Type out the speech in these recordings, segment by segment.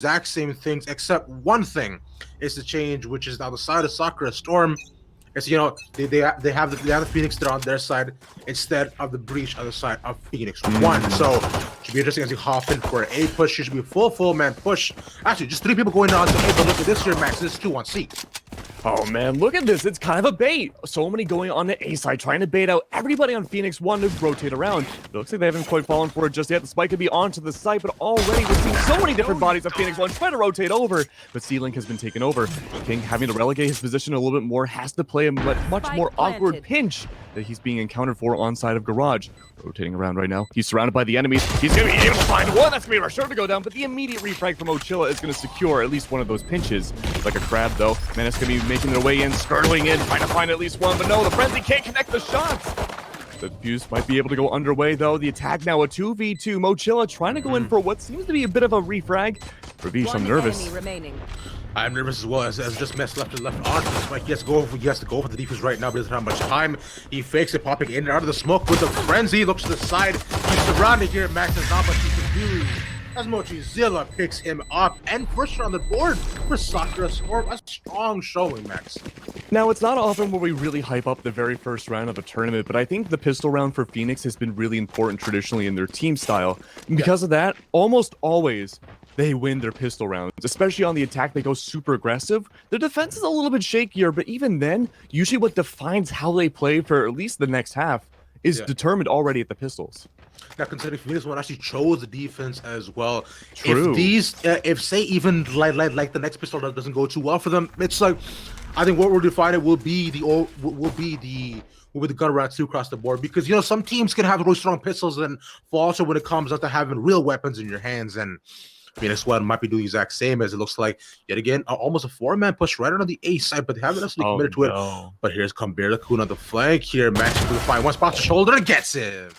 exact same things, except one thing is the change, which is on the side of Sakura Storm. It's, you know, they have the Phoenix there on their side instead of the Breach on the side of PHOENIX1. So it should be interesting as you hop in for an A push. It should be a full man push. Actually, just 3 people going on to A, but look at this here, Max. This is 2 on C. Oh man, look at this. It's kind of a bait. So many going on the A side, trying to bait out everybody on PHOENIX1 to rotate around. It looks like they haven't quite fallen for it just yet. The spike could be onto the site, but already we're seeing so many different bodies of PHOENIX1 trying to rotate over. But C-Link has been taken over. King, having to relegate his position a little bit more, has to play a much more awkward pinch that he's being encountered for on side of Garage. Rotating around right now. He's surrounded by the enemies. He's going to be able to find one. That's going to be sure to go down, but the immediate refrag from Ochilla is going to secure at least one of those pinches. Like a crab, though. Menace going to be making their way in, skirting in, trying to find at least one, but no, the Frenzy can't connect the shots. The Fuse might be able to go underway, though. The attack now a 2v2. Mochilla trying to go in for what seems to be a bit of a refrag. Ravish, I'm nervous. I'm nervous as well, as just messed left on. Like he has to go for the defense right now, but doesn't have much time. He fakes it, popping in and out of the smoke with the Frenzy. Looks to the side. He's surrounded here. Max has not much he can do. As Mochizilla picks him up, and first on the board for Sakura Storm. A strong showing, Max. Now, it's not often where we really hype up the very first round of a tournament, but I think the pistol round for Phoenix has been really important traditionally in their team style. And because of that, almost always they win their pistol rounds, especially on the attack. They go super aggressive. Their defense is a little bit shakier, but even then, usually what defines how they play for at least the next half is determined already at the pistols. Now, considering PHOENIX1 actually chose the defense as well. True. If these, if say even like the next pistol that doesn't go too well for them, it's like, I think what we'll define it will be the gun round 2 across the board, because you know some teams can have really strong pistols and falter when it comes up to having real weapons in your hands, and PHOENIX1 might be doing the exact same, as it looks like yet again almost a 4-man push right on the A side, but they haven't necessarily committed to it. But here's Bear-Kun on the flank here. Max will find one spot to shoulder and gets him.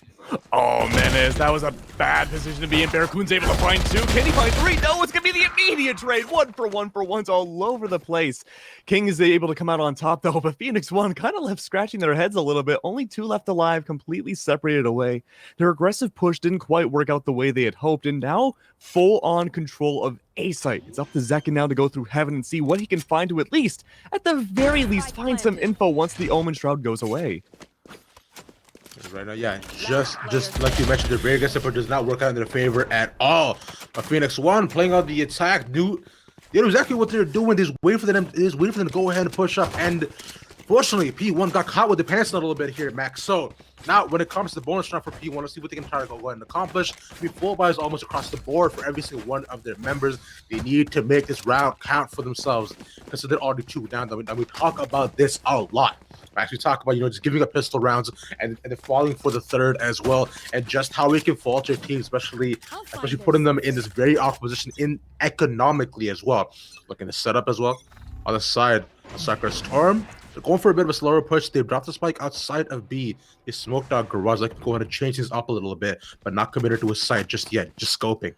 Oh, Menace, that was a bad position to be in. Bear-Kun's able to find 2. Can he find 3? No, it's going to be the immediate trade. 1 for 1 for 1's all over the place. King is able to come out on top, though, but PHOENIX1 kind of left scratching their heads a little bit. Only 2 left alive, completely separated away. Their aggressive push didn't quite work out the way they had hoped, and now full-on control of A-site. It's up to Zekin now to go through Heaven and see what he can find to at the very least, find some info once the Omen Shroud goes away. Right now, yeah, just like you mentioned, their very aggressive does not work out in their favor at all. But PHOENIX1 playing on the attack, they know exactly what they're doing. They're waiting for them to go ahead and push up. And fortunately, P1 got caught with the pants on a little bit here, Max. So now when it comes to the bonus round for P1, let's see what they can try to go ahead and accomplish. Full buys almost across the board for every single one of their members. They need to make this round count for themselves, because they're already 2 down. And we talk about this a lot. We actually talk about, just giving up pistol rounds and then falling for the 3rd as well, and just how we can falter teams, especially putting them in this very awkward position in economically as well. Looking to set up as well on the side of Sakura Storm. They're going for a bit of a slower push. They've dropped the spike outside of B. They smoked out Garage. They can go ahead and change things up a little bit, but not committed to a site just yet, just scoping.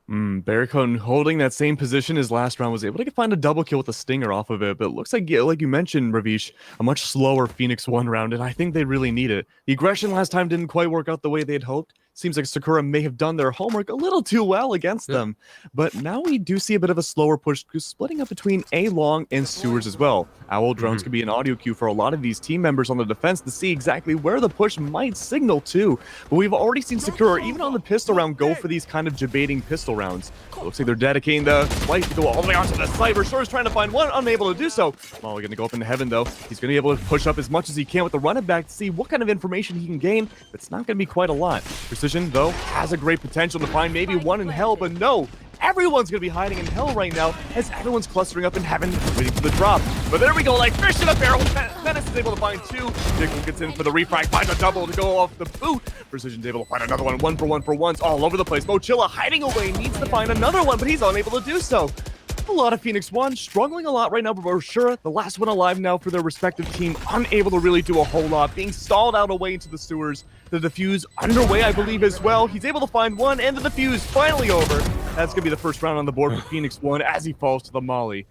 Bear-Kun holding that same position as last round was able to find a double kill with a stinger off of it, but it looks like you mentioned, Ravish, a much slower PHOENIX1 round, and I think they really need it. The aggression last time didn't quite work out the way they had hoped. Seems like Sakura may have done their homework a little too well against them, but now we do see a bit of a slower push, splitting up between A-Long and Sewers as well. Owl drones could be an audio cue for a lot of these team members on the defense to see exactly where the push might signal to, but we've already seen Sakura, even on the pistol round, go for these kind of debating pistol rounds. Looks like they're dedicating the flight to go all the way onto the site. Shure's trying to find one, unable to do so. Molly going to go up into Heaven, though. He's going to be able to push up as much as he can with the running back to see what kind of information he can gain, but it's not going to be quite a lot. Precision, though, has a great potential to find maybe one in Hell, but no. Everyone's going to be hiding in Hell right now as everyone's clustering up in Heaven, waiting for the drop. But there we go, like fish in a barrel. Menace is able to find 2. Nickel gets in for the refrag, finds a double to go off the boot. Precision's able to find another one. 1 for 1 for 1's all over the place. Mochilla hiding away, needs to find another one, but he's unable to do so. A lot of PHOENIX1 struggling a lot right now, but Ashura, the last one alive now for their respective team, unable to really do a whole lot, being stalled out away into the sewers. The defuse underway, I believe, as well. He's able to find one, and the defuse finally over. That's going to be the first round on the board for PHOENIX1 as he falls to the molly.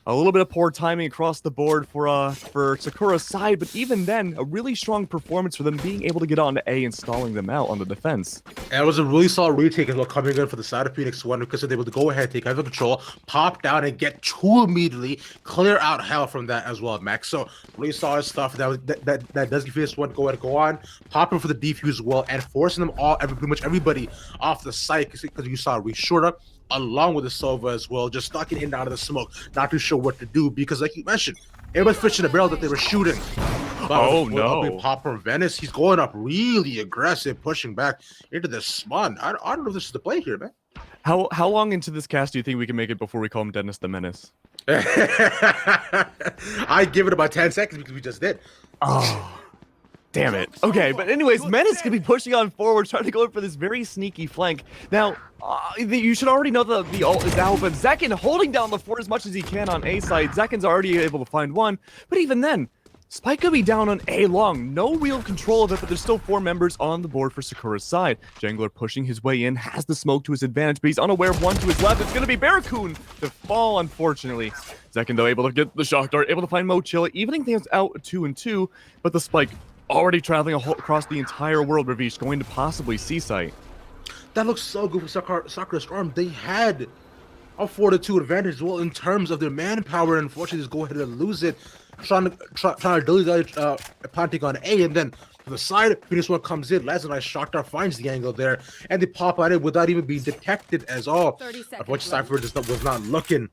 A little bit of poor timing across the board for Sakura's side, but even then, a really strong performance for them being able to get onto A and stalling them out on the defense. And it was a really solid retake as well coming in for the side of PHOENIX1 because they were able to go ahead, take over control, pop down, and get two immediately, clear out hell from that as well, Max. So really solid stuff. That does give PHOENIX1 go on, popping for the defuse as well, and forcing them all, pretty much everybody off the site because you saw Reshorta along with the Sova as well, just stuck in out of the smoke, not too sure what to do because, like you mentioned, everybody's fishing the barrel that they were shooting. But oh no! Pop from Venice, he's going up really aggressive, pushing back into the spawn. I don't know if this is the play here, man. How long into this cast do you think we can make it before we call him Dennis the Menace? I give it about 10 seconds because we just did. Oh. Damn it. Okay, but anyways, Menace can be pushing on forward, trying to go in for this very sneaky flank. Now, you should already know that the ult is out, but Zekin holding down the fort as much as he can on A side. Zekin's already able to find one, but even then, Spike could be down on A long. No real control of it, but there's still 4 members on the board for Sakura's side. Jangler pushing his way in, has the smoke to his advantage, but he's unaware of one to his left. It's going to be Barracoon to fall, unfortunately. Zekin, though, able to get the shock dart, able to find Mochilla, evening things out 2-2, but the Spike already traveling across the entire world, Ravish, going to possibly C-site. That looks so good for Sakura Storm. They had a 4-2 advantage as well in terms of their manpower, and unfortunately just go ahead and lose it. Trying to delete planting on A, and then to the side, PHOENIX1 comes in, lands a nice shock dart, finds the angle there, and they pop on it without even being detected as all. Unfortunately, Cypher just was not looking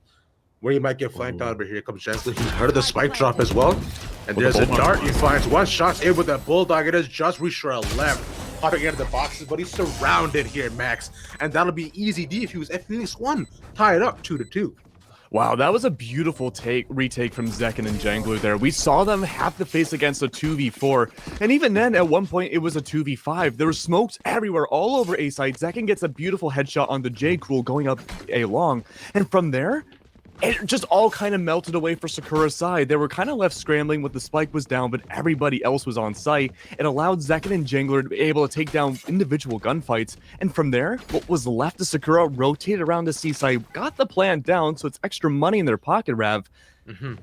where he might get flanked out, but here comes Jangler. He's heard of the spike drop as well. And there's a dart. He finds one shot in with that bulldog. It is just Reshorta left, popping into the boxes, but he's surrounded here, Max. And that'll be easy defuse. If PHOENIX1 tie it up 2-2. Wow, that was a beautiful retake from Zekin and Jangler there. We saw them have to face against a 2v4. And even then, at one point, it was a 2v5. There were smokes everywhere, all over A side. Zekin gets a beautiful headshot on the J-Cool going up A long. And from there, it just all kind of melted away for Sakura's side. They were kind of left scrambling with the spike was down, but everybody else was on site. It allowed Zekin and Jangler to be able to take down individual gunfights. And from there, what was left of Sakura rotated around the C side, got the plan down, so it's extra money in their pocket, Rav.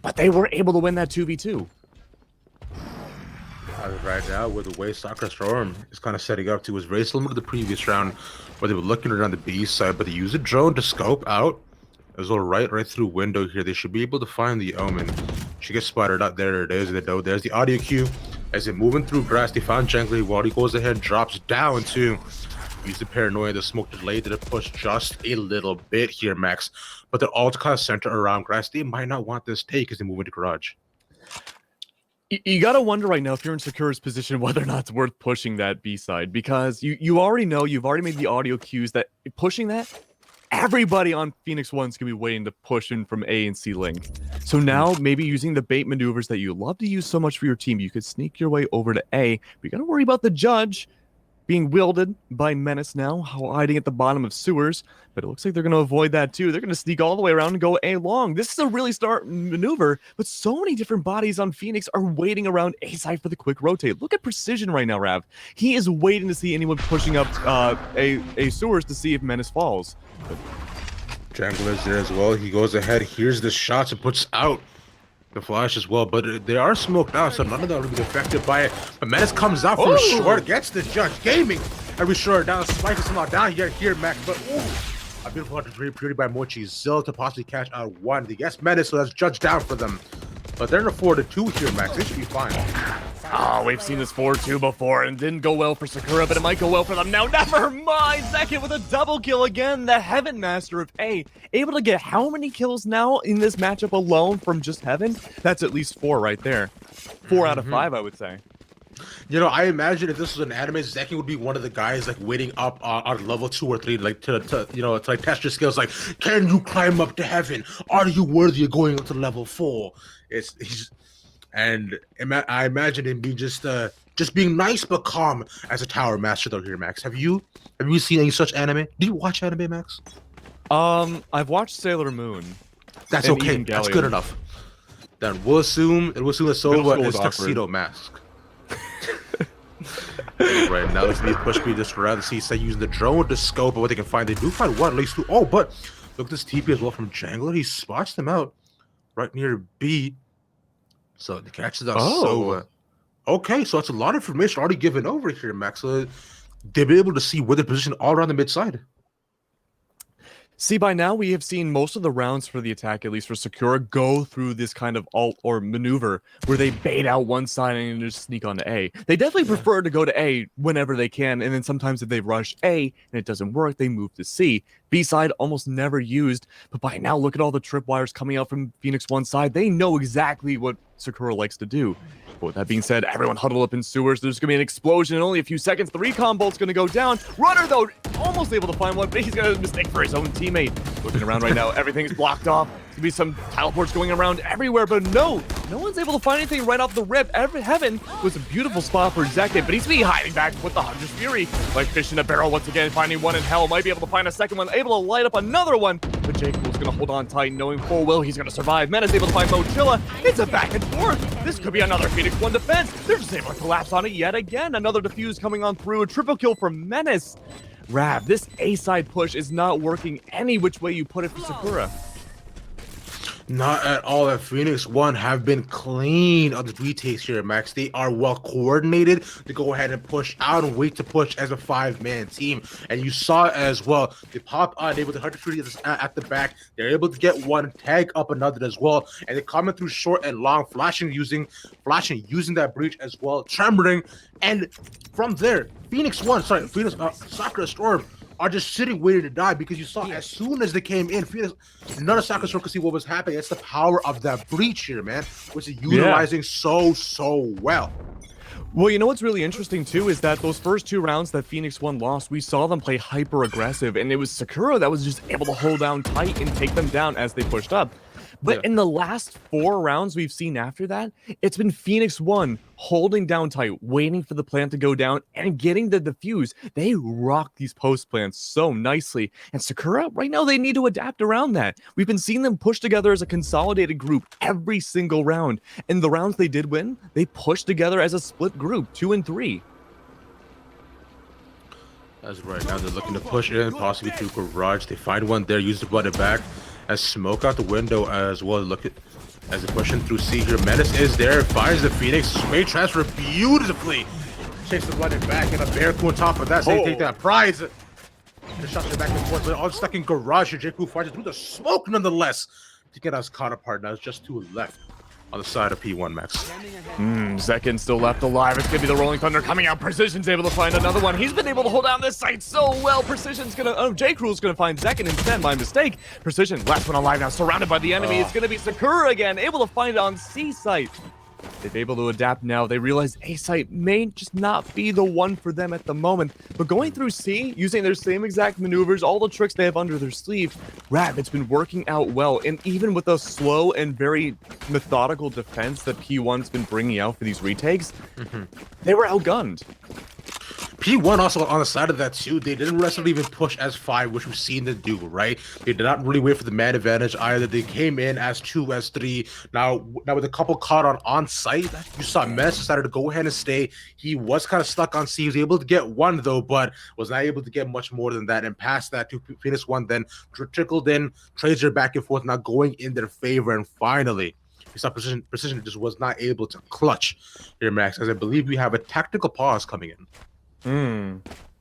But they were able to win that 2v2. Right now, with the way Sakura Storm is kind of setting up to, was very similar to the previous round, where they were looking around the B side, but they used a drone to scope out as well, right through window here. They should be able to find the Omen. She gets spotted out. There it is. There's the audio cue. As they're moving through grass, they found Jangler while he goes ahead and drops down to use the paranoia. The smoke delayed to push just a little bit here, Max. But they're all kind of centered around grass. They might not want this take as they move into garage. You gotta wonder right now if you're in Sakura's position whether or not it's worth pushing that B side, because you already know, you've already made the audio cues that pushing that, everybody on PHOENIX1's gonna be waiting to push in from A and C link. So now maybe using the bait maneuvers that you love to use so much for your team, you could sneak your way over to A, but you gotta worry about the judge being wielded by Menace now, hiding at the bottom of sewers, but it looks like they're going to avoid that too. They're going to sneak all the way around and go A long. This is a really smart maneuver, but so many different bodies on Phoenix are waiting around A side for the quick rotate. Look at Precision right now, Rav. He is waiting to see anyone pushing up A sewers to see if Menace falls. Jangler is there as well. He goes ahead, hears the shots, and puts out the flash as well, but they are smoked out, so none of them will be affected by it. But Menace comes out from short, gets the judge gaming. Every short down, Spike is somehow down here, Max. But a beautiful hunter by Mochi Zill to possibly catch out one. They guess Menace, so that's judge down for them. But they're in a 4-2 here, Max. They should be fine. Oh, we've seen this 4-2 before, and didn't go well for Sakura, but it might go well for them now. Never mind! Zekin with a double kill again, the Heaven Master of A. Able to get how many kills now in this matchup alone from just Heaven? That's at least 4 right there. 4 out of 5, I would say. You know, I imagine if this was an anime, Zekin would be one of the guys like waiting up on level 2 or 3, like to like test your skills. Like, can you climb up to heaven? Are you worthy of going up to level 4? And I imagine him being just being nice but calm as a tower master though here, Max. Have you seen any such anime? Do you watch anime, Max? I've watched Sailor Moon. That's okay. That's good enough. Then we'll assume that Sova is Tuxedo Mask. Right now, let's push me just around to see. Say using the drone to scope of what they can find. They do find one, at least 2. Oh, but look at this TP as well from Jangler. He spots them out right near B. So the catches out Oh. Sova. Okay, so it's a lot of information already given over here, Max. So they'll be able to see where they're positioned all around the mid side. See, by now we have seen most of the rounds for the attack, at least for Sakura, go through this kind of alt or maneuver where they bait out one side and just sneak onto A. They definitely prefer to go to A whenever they can, and then sometimes if they rush A and it doesn't work, they move to C. B side almost never used, but by now look at all the tripwires coming out from PHOENIX1 side. They know exactly what Sakura likes to do. But with that being said, everyone huddle up in sewers. There's going to be an explosion in only a few seconds. The recon bolt's going to go down. Runner, though, almost able to find one, but he's got a mistake for his own teammate. Looking around right now, everything's blocked off. There's going to be some teleports going around everywhere, but no one's able to find anything right off the rip. Heaven was a beautiful spot for Zeket, but he's going to be hiding back with the Hunter's Fury. Like fish in a barrel once again, finding one in hell. Might be able to find a second one, able to light up another one. But J-Cool's going to hold on tight, knowing full well he's going to survive. Menace able to find Mochilla. It's a back and forth. This could be another PHOENIX1 defense. They're just able to collapse on it yet again. Another defuse coming on through. A triple kill from Menace. Rav, this A-side push is not working any which way you put it for Sakura. Not at all. That PHOENIX1 have been clean on the retakes here, Max. They are well coordinated to go ahead and push out and wait to push as a 5-man team. And you saw it as well. They pop on, able to 130 at the back. They're able to get one, tag up another as well. And they're coming through short and long, flashing using that breach as well, tremoring. And from there, Sakura Storm are just sitting waiting to die, because you saw as soon as they came in, none of Sakura Storm could see what was happening. It's the power of that breach here, man, which is utilizing so well. Well, you know what's really interesting too is that those first 2 rounds that PHOENIX1 lost, we saw them play hyper aggressive, and it was Sakura that was just able to hold down tight and take them down as they pushed up. But in the last 4 rounds we've seen after that, it's been PHOENIX1 holding down tight, waiting for the plant to go down and getting the defuse. They rock these post plants so nicely. And Sakura, right now, they need to adapt around that. We've been seeing them push together as a consolidated group every single round. And the rounds they did win, they pushed together as a split group, 2 and 3. That's right. Now they're looking to push in, possibly through garage. They find one there, use the button back. As smoke out the window as well. Look at as they're pushing through C here. Menace is there, finds the Phoenix, may transfer beautifully. Takes the blood back, and a Barracuda on top of that. So they take that prize. The shots are back and forth, but all stuck in garage. J-Cool finds it through the smoke nonetheless to get us caught apart. Now it's just 2 left on the side of P1, Max. Zekin still left alive. It's gonna be the Rolling Thunder coming out. Precision's able to find another one. He's been able to hold down this site so well. Precision's gonna, J-Cool's gonna find Zekin instead by mistake. Precision, last one alive now, surrounded by the enemy. It's gonna be Sakura again, able to find it on C site. They've able to adapt now. They realize A site may just not be the one for them at the moment. But going through C, using their same exact maneuvers, all the tricks they have under their sleeve, Rav, it's been working out well. And even with a slow and very methodical defense that P1's been bringing out for these retakes, they were outgunned. P1 also on the side of that too, they didn't necessarily even push as 5, which we've seen them do, right? They did not really wait for the man advantage either. They came in as 2, as 3. Now with a couple caught on site, you saw Menace decided to go ahead and stay. He was kind of stuck on C. He was able to get 1 though, but was not able to get much more than that. And past that, to PHOENIX1 then trickled in, trades her back and forth, now going in their favor. And finally, we saw Precision just was not able to clutch here, Max, as I believe we have a tactical pause coming in.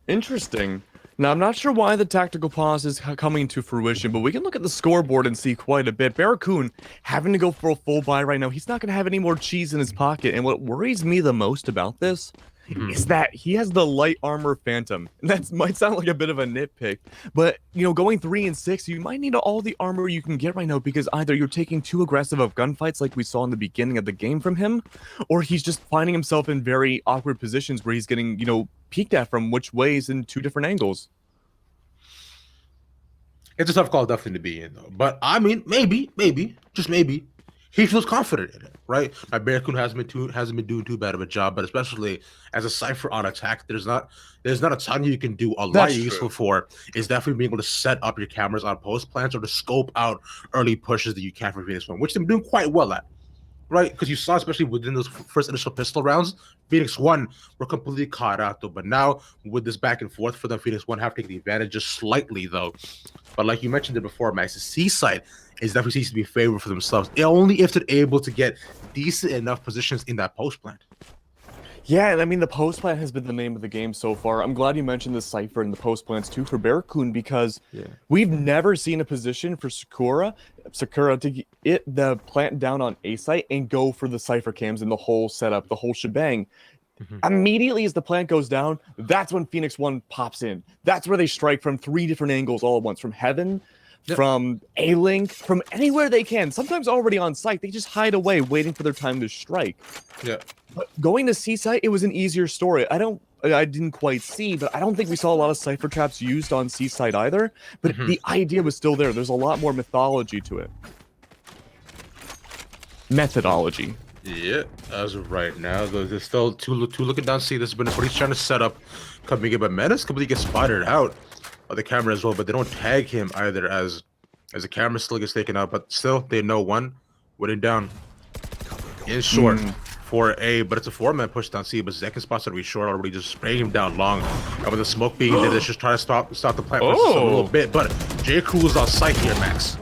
Interesting. Now, I'm not sure why the tactical pause is coming to fruition, but we can look at the scoreboard and see quite a bit. Barracuda having to go for a full buy right now. He's not going to have any more cheese in his pocket. And what worries me the most about this is that he has the light armor Phantom. And that might sound like a bit of a nitpick, but, you know, going 3 and 6, you might need all the armor you can get right now, because either you're taking too aggressive of gunfights like we saw in the beginning of the game from him, or he's just finding himself in very awkward positions where he's getting, you know, peeked at from which ways in 2 different angles. It's a tough call definitely to be in though. But I mean, maybe, just maybe, he feels confident in it, right? Now, Barracuda hasn't been doing too bad of a job, but especially as a Cypher on attack, there's not a ton you can do. A lot you're useful for is definitely being able to set up your cameras on post plants or to scope out early pushes that you can for PHOENIX1, which they've been doing quite well at. right? Because you saw, especially within those first initial pistol rounds, PHOENIX1 were completely caught out though. But now with this back and forth for them, PHOENIX1 have taken the advantage just slightly though. But like you mentioned it before, Max, the C side is definitely seems to be favored for themselves. Only if they're able to get decent enough positions in that post plant. Yeah, and I mean, the post plant has been the name of the game so far. I'm glad you mentioned the Cypher and the post plants too for Barracoon, because we've never seen a position for Sakura to get the plant down on A site and go for the Cypher cams and the whole setup, the whole shebang. Immediately as the plant goes down, that's when PHOENIX1 pops in. That's where they strike from 3 different angles all at once, from heaven, from A-Link, from anywhere they can. Sometimes already on site, they just hide away, waiting for their time to strike. But going to C site, it was an easier story. I didn't quite see, but I don't think we saw a lot of Cypher traps used on C site either. But the idea was still there. There's a lot more mythology to it. Methodology. Yeah, as of right now, there's still two looking down C. This has been what he's trying to set up coming in, but Menace completely gets spotted out of the camera as well, but they don't tag him either as the camera still gets taken out, but still they know one winning down in short for A, but it's a 4-man push down C, but second spot's already short already, just spraying him down long. And with the smoke being there, it's just trying to stop the plant a little bit, but J. Crew is on site here, Max.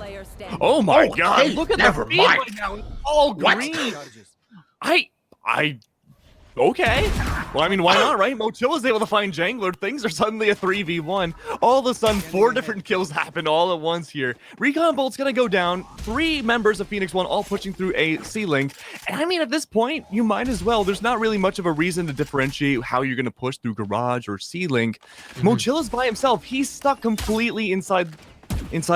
Oh my god, hey, look at never the feed mind. right now. It's all green. Okay. Well, I mean, why not, right? Mochilla's able to find Jangler. Things are suddenly a 3v1. All of a sudden, 4 different kills happen all at once here. Recon Bolt's gonna go down. 3 members of PHOENIX1 all pushing through a C-Link. And I mean, at this point, you might as well. There's not really much of a reason to differentiate how you're gonna push through Garage or C-Link. Mochilla's by himself. He's stuck completely inside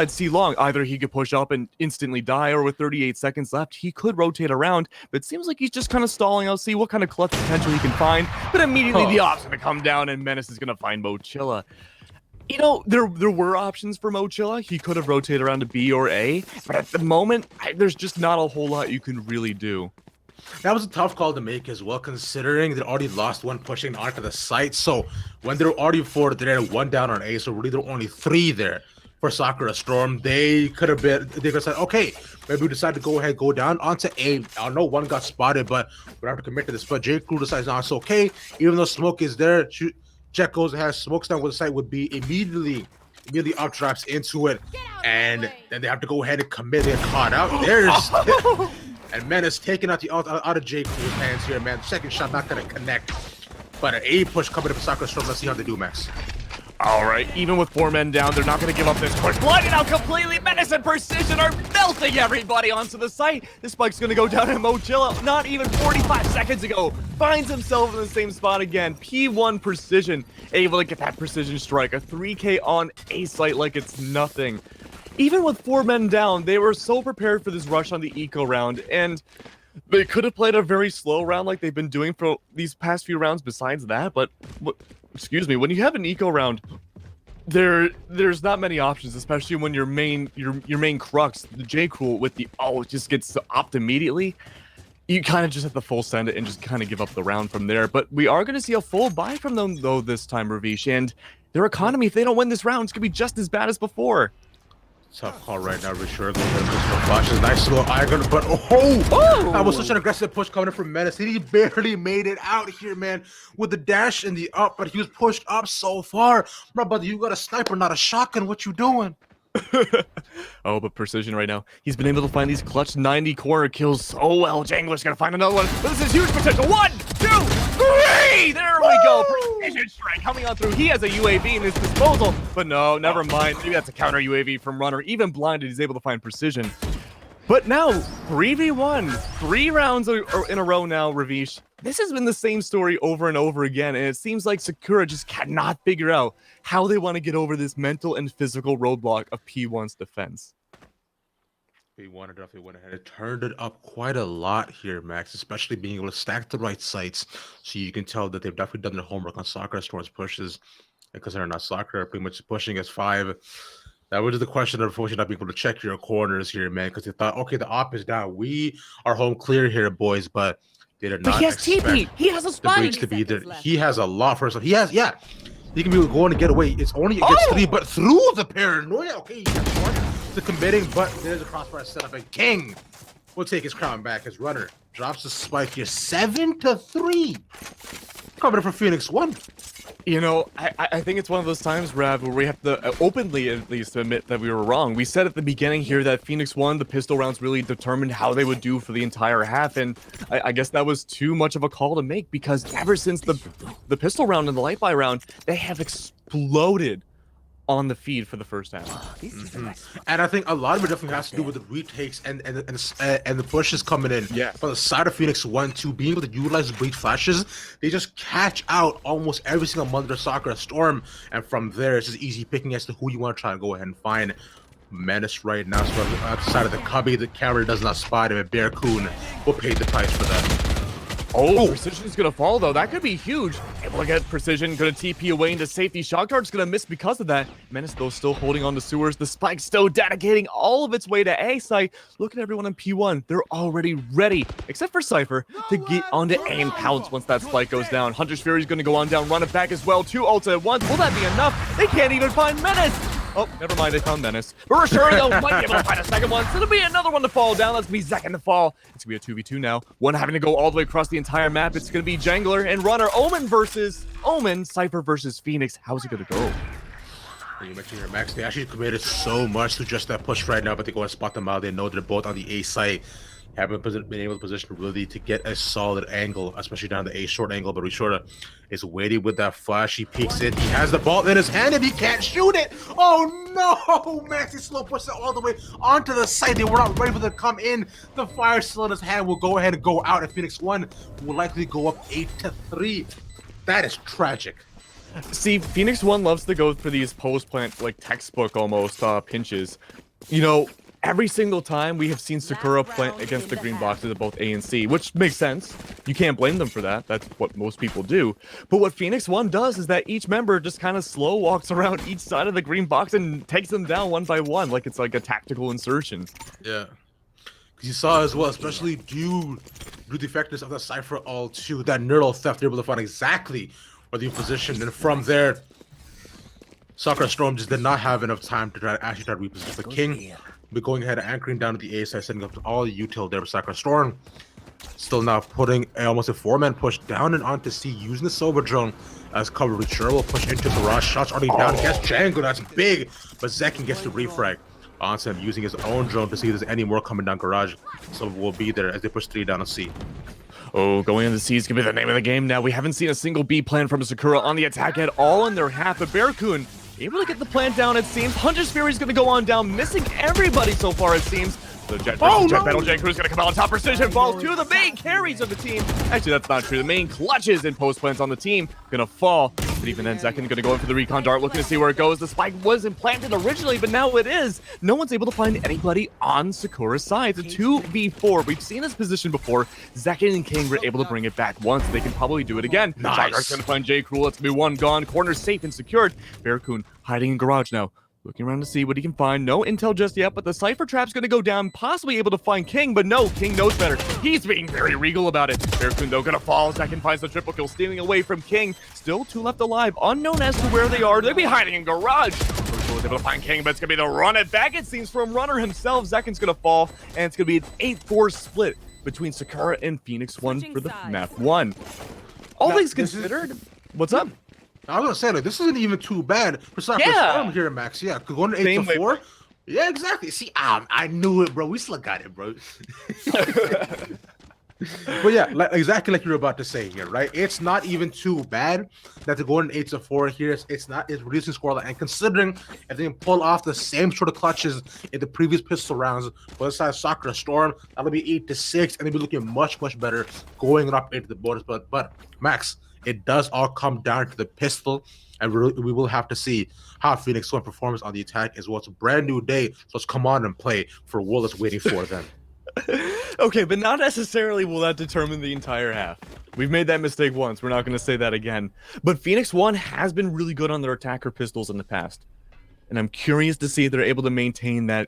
C long. Either he could push up and instantly die, or with 38 seconds left, he could rotate around. But it seems like he's just kind of stalling out, see what kind of clutch potential he can find. But immediately the op's going to come down and Menace is going to find Mochilla. You know, there were options for Mochilla. He could have rotated around to B or A. But at the moment, there's just not a whole lot you can really do. That was a tough call to make as well, considering they already lost one pushing onto the site. So when they're already 4, they're 1 down on A. So really, there were only 3 there. For Sakura Storm, they could have said, okay, maybe we decide to go down onto A. I know one got spotted, but we have to commit to this. But J. Crew decides, no, it's okay. Even though smoke is there, Jet goes and has smokes down with the site would be immediately up traps into it. And then they have to go ahead and commit and caught out. There's and Menace taking out out of J. Crew's hands here, man. Second shot not gonna connect. But an A push coming up for Sakura Storm. Let's see how they do, Max. All right, even with 4 men down, they're not going to give up this push. Blinded out completely. Menace and Precision are melting everybody onto the site. This spike's going to go down, and Mochilla, not even 45 seconds ago, finds himself in the same spot again. P1 Precision, able to get that precision strike. A 3K on A site like it's nothing. Even with 4 men down, they were so prepared for this rush on the eco round, and they could have played a very slow round like they've been doing for these past few rounds besides that, but... Excuse me, when you have an eco round, there's not many options, especially when your main crux, the J. Crew, with the just gets opt immediately. You kind of just have to full send it and just kind of give up the round from there. But we are going to see a full buy from them though this time, Ravish, and their economy, if they don't win this round, it's going to be just as bad as before. Tough call right now, Richard. Flashes, nice little iron, but that was such an aggressive push coming in from Menace. He barely made it out here, man, with the dash and the up, but he was pushed up so far. My brother, you got a sniper, not a shotgun. What you doing? Oh, but Precision right now. He's been able to find these clutch 90 corner kills so well. Jangler's gonna find another one. But this is huge potential. 1, 2, 3! There we go. Precision strike coming on through. He has a UAV in his disposal, but no, never mind. Maybe that's a counter UAV from Runner. Even blinded, he's able to find Precision. But now, 3v1. 3 rounds in a row now, Ravish. This has been the same story over and over again, and it seems like Sakura just cannot figure out how they want to get over this mental and physical roadblock of P1's defense. P1 definitely went ahead and turned it up quite a lot here, Max, especially being able to stack the right sites. So you can tell that they've definitely done their homework on Sakura Storm's pushes, because they're not Sakura, pretty much pushing as 5. That was the question of unfortunately not being able to check your corners here, man, because they thought, okay, the op is down. We are home clear here, boys, but they did not expect he has a spot. the breach to be there. He has a lot for himself. He has, he can be going to get away. It's only against 3, but through the paranoia. Okay, he gets 1 to committing, but there's a crossfire setup. And King will take his crown back as Runner drops the spike here, 7-3. Coming for PHOENIX1. You know, I think it's one of those times, Rav, where we have to openly, at least, admit that we were wrong. We said at the beginning here that PHOENIX1, the pistol rounds really determined how they would do for the entire half, and I guess that was too much of a call to make, because ever since the pistol round and the light buy round, they have exploded on the feed for the first half. And I think a lot of it definitely has to do with the retakes and the pushes coming in. Yeah. From the side of PHOENIX1 to being able to utilize the breach flashes, they just catch out almost every single Mother Sakura Storm, and from there it's just easy picking as to who you want to try and go ahead and find. Menace right now, so on the outside of the cubby, the camera does not spot him, and Bearcoon will pay the price for that. Oh, Precision's gonna fall though. That could be huge. Able to get Precision, gonna TP away into safety. Shock Dart's gonna miss because of that. Menace though still holding on to sewers. The spike still dedicating all of its way to A site. Look at everyone on P1. They're already ready, except for Cypher, to get onto A and pounce once that spike goes down. Hunter's Fury's gonna go on down, run it back as well. 2 ults at once. Will that be enough? They can't even find Menace. Oh, never mind, they found Menace. But Rashurio might be able to find a second one, so it'll be another one to fall down. That's gonna be Zek to fall. It's gonna be a 2v2 now. One having to go all the way across the entire map. It's gonna be Jangler and Runner. Omen versus Omen. Cypher versus Phoenix. How's it gonna go? You mentioned here, Max, they actually committed so much to just that push right now, but they go and spot them out. They know they're both on the A site. Haven't been able to position really to get a solid angle, especially down the A short angle, but Rishora is waiting with that flash. He peeks it. He has the ball in his hand and he can't shoot it. Oh no! Max, he slow pushed it all the way onto the site. They were not ready for them to come in. The fire still in his hand will go ahead and go out, and PHOENIX1 will likely go up 8-3. That is tragic. See, PHOENIX1 loves to go for these post-plant, like textbook almost, pinches. You know, every single time we have seen Sakura plant against the green boxes of both A and C, which makes sense. You can't blame them for that. That's what most people do. But what PHOENIX1 does is that each member just kind of slow walks around each side of the green box and takes them down one by one, like it's like a tactical insertion. Yeah. Because you saw as well, especially due to the effectiveness of the Cypher ult to that neural theft, they're able to find exactly where the position, and from there, Sakura Storm just did not have enough time to try to reposition the King. We're going ahead and anchoring down to the A side, setting up all the util there for Sakura Storm. Still now putting almost a 4-man push down and onto C, using the Silver Drone as cover. Richard will push into Barrage. Shots already down. Gets Django. That's big. But Zekin gets the refrag. Onsen using his own drone to see if there's any more coming down Garage. So we'll be there as they push 3 down on C. Oh, going into C is going to be the name of the game now. We haven't seen a single B plan from Sakura on the attack at all in their half. But Bearcoon able to get the plant down, it seems. Hunter's Fury is going to go on down, missing everybody so far, it seems. The Jet battle, Jet Crew's gonna come out on top. Precision falls to the main carries of the team. Actually, that's not true. The main clutches and post plants on the team gonna fall. But even then, Zekin gonna go in for the recon dart, looking to see where it goes. The spike wasn't planted originally, but now it is. No one's able to find anybody on Sakura's side. It's a 2v4. We've seen this position before. Zekin and King were able to bring it back once. They can probably do it again. Nice. Shockdart's gonna find J. Cruel. That's gonna be one gone. Corner safe and secured. Bearcoon hiding in garage now. Looking around to see what he can find. No intel just yet, but the Cypher Trap's going to go down, possibly able to find King, but no, King knows better. He's being very regal about it. Bearcoon, though, going to fall. Zekin finds the triple kill, stealing away from King. Still 2 left alive, unknown as to where they are. They'll be hiding in garage. Crucial is able to find King, but it's going to be the run it back, it seems, from Runner himself. Zekin's going to fall, and it's going to be an 8-4 split between Sakura and PHOENIX1 for the map 1. All things considered, what's up? I was gonna say, like, this isn't even too bad for Sakura Storm here, Max. Yeah, going to 8-4. Yeah, exactly. See, I knew it, bro. We still got it, bro. But yeah, exactly like you were about to say here, right? It's not even too bad that they're going 8-4 here. It's reducing scoreline, and considering if they can pull off the same sort of clutches in the previous pistol rounds for the side of Sakura Storm, that'll be 8-6, and they'll be looking much better going up into the borders. But Max, it does all come down to the pistol, and we will have to see how PHOENIX1 performs on the attack as well. It's a brand new day, so let's come on and play for a world that's waiting for them. Okay, but not necessarily will that determine the entire half. We've made that mistake once. We're not going to say that again. But PHOENIX1 has been really good on their attacker pistols in the past, and I'm curious to see if they're able to maintain that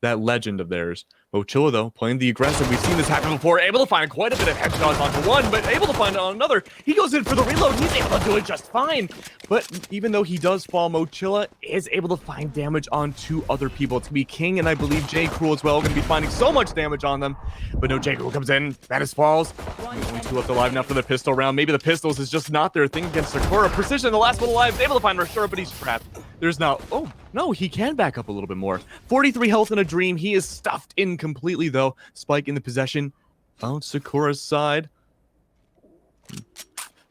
that legend of theirs. Mochilla, though, playing the aggressive. We've seen this happen before. Able to find quite a bit of headshots onto one, but able to find it on another. He goes in for the reload. He's able to do it just fine. But even though he does fall, Mochilla is able to find damage on 2 other people. It's going to be King and I believe J. Cruel as well. Going to be finding so much damage on them. But no, J. Cruel comes in. Menace falls. Only 2 left alive now for the pistol round. Maybe the pistols is just not their thing against Sakura. Precision, the last one alive, is able to find Rashura, but he's trapped. There's now... Oh, no, he can back up a little bit more. 43 health in a dream. He is stuffed in completely, though. Spike in the possession on Sakura's side.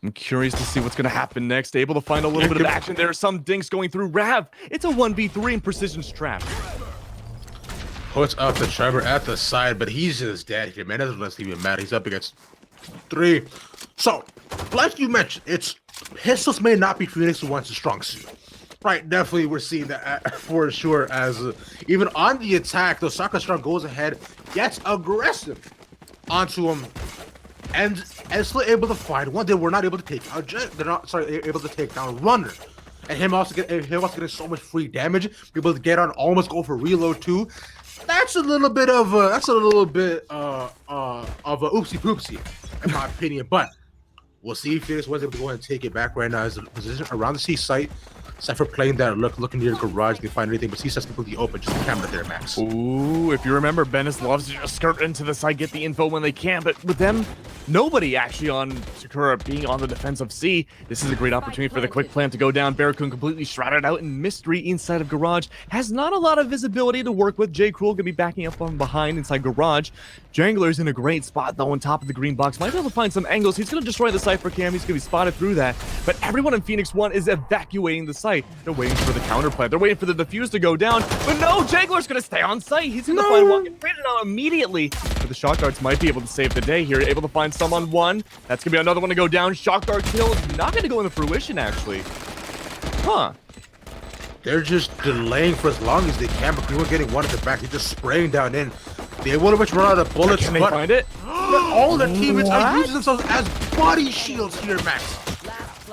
I'm curious to see what's going to happen next. Able to find a little bit of action there. Some dinks going through Rav. It's a 1v3 and Precision's trapped. Puts up the Trevor at the side, but he's just dead here, man. That's not even matter. He's up against 3. So, like you mentioned, it's pistols may not be PHOENIX1's strong suit. Right, definitely we're seeing that for sure, as even on the attack, the Sakura strong goes ahead, gets aggressive onto him, and still able to find one. They were not able to take out they're not able to take down Runner. And him also getting so much free damage, be able to get on, almost go for reload too. That's a little bit of a oopsie poopsie, in my opinion. But we'll see if PHOENIX1's able to go ahead and take it back right now as a position around the C site. Cypher playing that looking near the garage, they find anything, but C-site's completely open, just a camera there, Max. Ooh, if you remember, Bennis loves to just skirt into the site, get the info when they can, but with them, nobody actually on Sakura being on the defensive C, this is a great opportunity for the quick plan to go down. Barracoon completely shrouded out in mystery inside of garage, has not a lot of visibility to work with. J. Cruel gonna be backing up from behind inside garage. Jangler's in a great spot though on top of the green box, might be able to find some angles. He's gonna destroy the Cypher cam, he's gonna be spotted through that, but everyone in PHOENIX1 is evacuating the site. They're waiting for the counter play. They're waiting for the defuse to go down. But no, Jangler's going to stay on site. He's going to find one, get rated on immediately. But the Shock Darts might be able to save the day here. Able to find some on one. That's going to be another one to go down. Shock Dart kill is not going to go into fruition, actually. Huh. They're just delaying for as long as they can, but we were getting one at the back. They're just spraying down in. They will run out of bullets. Can they find it? All their teammates are using themselves as body shields here, Max.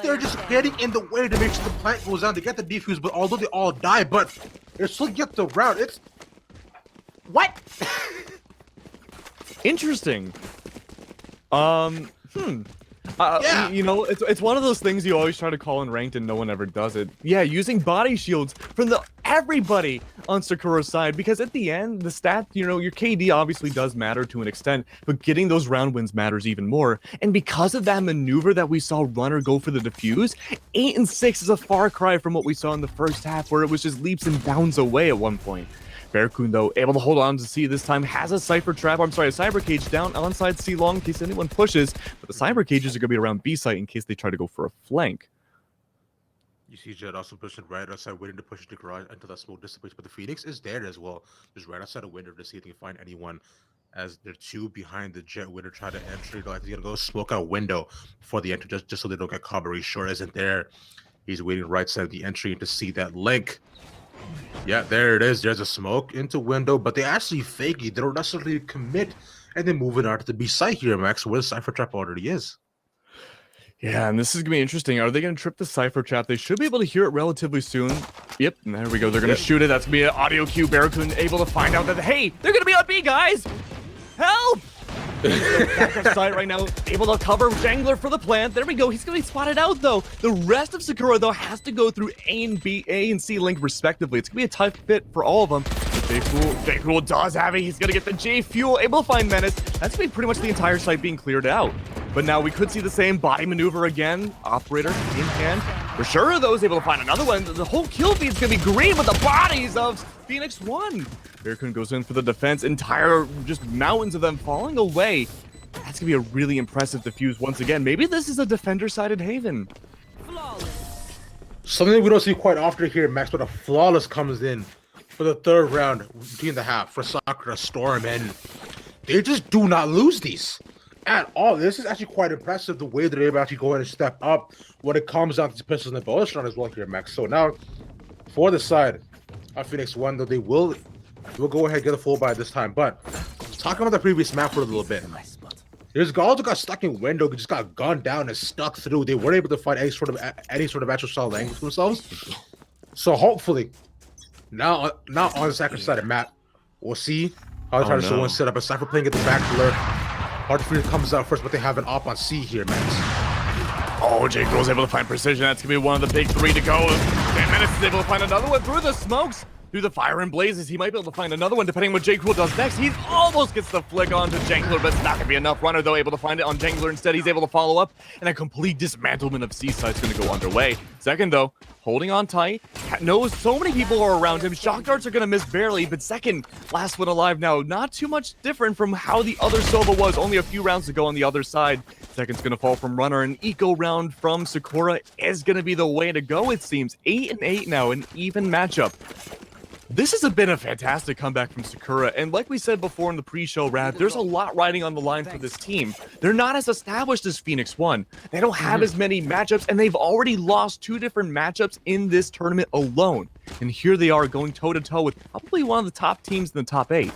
They're just getting in the way to make sure the plant goes down to get the defuse, but although they all die, but they still get the round. It's... What? Interesting. Yeah. You know, it's one of those things you always try to call in ranked and no one ever does it. Yeah, using body shields from everybody on Sakura's side, because at the end, the stat, you know, your KD obviously does matter to an extent, but getting those round wins matters even more. And because of that maneuver that we saw Runner go for the defuse, 8 and 6 is a far cry from what we saw in the first half, where it was just leaps and bounds away at one point. Barracoon, though, able to hold on to C this time, has a Cypher trap, a Cyber Cage down onside C long in case anyone pushes, but the Cyber Cages are going to be around B site in case they try to go for a flank. You see Jet also pushing right outside, waiting to push the garage until that smoke dissipates, but the Phoenix is there as well. Just right outside a window to see if they can find anyone, as they're 2 behind the Jet window trying to enter. Like, he's going to go smoke out a window before the entry, just so they don't get caught, but Rashura isn't there. He's waiting right side of the entry to see that link. Yeah, there it is. There's a smoke into window, but they actually fake it. They don't necessarily commit, and then moving on to the B site here, Max, where the Cypher Trap already is. Yeah, and this is going to be interesting. Are they going to trip the Cypher Trap? They should be able to hear it relatively soon. Yep, and there we go. They're going to shoot it. That's going to be an audio cue. Barracoon able to find out that, hey, they're going to be on B, guys! Help! Back up side right now, able to cover Jangler for the plant. There we go. He's going to be spotted out, though. The rest of Sakura, though, has to go through A and C link, respectively. It's going to be a tough fit for all of them. J. Cruel does have it. He's going to get the J Fuel, able to find Menace. That's going to be pretty much the entire site being cleared out. But now we could see the same body maneuver again. Operator in hand. For sure, though, is able to find another one. The whole kill feed's going to be green with the bodies of PHOENIX1. Barracoon goes in for the defense. Entire just mountains of them falling away. That's going to be a really impressive defuse once again. Maybe this is a defender-sided haven. Something we don't see quite often here, Max, but a flawless comes in for the 3rd round between the half for Sakura Storm, and they just do not lose these at all. This is actually quite impressive, the way they're able to actually go in and step up when it comes down to pistols and the bonus round as well here, Max. So now, for the side of PHOENIX1, though, they will go ahead and get a full buy this time. But talking about the previous map for a little bit, there's Galdo got stuck in window, just got gunned down and stuck through. They weren't able to find any sort of actual solid angle for themselves. So hopefully, now on the second side of map, We'll see how the Tigers one set up. A Cypher playing at the back lurk. Hard to figure comes out first, but they have an op on C here, Max. Oh, J. Cruel's able to find precision. That's going to be one of the big three to go. And Menace is able to find another one through the smokes. Through the fire and blazes, he might be able to find another one depending on what J. Cruel does next. He almost gets the flick onto Jangler, but it's not going to be enough. Runner, though, able to find it on Jangler instead. He's able to follow up, and a complete dismantlement of Seaside is going to go underway. Second, though, holding on tight. Knows so many people are around him. Shock darts are going to miss barely, but second, last one alive now. Not too much different from how the other Sova was. Only a few rounds to go on the other side. Second's going to fall from Runner. An eco round from Sakura is going to be the way to go, it seems. 8-8 now, an even matchup. This has been a fantastic comeback from Sakura, and like we said before in the pre-show, Rad, there's a lot riding on the line for this team. They're not as established as PHOENIX1. They don't have as many matchups, and they've already lost 2 different matchups in this tournament alone. And here they are going toe-to-toe with probably one of the top teams in the top 8.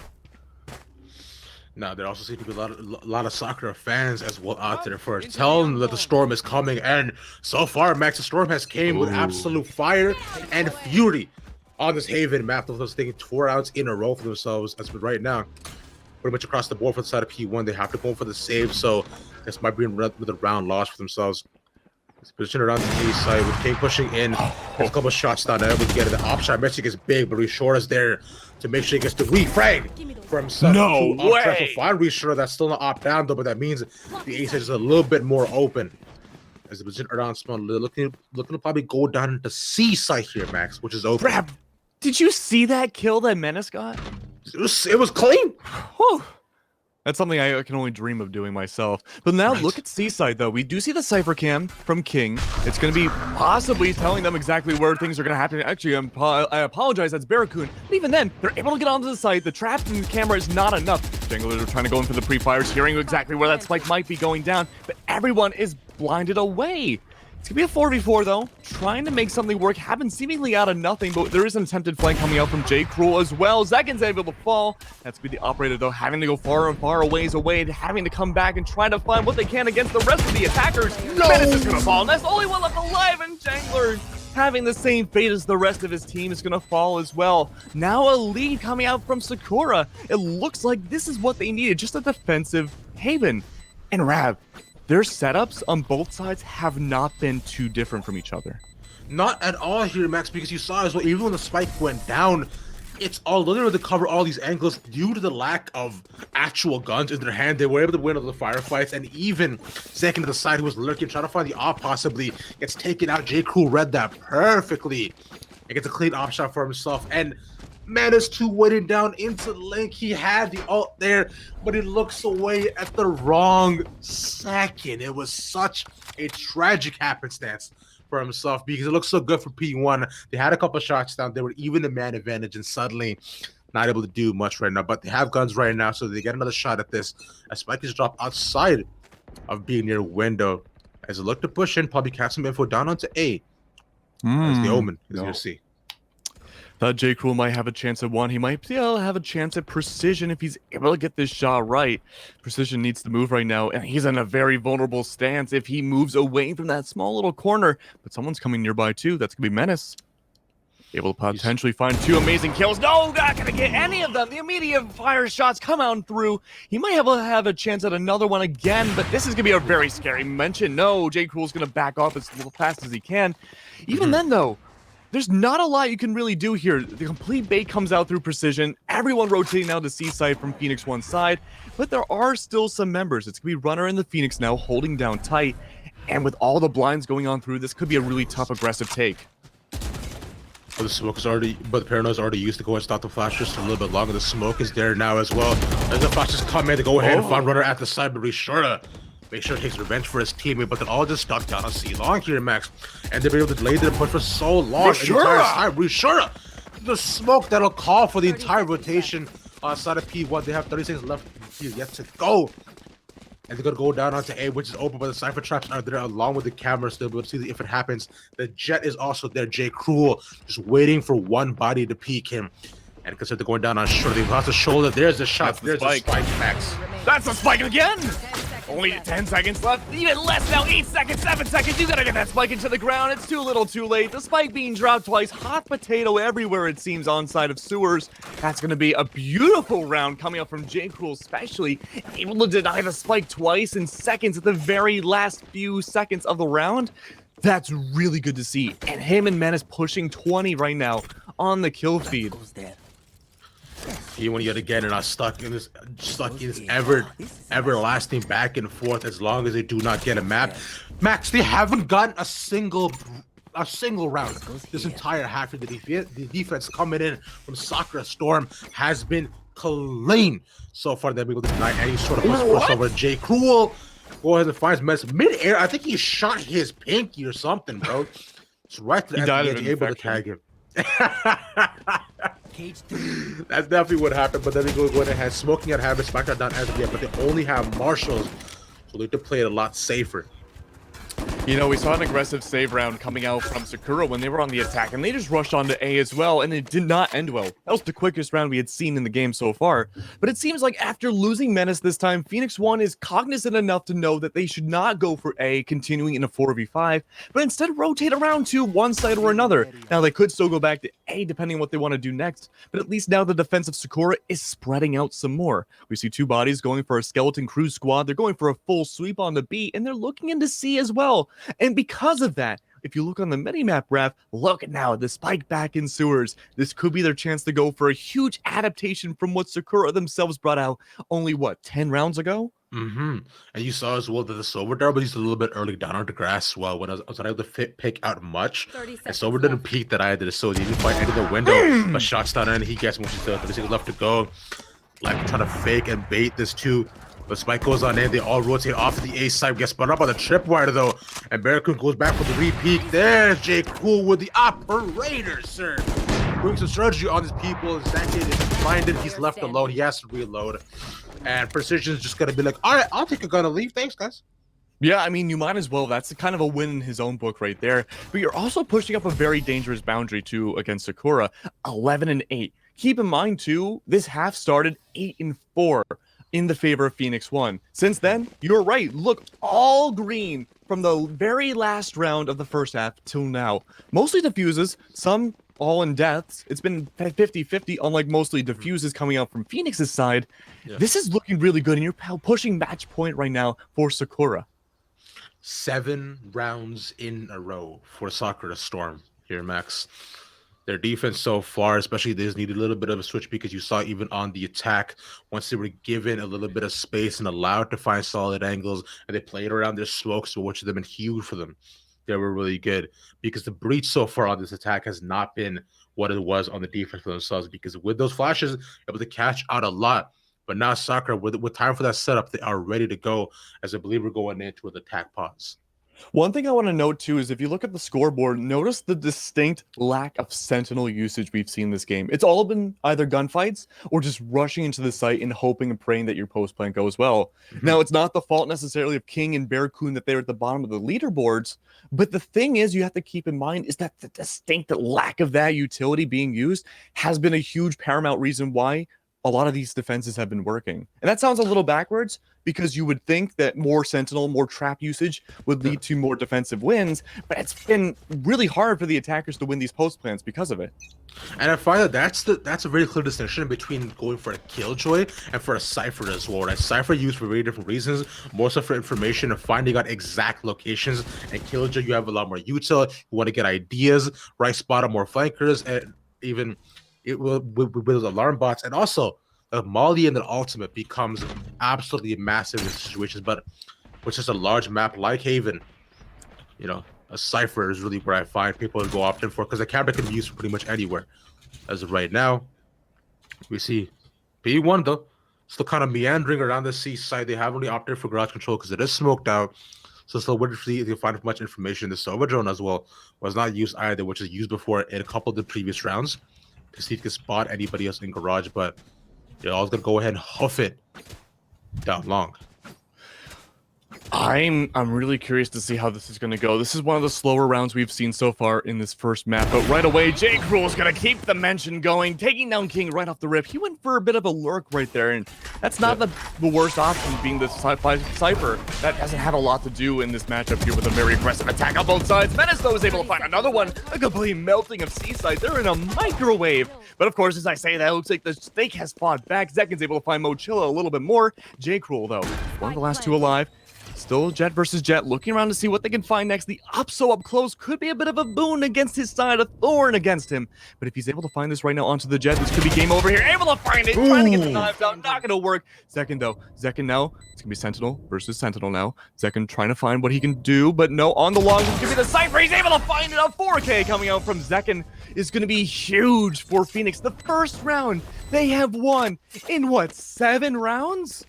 Now, there also seem to be a lot of Sakura fans as well out there for telling them that the storm is coming, and so far, Max, the storm has came with absolute fire and fury on this Haven map. Those taking 4 rounds in a row for themselves. As for right now, pretty much across the board for the side of P1, they have to go for the save, so this might be with a round loss for themselves. It's positioned around the A side with King pushing in. There's a couple shots down there. We get it. The op shot message is big, but Reshore is there to make sure he gets the refrag for himself. No way! Find Reshore. That's still not op down though, but that means the A side is a little bit more open. As the position around small, looking to probably go down into C side here, Max, which is open. Crap. Did you see that kill that Menace got? It was clean. Whew. That's something I can only dream of doing myself. But now look at Seaside, though. We do see the Cypher Cam from King. It's going to be possibly telling them exactly where things are going to happen. Actually, I apologize, that's Barracoon. But even then, they're able to get onto the site. The trap in the camera is not enough. Janglers are trying to go in for the pre-fires, hearing exactly where that spike might be going down. But everyone is blinded away. It's going to be a 4v4, though. Trying to make something work. Happened seemingly out of nothing, but there is an attempted flank coming out from J. Cruel as well. Zekin's able to fall. That's going to be the operator, though, having to go far and far away, having to come back and try to find what they can against the rest of the attackers. No! Menace is going to fall, and that's the only one left alive, and Jangler, having the same fate as the rest of his team, is going to fall as well. Now a lead coming out from Sakura. It looks like this is what they needed, just a defensive Haven. And Rav, their setups on both sides have not been too different from each other. Not at all here, Max, because you saw as well, even when the spike went down, it's all literally to cover all these angles due to the lack of actual guns in their hand. They were able to win over the firefights, and even second to the side who was lurking, trying to find the op possibly, gets taken out. J. Cruel read that perfectly and gets a clean op shot for himself. And Menace 2 waiting down into Link. He had the ult there, but he looks away at the wrong second. It was such a tragic happenstance for himself because it looked so good for P1. They had a couple shots down. They were even the man advantage, and suddenly not able to do much right now. But they have guns right now, so they get another shot at this. As Spike is dropped outside of being near window. As they look to push in, probably cast some info down onto A. As the Omen is near C. Thought J. Cruel might have a chance at 1. He might be able to have a chance at Precision if he's able to get this shot right. Precision needs to move right now, and he's in a very vulnerable stance if he moves away from that small little corner. But someone's coming nearby too. That's going to be Menace. Able to potentially find 2 amazing kills. No, not going to get any of them. The immediate fire shots come out and through. He might have a chance at another one again, but this is going to be a very scary mention. No, J. Cruel's going to back off as fast as he can. Even then, though, there's not a lot you can really do here. The complete bait comes out through Precision. Everyone rotating now to C side from PHOENIX1 side, but there are still some members. It's going to be Runner and the Phoenix now holding down tight, and with all the blinds going on through, this could be a really tough aggressive take. Well, the smoke is already, but the Paranoia is already used to go and stop the flash just a little bit longer. The smoke is there now as well. As the flashes come in to go ahead and find Runner at the side, but Reshore make sure he takes revenge for his teammate, but they're all just stuck down on C long here, Max. And they've been able to delay their push for so long. Reshore! The smoke that'll call for the entire rotation side of P1. They have 30 seconds left here yet to go. And they're going to go down onto A, which is open, but the Cypher traps are there along with the cameras. They'll be able to see if it happens. The Jet is also there. J. Cruel just waiting for one body to peek him. And consider they're going down on short. They've lost the shoulder. There's the shot. There's the spike, Max. That's the spike again! Only 10 seconds left, even less now, 8 seconds, 7 seconds, you gotta get that spike into the ground, it's too little too late, the spike being dropped twice, hot potato everywhere it seems on side of sewers. That's gonna be a beautiful round coming up from J. Cruel, especially able to deny the spike twice in seconds at the very last few seconds of the round. That's really good to see, and him and Menace pushing 20 right now on the kill feed. You want to yet again and are stuck in this everlasting back and forth as long as they do not get a map. Max, they haven't gotten a single round this entire half of the defense coming in from Sakura Storm has been clean so far. They've been able to deny any sort of push over J. Cruel. Go ahead and finds Menace mid-air. I think he shot his pinky or something, bro. It's right to the end, able to tag him. That's definitely what happened, but then they go ahead smoking at habit, smack that down as of yet, but they only have marshals, so they have to play it a lot safer. You know, we saw an aggressive save round coming out from Sakura when they were on the attack, and they just rushed onto A as well, and it did not end well. That was the quickest round we had seen in the game so far. But it seems like after losing Menace this time, PHOENIX1 is cognizant enough to know that they should not go for A, continuing in a 4v5, but instead rotate around to one side or another. Now, they could still go back to A, depending on what they want to do next, but at least now the defense of Sakura is spreading out some more. We see two bodies going for a skeleton crew squad, they're going for a full sweep on the B, and they're looking into C as well. And because of that, if you look on the minimap, Ref, look now, the spike back in sewers. This could be their chance to go for a huge adaptation from what Sakura themselves brought out only, what, 10 rounds ago? And you saw as well that the Silver there, but he's a little bit early down on the grass. Well, when I was not able to pick out much, and Silver didn't peek that I did, so he didn't find any of the window. But shots down and he gets what she's still 30 seconds left to go. Like trying to fake and bait this too. But spike goes on in, they all rotate off to the A side, gets spun up on the tripwire though, and Barracuda goes back for the repeat. There's J. Cruel with the operator, sir. Doing some surgery on his people. That kid is blinded, he's left alone, he has to reload. And Precision's just gonna be like, all right, I'll take a gun and leave, thanks guys. Yeah, I mean, you might as well. That's kind of a win in his own book right there. But you're also pushing up a very dangerous boundary too against Sakura, 11-8. Keep in mind too, this half started 8-4. In the favor of PHOENIX1. Since then, you're right. Look, all green from the very last round of the first half till now. Mostly defuses, some all in deaths. It's been 50-50, unlike mostly defuses coming out from Phoenix's side. Yeah. This is looking really good, and you're pushing match point right now for Sakura. 7 rounds in a row for Sakura Storm here, Max. Their defense so far, especially they just needed a little bit of a switch because you saw even on the attack, once they were given a little bit of space and allowed to find solid angles, and they played around their smokes, which have been huge for them. They were really good because the breach so far on this attack has not been what it was on the defense for themselves, because with those flashes, able to catch out a lot. But now Sakura, with time for that setup, they are ready to go, as I believe we're going into an attack pause. One thing I want to note too is if you look at the scoreboard, notice the distinct lack of Sentinel usage we've seen this game. It's all been either gunfights or just rushing into the site and hoping and praying that your post plan goes well. Now, it's not the fault necessarily of King and Barracuda that they're at the bottom of the leaderboards, but the thing is you have to keep in mind is that the distinct lack of that utility being used has been a huge paramount reason why a lot of these defenses have been working. And that sounds a little backwards because you would think that more Sentinel, more trap usage would lead to more defensive wins, but it's been really hard for the attackers to win these post plans because of it. And I find that that's a very clear distinction between going for a Killjoy and for a Cypher as well. Right? Cypher used for very different reasons, more so for information and finding out exact locations. And Killjoy, you have a lot more util. You want to get ideas, right? Spot on more flankers, and even it will with those alarm bots. And also, the Molly and the ultimate becomes absolutely massive in situations, but with just a large map like Haven, you know, a Cypher is really where I find people go often for, because the camera can be used pretty much anywhere. As of right now, we see P1 though still kind of meandering around the seaside. They haven't really opted for garage control because it is smoked out. So still waiting for to find much information. The Silver drone as well was not used either, which is used before in a couple of the previous rounds to see if you can spot anybody else in garage, but you're always gonna go ahead and huff it down long. I'm really curious to see how this is going to go. This is one of the slower rounds we've seen so far in this first map, but right away, J. Cruel is going to keep the mention going, taking down King right off the rip. He went for a bit of a lurk right there, and that's not the worst option, being the Cypher. That doesn't have a lot to do in this matchup here with a very aggressive attack on both sides. Menace, though, is able to find another one, a complete melting of Seaside. They're in a microwave. But of course, as I say that, it looks like the Snake has fought back. Zekin's able to find Mochilla a little bit more. J. Cruel, though, one of the last two alive. Still Jet versus Jet, looking around to see what they can find next. The Opso up close could be a bit of a boon against his side, a thorn against him. But if he's able to find this right now onto the Jet, this could be game over here. Able to find it, trying to get the knives out, not going to work. Zekin, though. Zekin now, it's going to be Sentinel versus Sentinel now. Zekin trying to find what he can do, but no, on the long, it's going to be the Cypher. He's able to find it. A 4K coming out from Zekin is going to be huge for Phoenix. The first round, they have won in what, 7 rounds?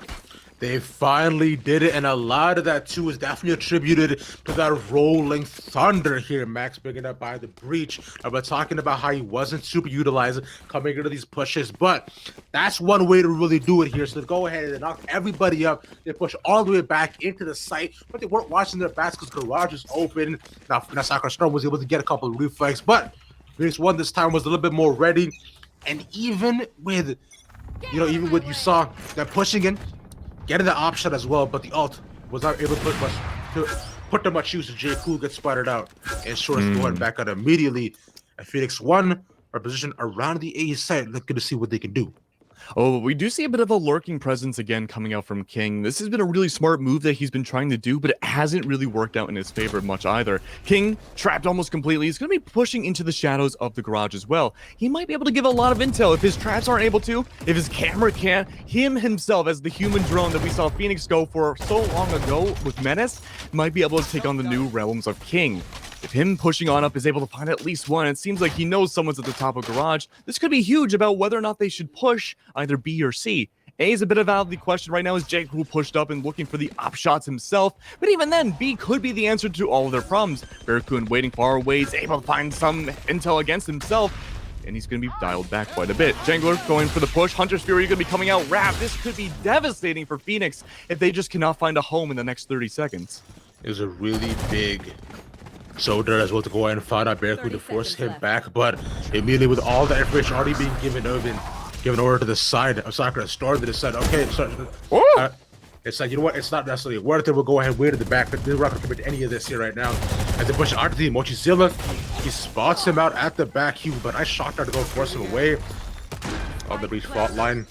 They finally did it, and a lot of that too is definitely attributed to that rolling thunder here. Max picking up by the breach. I've been talking about how he wasn't super utilized coming into these pushes, but that's one way to really do it here. So go ahead and knock everybody up. They push all the way back into the site, but they weren't watching their backs because garage is open. Now Sakura Storm was able to get a couple of reflex, but PHOENIX1 this time was a little bit more ready. And even with, you saw that pushing in, getting the option as well, but the ult was not able to put too much use. J. Cruel gets spotted out, and Short's going back out immediately. And PHOENIX1 are positioned around the A site, looking to see what they can do. Oh, we do see a bit of a lurking presence again coming out from King. This has been a really smart move that he's been trying to do, but it hasn't really worked out in his favor much either. King, trapped almost completely, he's going to be pushing into the shadows of the garage as well. He might be able to give a lot of intel if his traps aren't able to, if his camera can't. Him himself, as the human drone that we saw Phoenix go for so long ago with Menace, might be able to take on the new realms of King. If him pushing on up is able to find at least one, it seems like he knows someone's at the top of garage. This could be huge about whether or not they should push either B or C. A is a bit of out of the question right now as J. Cruel pushed up and looking for the op shots himself. But even then, B could be the answer to all of their problems. Barracoon waiting far away, is able to find some intel against himself. And he's going to be dialed back quite a bit. Jangler going for the push. Hunter's Fury going to be coming out. Rap, this could be devastating for Phoenix if they just cannot find a home in the next 30 seconds. Is a really big Soda as well to go ahead and find out Barracoon to force him back, but immediately with all the information already being given over to the side of Sakura Storm, they decided, okay, it's like, you know what, it's not necessarily worth it. We'll go ahead and wait at the back, but they're not going to commit to any of this here right now. As they push onto the Mochizilla, he spots him out at the back. But I shot her to go force him away on the breach fault line,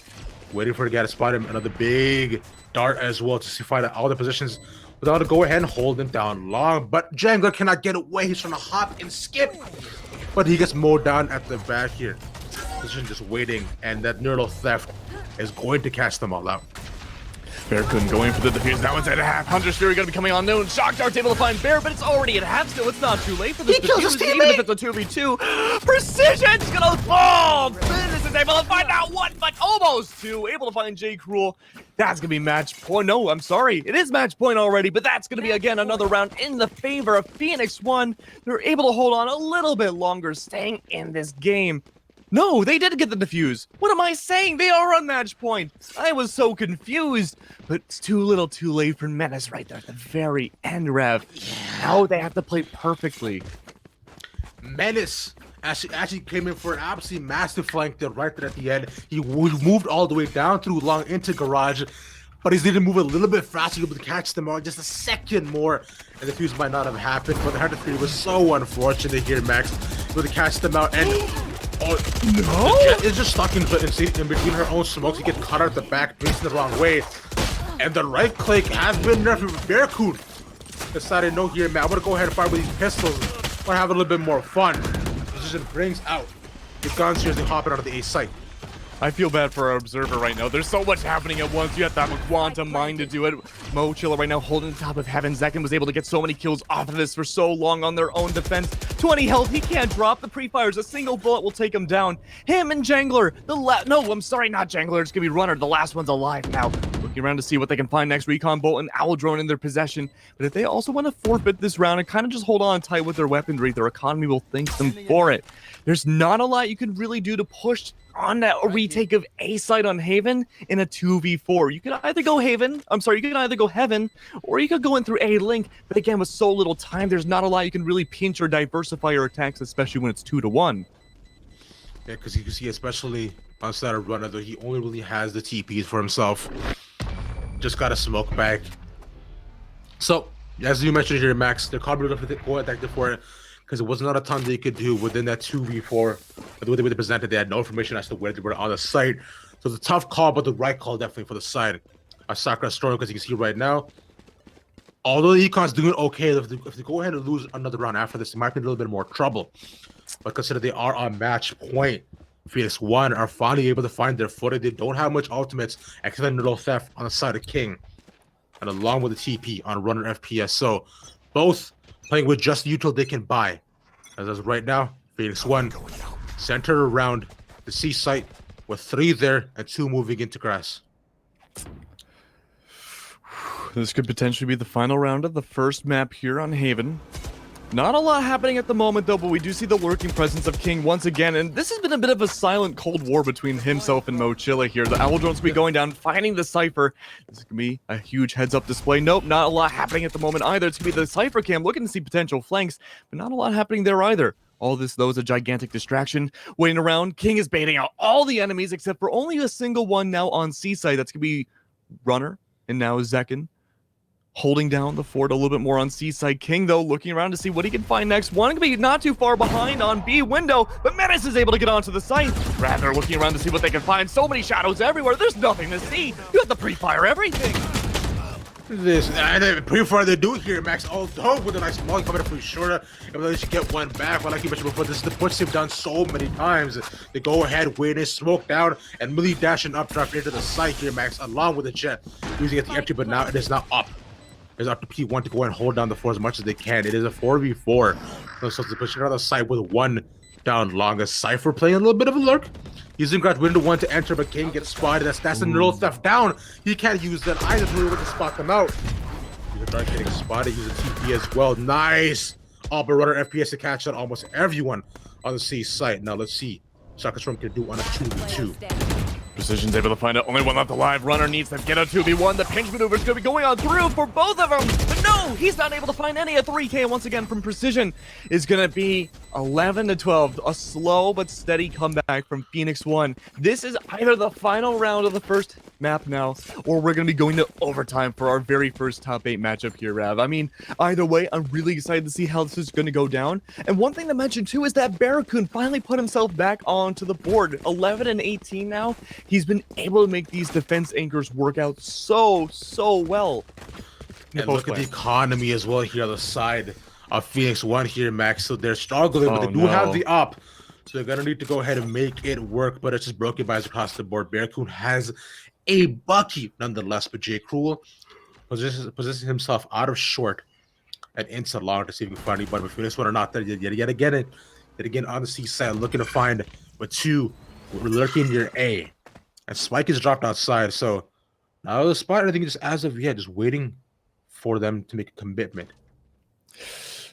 waiting for the guy to spot him. Another big dart as well to find out all the positions. Without to go ahead and hold him down long, but Jangler cannot get away. He's trying to hop and skip, but he gets mowed down at the back here. Position just waiting, and that Neural Theft is going to catch them all out. Barracoon going for the defuse. That one's at half. Hunter's Fury going to be coming on noon. Shock Dart's able to find Bear, but it's already at half still. It's not too late for this defuse, even if it's a 2v2. Precision's going to fall. Business is able to find out one, but almost two. Able to find J. Cruel. That's going to be match point. No, I'm sorry. It is match point already, but that's going to be, again, another round in the favor of PHOENIX1. They're able to hold on a little bit longer, staying in this game. No, they did get the defuse. What am I saying? They are on match point. I was so confused. But it's too little too late for Menace right there at the very end, Rev. Now they have to play perfectly. Menace actually came in for an absolutely massive flank there right there at the end. He moved all the way down through long into garage, but he's needed to move a little bit faster to be able to catch them all just a second more, and the fuse might not have happened. But the Hunter Fury was so unfortunate here, Max, able to catch them out. And no! The Jet is just stuck in between her own smokes. He gets caught out at the back, facing the wrong way. And the right click has been there for Barracoon. Decided, no, here, man, I'm going to go ahead and fire with these pistols. I'm going to have a little bit more fun. Position brings out the guns here as they hop it out of the A site. I feel bad for our observer right now. There's so much happening at once. You have to have a quantum mind to do it. Mochilla right now holding the top of heaven. Zekin was able to get so many kills off of this for so long on their own defense. 20 health, he can't drop. The pre-fires, a single bullet will take him down. Him and Jangler, no, I'm sorry, not Jangler. It's gonna be Runner. The last one's alive now. Looking around to see what they can find next. Recon Bolt and Owl Drone in their possession. But if they also want to forfeit this round and kind of just hold on tight with their weaponry, their economy will thank them for it. there's not a lot you can really do to push on that retake of A side on Haven in a 2v4. You can either go Haven, you can either go Heaven, or you could go in through A Link, but again, with so little time, there's not a lot you can really pinch or diversify your attacks, especially when it's 2-1. Yeah, because you can see, especially on side of Runner, though, he only really has the TPs for himself. Just got a smoke back. So, as you mentioned here, Max, they're probably going to go attack for it because there was not a ton they could do within that 2v4. The way they were presented, they had no information as to where they were on the site. So it's a tough call, but the right call definitely for the side. Sakura story, because you can see right now, although the Econ's doing okay, if they go ahead and lose another round after this, it might be a little bit more trouble. But consider they are on match point. PHOENIX1 are finally able to find their footing. They don't have much ultimates, except a little theft on the side of King. And along with the TP on Runner FPS. So both playing with just the util they can buy. As right now, PHOENIX1 centered around the C site with 3 there and 2 moving into grass. This could potentially be the final round of the first map here on Haven. Not a lot happening at the moment, though, but we do see the lurking presence of King once again, and this has been a bit of a silent Cold War between himself and Mochilla here. The Owl Drones will be going down, finding the Cypher. This is going to be a huge heads-up display. Nope, not a lot happening at the moment either. It's going to be the Cypher cam looking to see potential flanks, but not a lot happening there either. All this, though, is a gigantic distraction waiting around. King is baiting out all the enemies, except for only a single one now on C-side. That's going to be Runner, and now Zekin. Holding down the fort a little bit more on C-side. King, though, looking around to see what he can find next. Wanting to be not too far behind on B window, but Menace is able to get onto the site. Rather, looking around to see what they can find. So many shadows everywhere. There's nothing to see. You have to pre-fire everything. This pre-fire they do here, Max. Although with a nice molly coming up for sure, even though they should get one back. But like you mentioned before, this is the push they've done so many times. They go ahead, wait, smoke down, and really dash and updraft into the site here, Max, along with the jet, using it the empty, but now it is now up. It's up to P1 to go and hold down the fort as much as they can. It is a 4v4. So they're pushing on the side with 1 down long. A Cypher playing a little bit of a lurk. Using Garage Window 1 to enter, but King gets spotted. That's a little theft down. He can't use that either to be able to spot them out. He's getting spotted. He's a TP as well. Nice. But Runner FPS to catch out almost everyone on the C site. Now let's see. Sakura can do on a 2v2. Precision's able to find out only one left alive. Runner needs to get a 2v1. The pinch maneuver is going to be going on through for both of them. But no, he's not able to find any. A 3K once again from Precision is going to be 11-12. A slow but steady comeback from PHOENIX1. This is either the final round of the first map now, or we're going to be going to overtime for our very first top 8 matchup here, Rav. I mean, either way, I'm really excited to see how this is going to go down. And one thing to mention, too, is that Barracoon finally put himself back onto the board. 11-18 now. He's been able to make these defense anchors work out so well. And look at the economy as well here on the side of PHOENIX1 here, Max. So they're struggling, but they do have the up. So they're going to need to go ahead and make it work, but it's just broken by across the board. Barracoon has a bucky nonetheless, but J. Cruel positions himself out of short and into long to see if he can find anybody. But PHOENIX1 are not there yet again on the C side, looking to find with 2 lurking near A. And Spike is dropped outside, so now the spot, I think, just as of yet, just waiting for them to make a commitment.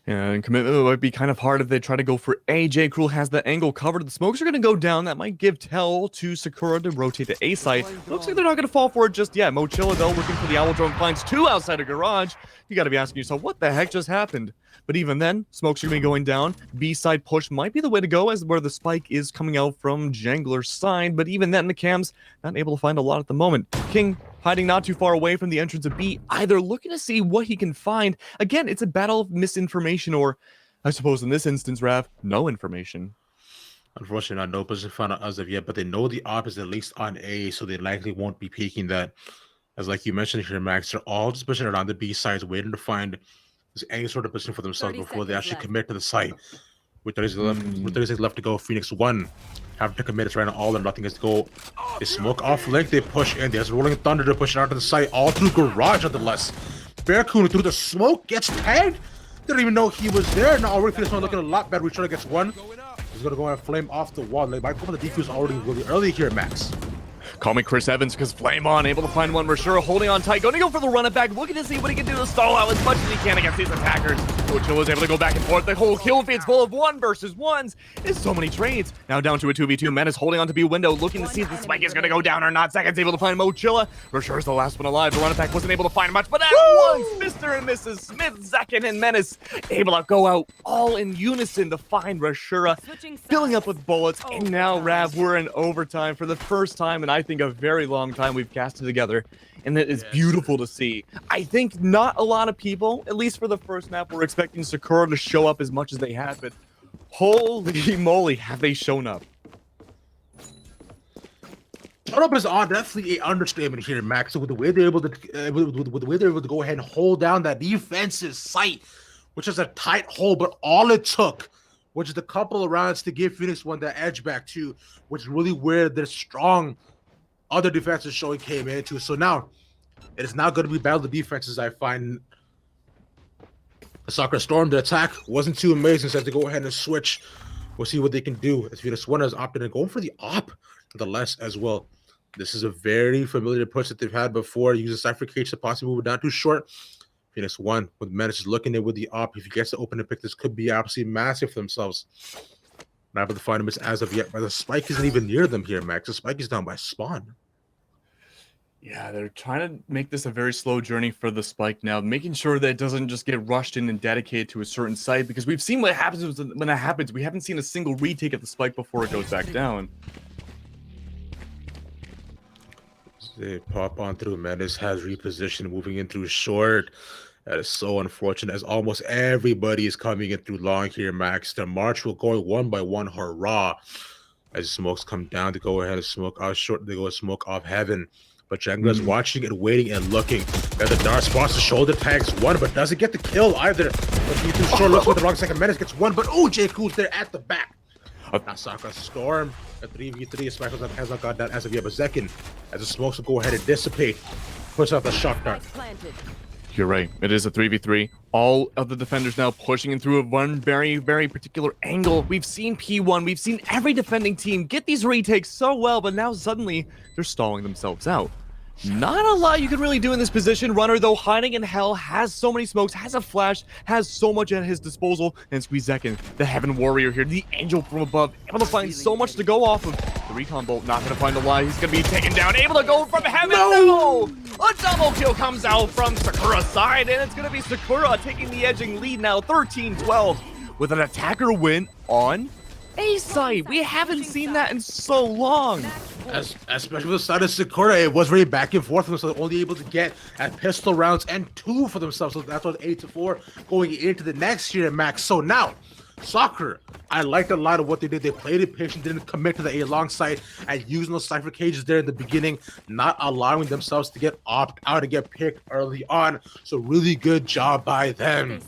Yeah, and commitment might be kind of hard if they try to go for A. J. Cruel has the angle covered. The smokes are going to go down. That might give tell to Sakura to rotate to A side. Looks like they're not going to fall for it just yet. Mochilla, though, looking for the Owl Drone, finds 2 outside of garage. You got to be asking yourself, what the heck just happened? But even then, smokes are going to be going down. B-side push might be the way to go, as where the spike is coming out from Jangler's side. But even then, the cams not able to find a lot at the moment. King hiding not too far away from the entrance of B, either looking to see what he can find. Again, it's a battle of misinformation, or I suppose in this instance, Rav, no information. Unfortunately, not no position found out as of yet, but they know the op is at least on A, so they likely won't be peeking that. As like you mentioned here, Max, they're all just pushing around the B sides, waiting to find this any sort of position for themselves before they actually commit to the site. With 30 seconds left to go, PHOENIX1 have to commit. It's right now all or nothing is to go. They smoke off link, they push in. There's Rolling Thunder to push it out to the site, all through garage nonetheless. Barracoon through the smoke gets tagged. Didn't even know he was there. Now already PHOENIX1 looking a lot better. Return gets 1. He's gonna go and flame off the wall. They might go for the defuse already really early here, Max. Call me Chris Evans, because Flame On, able to find one. Rashura holding on tight, going to go for the run it back, looking to see what he can do to stall out as much as he can against these attackers. Mochila is able to go back and forth. The whole kill feed's full of 1 versus 1s. There's so many trades. Now down to a 2v2. Menace holding on to B window, looking to see if the spike is going to go down or not. Seconds able to find Mochila. Rashure's the last one alive. The run attack wasn't able to find much, but at once, Mr. and Mrs. Smith, Zekin, and Menace able to go out all in unison to find Rashura, filling up with bullets. And now, Rav, we're in overtime for the first time in I think a very long time we've casted together. And it is beautiful to see. I think not a lot of people, at least for the first map, were expecting Sakura to show up as much as they had, but holy moly, have they shown up. Shown up is on definitely an understatement here, Max. So with the way they're able to, with the way they're able to go ahead and hold down that defensive site, which is a tight hole, but all it took, which is a couple of rounds to give PHOENIX1 that edge back too, which is really where their strong other defenses showing came into. So now it is now going to be battle the defenses. I find the Sakura Storm, the attack wasn't too amazing, so they go ahead and switch. We'll see what they can do as PHOENIX1 has opted in going for the op nonetheless as well. This is a very familiar approach that they've had before. Use a Cypher Cage to possibly move down too short. PHOENIX1 with Menace is looking at with the op. If he gets to open and pick, this could be absolutely massive for themselves. Not able to find him as of yet, but the spike isn't even near them here, Max. The spike is down by spawn. Yeah, they're trying to make this a very slow journey for the spike now, making sure that it doesn't just get rushed in and dedicated to a certain site, because we've seen what happens when that happens. We haven't seen a single retake of the spike before it goes back down. They pop on through. Menace has repositioned, moving in through short. That is so unfortunate, as almost everybody is coming in through long here, Max. The march will go one by one. Hurrah! As smokes come down to go ahead and smoke out short, they go smoke off heaven. But Jenga's watching and waiting and looking. At the Dart spots the shoulder tags one, but doesn't get the kill either. But he too short looks with the wrong second. Menace gets one, but oh, J. Cool's there at the back. Now Sakura Storm, a 3v3. Smackles has not got that as of yet, but Zekin, as the smokes will go ahead and dissipate, puts out the shock dart. You're right. It is a 3v3. All of the defenders now pushing in through one very, very particular angle. We've seen P1, we've seen every defending team get these retakes so well, but now suddenly they're stalling themselves out. Not a lot you can really do in this position. Runner, though, hiding in hell, has so many smokes, has a flash, has so much at his disposal. And Squeeze Zekin, the Heaven Warrior here, the angel from above, able to find so much to go off of. The recon bolt not going to find a lie. He's going to be taken down, able to go from heaven. No! A double kill comes out from Sakura's side, and it's going to be Sakura taking the edging lead now, 13-12, with an attacker win on A site. We haven't seen that in so long. Especially with the side of Sakura, it was very back and forth for them, so they're only able to get at pistol rounds and 2 for themselves. So that's what 8-4 going into the next year, Max. So now, Sakura, I liked a lot of what they did. They played it patient, didn't commit to the A long side, and using those Cypher Cages there in the beginning, not allowing themselves to get opt out and get picked early on. So really good job by them.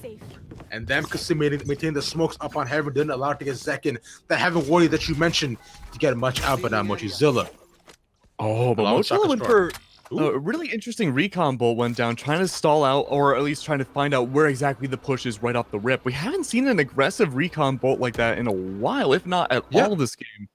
And them maintaining the smokes up on heaven, didn't allow it to get Zekin, the Heaven Warrior that you mentioned, to get much out, but not Mochizilla. Oh, but Mochila went for a really interesting recon bolt, went down, trying to stall out, or at least trying to find out where exactly the push is right off the rip. We haven't seen an aggressive recon bolt like that in a while, if not at all this game.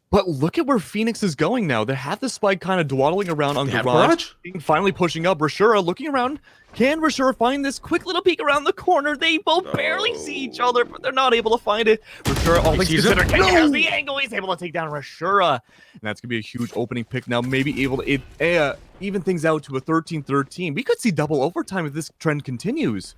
But look at where PHOENIX is going now. They have the spike kind of dawdling around on Garage, finally pushing up. Rashura looking around. Can Rashura find this quick little peek around the corner? They both barely see each other, but they're not able to find it. Rashura, all things considered, has the angle. He's able to take down Rashura. And that's going to be a huge opening pick now. Maybe able to even things out to a 13-13. We could see double overtime if this trend continues.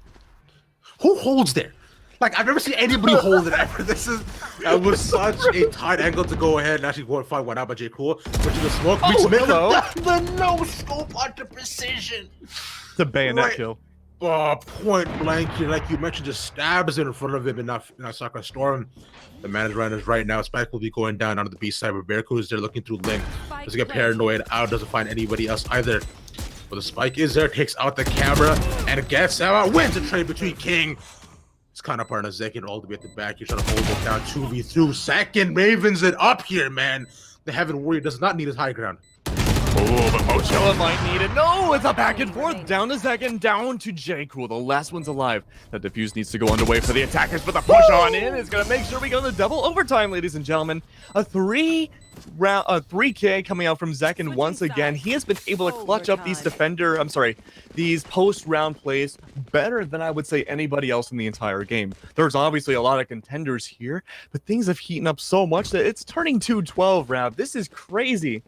Who holds there? Like, I've never seen anybody hold it ever. That was such a tight angle to go ahead and actually go and find one out by J. Cool, which is a smoke. The no scope under precision. It's a bayonet kill. Point blank here, like you mentioned, just stabs in front of him, and not Sakura Storm. The man is right now. Spike will be going down onto the B side, where Bearcool is there looking through Link. Doesn't get paranoid out, doesn't find anybody else either. But the Spike is there, takes out the camera, and gets out, wins the trade between King. It's kind of part of Zekin all the way at the back. You're trying to hold it down 2v2. Second Ravens it up here, man. The Heaven Warrior does not need his high ground. Oh, but Mochella might need it. No, it's a back and forth. Down to Zekin, down to J. Cool. The last one's alive. That defuse needs to go underway for the attackers, but the push on in is going to make sure we go to double overtime, ladies and gentlemen. A 3K coming out from Zekin once again. He has been able to clutch up these these post-round plays better than I would say anybody else in the entire game. There's obviously a lot of contenders here, but things have heated up so much that it's turning 212, Rav. This is crazy.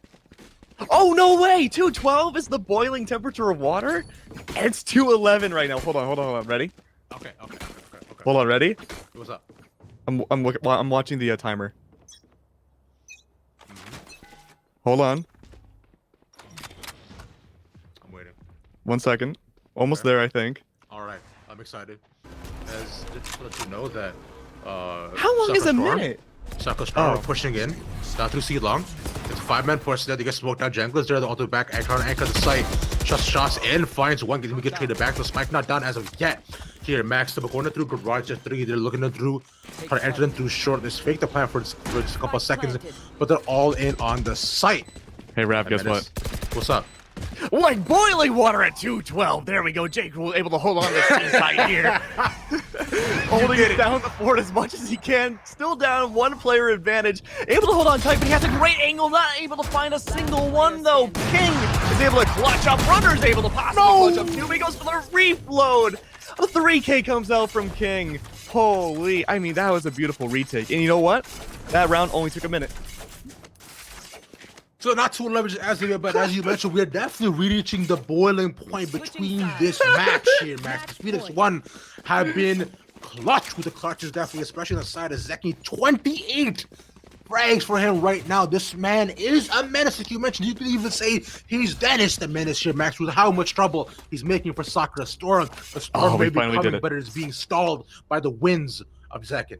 Oh, no way! 212 is the boiling temperature of water? And it's 211 right now. Hold on. Ready? Okay. Hold on, ready? What's up? I'm watching the timer. Hold on. I'm waiting. 1 second. Almost there, I think. All right. I'm excited. As just to let you know that How long is a minute? Sakura Storm pushing in. Down through C long. It's a 5-man push there. They get smoked down. Junglers there. The auto back anchor the site. Shots in. Finds one. We get traded back. The spike not down as of yet. Here, Max double corner through garage 3. They're looking them through. Trying to enter them through short. They fake the plan for just a couple of seconds, but they're all in on the site. Hey, Rav, guess what? What's up? Like boiling water at 212. There we go. Jake will able to hold on to this side here. Holding it down the fort as much as he can. Still down 1 player advantage. Able to hold on tight, but he has a great angle. Not able to find a single one, though. King is able to clutch up. Runner's able to possibly clutch up too. He goes for the reload. A 3K comes out from King. Holy. I mean, that was a beautiful retake. And you know what? That round only took a minute. So not to leverage as you, but as you mentioned, we are definitely reaching the boiling point between this match here, Max. PHOENIX1 have been clutch with the clutches, definitely, especially on the side of Zeki. 28 frags for him right now. This man is a menace, like you mentioned. You can even say he's Dennis the menace here, Max, with how much trouble he's making for Sakura Storm. The Storm may be coming, but it is being stalled by the winds of Zeki.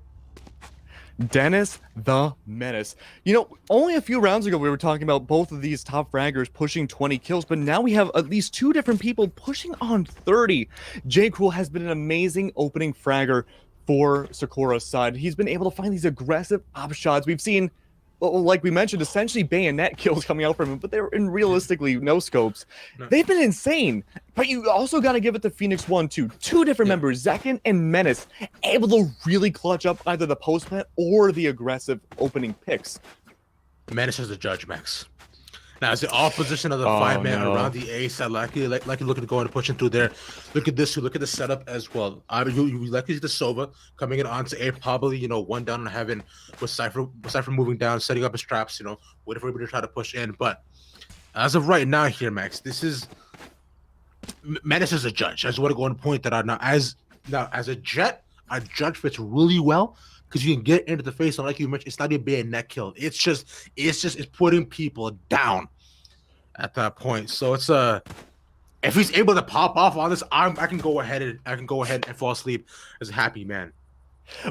Dennis the Menace. You know, only a few rounds ago we were talking about both of these top fraggers pushing 20 kills, but now we have at least 2 different people pushing on 30. J. Cool has been an amazing opening fragger for Sakura's side. He's been able to find these aggressive op shots. We've seen, like we mentioned, essentially bayonet kills coming out from him, but they're in realistically no scopes. They've been insane. But you also got to give it to PHOENIX1 too. 2 different members, Zekin and Menace, able to really clutch up either the post plant or the aggressive opening picks. Menace is the judge, Max. Now, as the opposition of the 5-man around the A side, like you're looking to go and pushing through there. Look at this. Look at the setup as well. You likely see the Sova coming in onto A, probably, you know, 1 down on heaven with Cypher moving down, setting up his traps, you know, waiting for everybody to try to push in. But as of right now here, Max, this is Menace is a judge. I just want to go and point that out now. As a judge fits really well because you can get into the face, and like you mentioned, it's not even being a neck kill. It's putting people down at that point. So it's if he's able to pop off on this, I can go ahead and fall asleep as a happy man.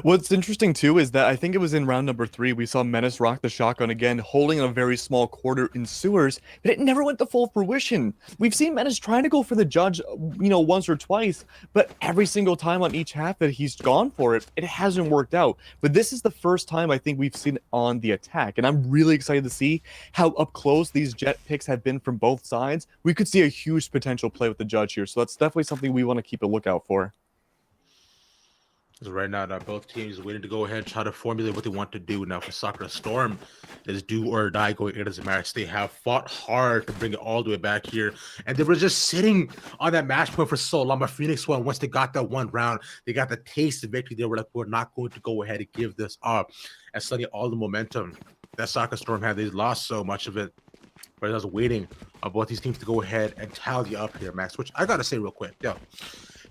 What's interesting too is that I think it was in round number 3 we saw Menace rock the shotgun again, holding a very small quarter in sewers, but it never went to full fruition. We've seen Menace trying to go for the judge, you know, once or twice, but every single time on each half that he's gone for it, it hasn't worked out. But this is the first time I think we've seen it on the attack, and I'm really excited to see how up close these jet picks have been from both sides. We could see a huge potential play with the judge here, so that's definitely something we want to keep a lookout for. So right now, both teams are waiting to go ahead and try to formulate what they want to do. Now, for Sakura Storm, is do or die going into the match. They have fought hard to bring it all the way back here, and they were just sitting on that match point for so long. But PHOENIX1, once they got that 1 round, they got the taste of victory. They were like, we're not going to go ahead and give this up. And suddenly, all the momentum that Sakura Storm had, they lost so much of it. But I was waiting on both these teams to go ahead and tally up here, Max. Which I gotta say real quick, yo.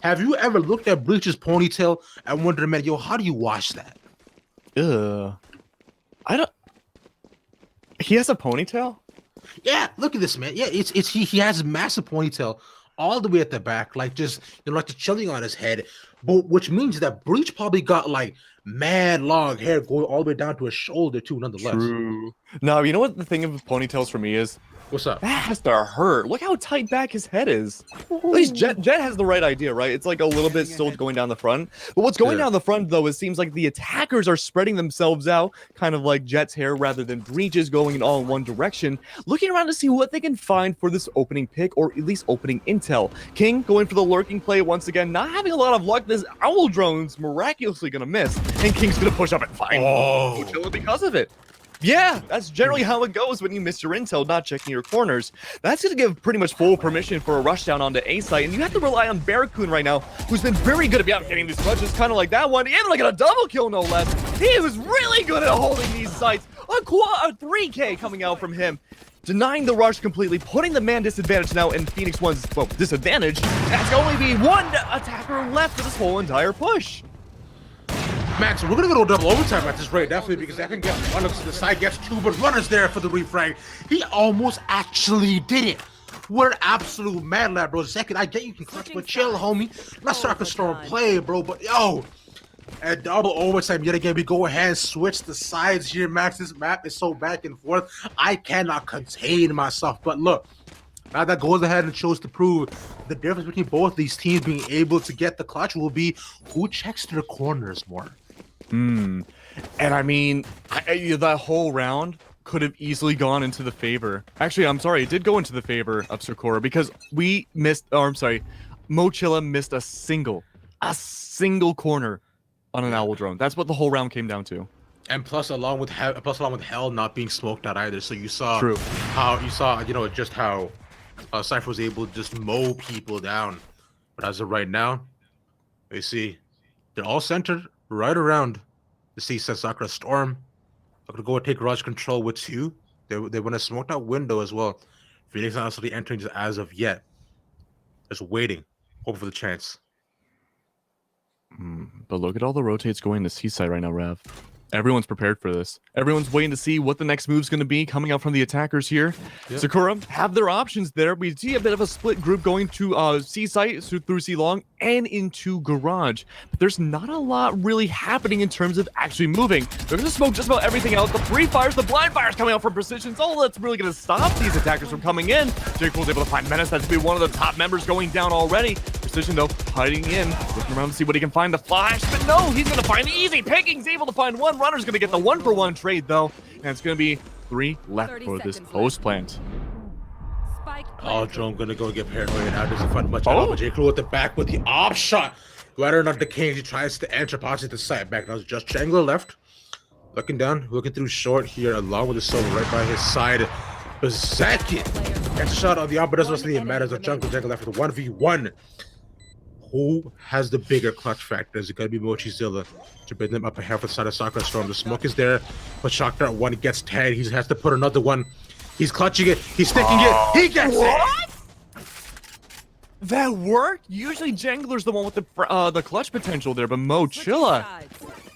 Have you ever looked at Breach's ponytail and wondered, man, yo, how do you wash that? I don't. He has a ponytail? Yeah, look at this, man. Yeah, he has a massive ponytail all the way at the back, like just, you know, like the chilling on his head. But which means that Breach probably got like mad long hair going all the way down to his shoulder too, nonetheless. True. No, you know what the thing of ponytails for me is? What's up? That has to hurt. Look how tight back his head is. At least Jet has the right idea, right? It's like a little bit still going down the front. But what's going down the front, though, it seems like the attackers are spreading themselves out, kind of like Jet's hair, rather than breaches going in all in one direction, looking around to see what they can find for this opening pick, or at least opening intel. King going for the lurking play once again, not having a lot of luck. This owl drone's miraculously going to miss, and King's going to push up and find Mochilla because of it. Yeah, that's generally how it goes when you miss your intel, not checking your corners. That's going to give pretty much full permission for a rushdown onto A site, and you have to rely on Barracoon right now, who's been very good about getting these clutches, kind of like that one, and like a double kill, no less. He was really good at holding these sites. A 3K coming out from him, denying the rush completely, putting the man disadvantage now in PHOENIX1's, well, disadvantage. That's going to be one attacker left for this whole entire push. Max, we're gonna go to double overtime at this rate, definitely, because that can get one looks to the side, gets two, but runner's there for the refrag. He almost actually did it. What an absolute mad lad, bro. Second, I get you can clutch, but chill, homie. Not Sakura Storm play, bro, but yo, at double overtime yet again, we go ahead and switch the sides here, Max. This map is so back and forth. I cannot contain myself, but look. Now that goes ahead and shows to prove the difference between both these teams being able to get the clutch will be who checks their corners more. And I mean, that whole round could have easily gone into the favor. Actually, I'm sorry, it did go into the favor of Sakura because we missed, or I'm sorry, Mochilla missed a single corner on an owl drone. That's what the whole round came down to. And plus, along with Hell not being smoked out either. So you saw True. how just how Cypher was able to just mow people down. But as of right now, you see they're all centered right around the C-set Sakura Storm. They're gonna go and take Raj control with two. They want to smoke that window as well. Phoenix not actually entering as of yet. Just waiting, hoping for the chance. But look at all the rotates going to C-side right now, Rev. Everyone's prepared for this. Everyone's waiting to see what the next move's going to be coming out from the attackers here. Yep. Sakura have their options there. We see a bit of a split group going to C-site through C-long and into garage. But there's not a lot really happening in terms of actually moving. They're going to smoke just about everything else. The free fires, the blind fires coming out from Precision's all that's really going to stop these attackers from coming in. J. Cool's able to find Menace. That's going to be one of the top members going down already. Precision, though, hiding in, looking around to see what he can find. The flash, but no, he's going to find easy pickings, able to find one. Runner's going to get the 1-for-1 trade, though, and it's going to be 3 left for this post plant. Oh, drone going to go get paranoid now. Doesn't find much at all. But J. Cool with the back with the op shot. Whether or not the King, he tries to enter possibly the side back. Now it's just Jangler left. Looking down, looking through short here, along with the Silver right by his side. Berserkin gets a shot on the op, but doesn't really matter. As a jungle Jangler left with 1v1. Who has the bigger clutch factor? Is it going to be Mochizilla to bring them up ahead for the side of Sakura Storm? The smoke is there, but Shock Dart 1 gets 10. He has to put another one. He's clutching it. He's sticking it. He gets it. That worked? Usually Jangler's the one with the clutch potential there, but Mochilla,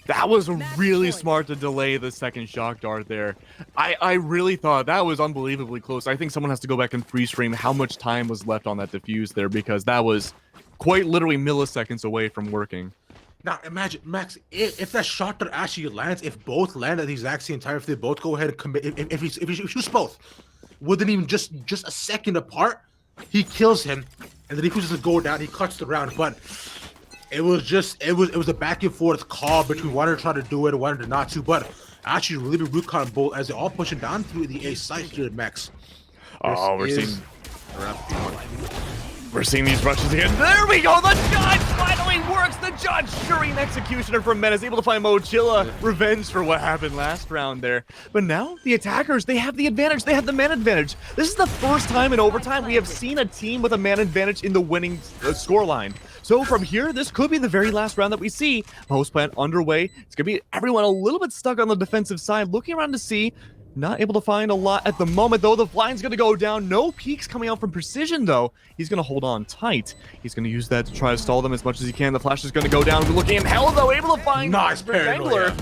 that was really smart to delay the second Shock Dart there. I really thought that was unbelievably close. I think someone has to go back and freeze frame how much time was left on that defuse there, because that was quite literally milliseconds away from working. Now imagine, Max, if that shot that actually lands, if both land at the exact same time, if they both go ahead and commit, if he shoots both, within even just a second apart, he kills him, and then he pushes to go down, he cuts the round. But it was a back and forth call between wanting to try to do it and wanting to not to, but actually really big root con bolt as they're all pushing down through the A site here, Max. Oh, we're seeing these rushes again. There we go. The judge finally works. The judge, Shurian Executioner from Menace, able to find Mochilla. Revenge for what happened last round there. But now the attackers, they have the advantage. They have the man advantage. This is the first time in overtime we have seen a team with a man advantage in the winning scoreline. So from here, this could be the very last round that we see. Post plant underway. It's going to be everyone a little bit stuck on the defensive side, looking around to see. Not able to find a lot at the moment, though. The blind's going to go down. No peeks coming out from Precision, though. He's going to hold on tight. He's going to use that to try to stall them as much as he can. The flash is going to go down. Looking in hell, though. Able to find nice paranoia.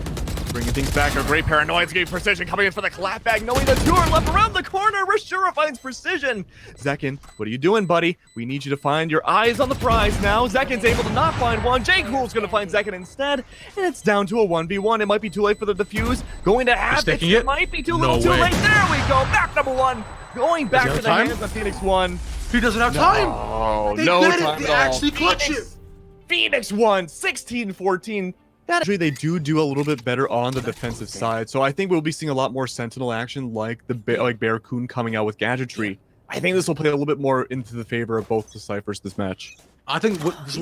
Bringing things back, a great paranoia. It's getting Precision coming in for the clapback, knowing the two are left around the corner. Rashura finds Precision. Zekin, what are you doing, buddy? We need you to find your eyes on the prize now. Zekin's able to not find one. J. Cool's going to find Zekin instead, and it's down to a 1v1. It might be too late for the defuse. Going to have it might be too little too late. There we go. Back number one. Going back to the hands of PHOENIX1. He doesn't have time. No time They at all. actually clutch it. PHOENIX1, 16-14. Actually, they do a little bit better on the defensive side, so I think we'll be seeing a lot more Sentinel action, like Barracoon coming out with gadgetry. I think this will play a little bit more into the favor of both the ciphers this match. I think this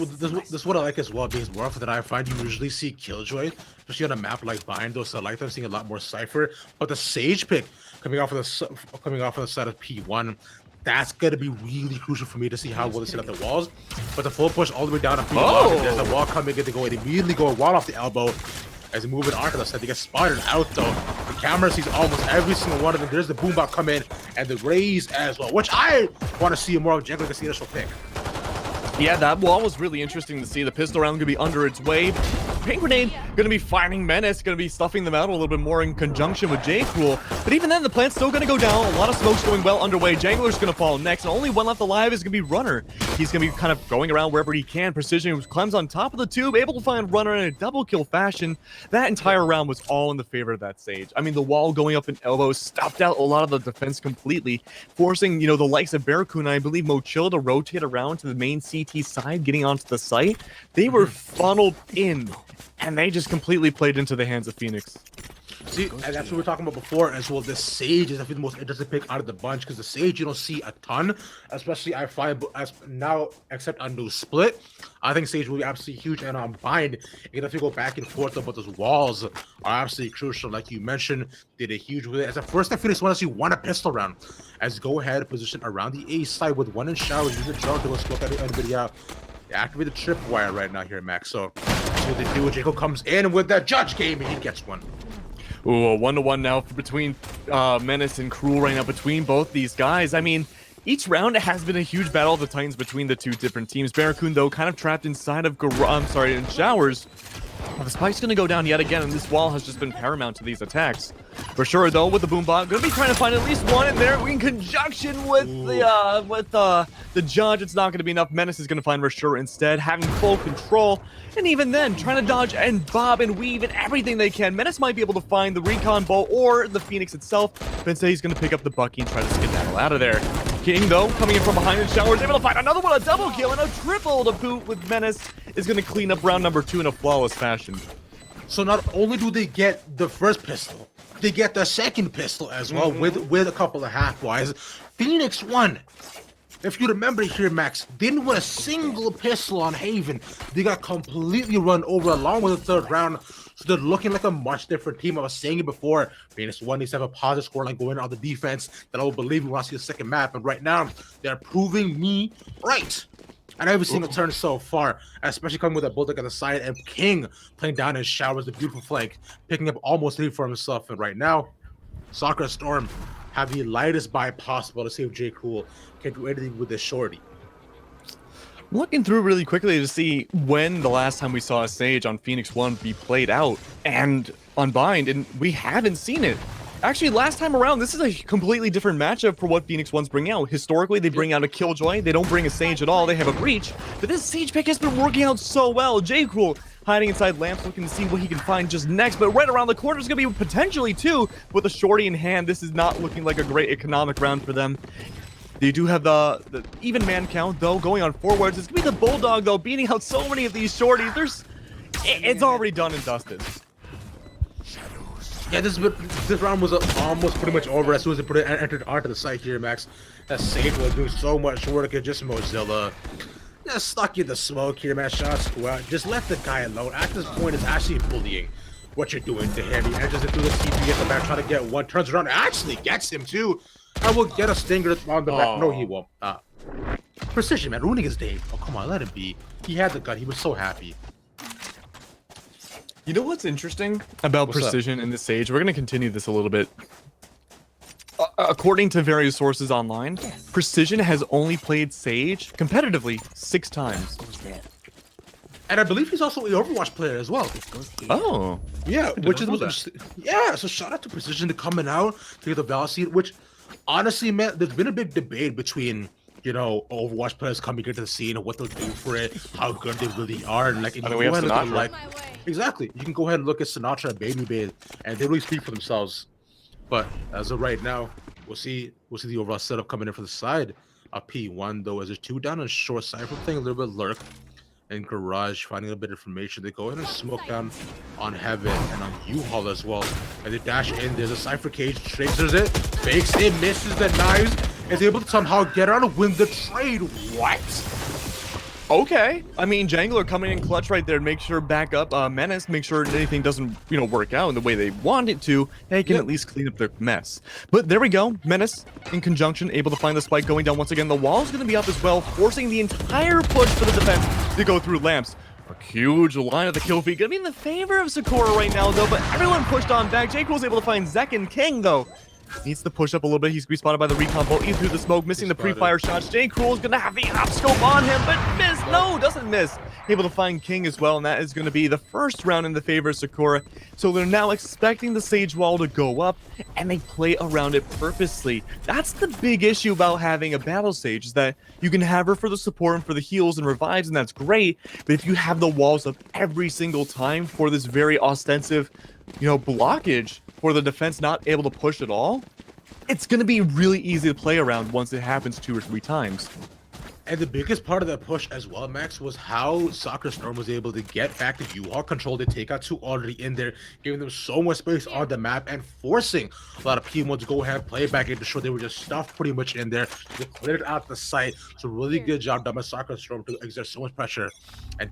is what I like as well, because more often than I find you usually see Killjoy, especially on a map like Bind, though, so I like them seeing a lot more Cypher. But the Sage pick coming off of the side of P1, that's gonna be really crucial for me to see how well they set up the walls. But the full push all the way down to P1, there's a wall coming in to go and immediately go wall off the elbow. As they move it onto the side, they get spotted out though. The camera sees almost every single one of them. There's the boombot come in and the raise as well, which I want to see more of Jungle against the initial pick. Yeah, that wall was really interesting to see. The pistol round gonna be under its way. Paint Grenade gonna be finding Menace, gonna be stuffing them out a little bit more in conjunction with J-Cool. But even then, the plant's still gonna go down. A lot of smoke's going well underway. Jangler's gonna fall next, and only one left alive is gonna be Runner. He's gonna be kind of going around wherever he can. Precision climbs on top of the tube, able to find Runner in a double kill fashion. That entire round was all in the favor of that Sage. I mean, the wall going up in elbows stuffed out a lot of the defense completely, forcing, the likes of Barracoon and I believe Mochilla to rotate around to the main CT side, getting onto the site. They were funneled in, and they just completely played into the hands of Phoenix. See, and that's what we were talking about before as well. The Sage is definitely the most interesting pick out of the bunch, because the Sage you don't see a ton, especially I find as now, except on new split. I think Sage will be absolutely huge, and on Bind, you can definitely go back and forth, but those walls are absolutely crucial. Like you mentioned, did a huge with it. As the first time Phoenix actually won a pistol round, as go ahead position around the A side with one in shower, use the drone to go smoke at anybody out. They activate the tripwire right now here, Max. So what they do, Jacob comes in with that judge game, and he gets one. Ooh, a 1-to-1 now between Menace and Cruel right now between both these guys. I mean, each round has been a huge battle of the Titans between the two different teams. Barracoon, though, kind of trapped inside of in Showers. Well, the spike's going to go down yet again, and this wall has just been paramount to these attacks. For sure, though, with the boombot, going to be trying to find at least one in there in conjunction with the judge. It's not going to be enough. Menace is going to find Rashura instead, having full control. And even then, trying to dodge and bob and weave and everything they can. Menace might be able to find the recon bow or the Phoenix itself, but instead he's going to pick up the Bucky and try to skedaddle out of there. King, though, coming in from behind in Showers, able to find another one, a double kill, and a triple to boot with Menace is going to clean up round number 2 in a flawless fashion. So not only do they get the first pistol, they get the second pistol as well, with a couple of half-wise. PHOENIX1, if you remember here, Max, didn't win a single pistol on Haven. They got completely run over along with the third round. So they're looking like a much different team. I was saying it before. PHOENIX1 needs to have a positive scoreline going on the defense that I will believe we want to see the second map. And right now, they're proving me right. And every single turn so far, especially coming with a bulldog at the side, and King playing down his Showers, the beautiful flank, picking up almost 3 for himself. And right now, Sakura Storm have the lightest buy possible to see if J. Cool can do anything with this shorty. Looking through really quickly to see when the last time we saw a Sage on PHOENIX1 be played out and unbind, and we haven't seen it. Actually, last time around, this is a completely different matchup for what PHOENIX1's bring out. Historically, they bring out a Killjoy. They don't bring a Sage at all. They have a Breach. But this Sage pick has been working out so well. J-Cool hiding inside lamps, looking to see what he can find just next. But right around the corner is going to be potentially 2 with a shorty in hand. This is not looking like a great economic round for them. They do have the even man count, though, going on forwards. It's going to be the Bulldog, though, beating out so many of these shorties. It's already done and dusted. Yeah, this round was almost pretty much over as soon as they entered onto the site here, Max. That Sage was doing so much work and just Mozilla. Just stuck in the smoke here, man. Shots go out. Just let the guy alone. At this point, it's actually bullying what you're doing to him. He enters into the TP at the back, trying to get one, turns around, actually gets him too. I will get a stinger on the back. No, he won't. Precision, man, ruining his day. Oh, come on, let him be. He had the gun. He was so happy. You know what's interesting about Precision in this Sage? We're going to continue this a little bit. According to various sources online, Precision has only played Sage competitively 6 times. And I believe he's also an Overwatch player as well. Oh. Yeah, which is know most that. interesting. Yeah, so shout out to Precision to coming out to get the Val seat, which honestly, man, there's been a big debate between, you know, Overwatch players coming into the scene and what they'll do for it, how good they really are. And like, if I you know go we have ahead and look at Sinatra. like, exactly, you can go ahead and look at Sinatra and Baby Babe, and they really speak for themselves. But as of right now, we'll see the overall setup coming in for the side of P1, though, as there's two down and short side from playing a little bit lurk and garage, finding a bit of information. They go ahead and smoke down on Heaven and on U-Haul as well. And they dash in. There's a Cypher Cage, tracers it, fakes it, misses the knives, is able to somehow get out and win the trade. What? Okay. I mean, Jangler coming in clutch right there, make sure back up Menace, make sure anything doesn't, you know, work out in the way they want it to. They can at least clean up their mess. But there we go. Menace in conjunction, able to find the spike going down once again. The wall is going to be up as well, forcing the entire push for the defense to go through lamps. A huge line of the kill feed. Going to be in the favor of Sakura right now, though, but everyone pushed on back. J. Cool's able to find Zek and King, though. Needs to push up a little bit. He's gonna be spotted by the recon bolt. Even through the smoke, missing the pre-fire shots. J. Cruel's gonna have the op scope on him, but miss. No, doesn't miss. Able to find King as well, and that is gonna be the first round in the favor of Sakura. So they're now expecting the Sage Wall to go up, and they play around it purposely. That's the big issue about having a Battle Sage, is that you can have her for the support and for the heals and revives, and that's great. But if you have the walls up every single time for this very ostensive, you know, blockage, for the defense not able to push at all, it's going to be really easy to play around once it happens 2 or 3 times. And the biggest part of that push as well, Max, was how Sakura Storm was able to get back to U-Haul control. They take out 2 already in there, giving them so much space on the map and forcing a lot of P1 to go ahead and play back into sure they were just stuffed pretty much in there. They cleared out the site. So really good job done by Sakura Storm to exert so much pressure and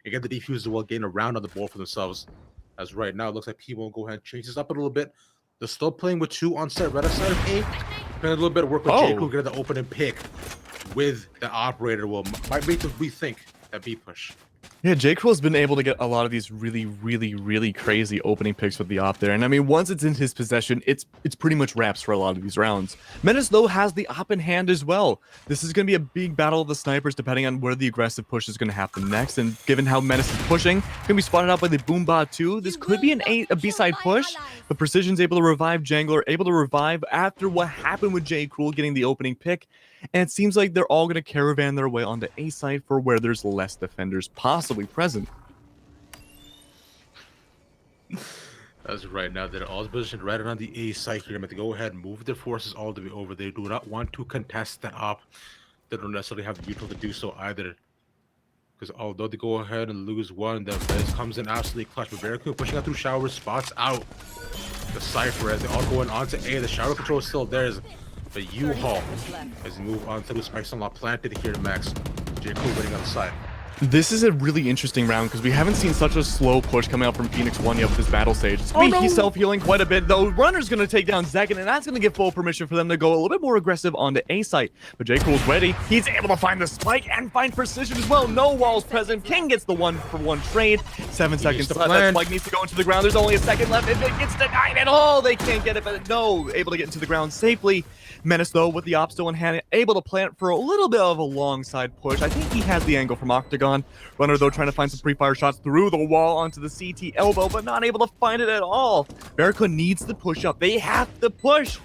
get the defuse as well, gain a round on the board for themselves. As right now, it looks like P1 will go ahead and change this up a little bit. They're still playing with 2 on set, right side of A. Playing a little bit of work with J. Getting the opening pick with the operator might make them rethink that B push. Yeah, J. Cruel's been able to get a lot of these really crazy opening picks with the op there. And I mean, once it's in his possession, it's pretty much wraps for a lot of these rounds. Menace, though, has the op in hand as well. This is going to be a big battle of the snipers, depending on where the aggressive push is going to happen next. And given how Menace is pushing, going to be spotted out by the Boombot too. This could be a B-side push, but Precision's able to revive Jangler, able to revive after what happened with J. Cruel getting the opening pick. And it seems like they're all going to caravan their way onto A side for where there's less defenders possibly present. As right now, they're all positioned right around the A side here. To go ahead and move their forces all the way over. They do not want to contest that op. They don't necessarily have the util to do so either. Because although they go ahead and lose one, the Fez comes in absolutely clutch. But very quick, pushing out through shower, spots out the Cypher as they all going on to A. The shower control is still there. The U-Haul as they move on through Spikes Unlock planted here to Max. J. Cool waiting on the side. This is a really interesting round because we haven't seen such a slow push coming out from PHOENIX1 yet with this Battle Sage. It's going to be self-healing quite a bit, though. Runner's going to take down Zekin, and that's going to give full permission for them to go a little bit more aggressive onto A site. But J. Cool's ready. He's able to find the spike and find Precision as well. No walls present. King gets the 1-for-1 trade. 7 seconds left. That spike needs to go into the ground. There's only a second left. If it gets denied at all, they can't get it, but no, able to get into the ground safely. Menace, though, with the op still in hand, able to plant for a little bit of a long side push. I think he has the angle from Octagon. Runner, though, trying to find some pre-fire shots through the wall onto the CT elbow, but not able to find it at all. Barracuda needs to push up. They have to push.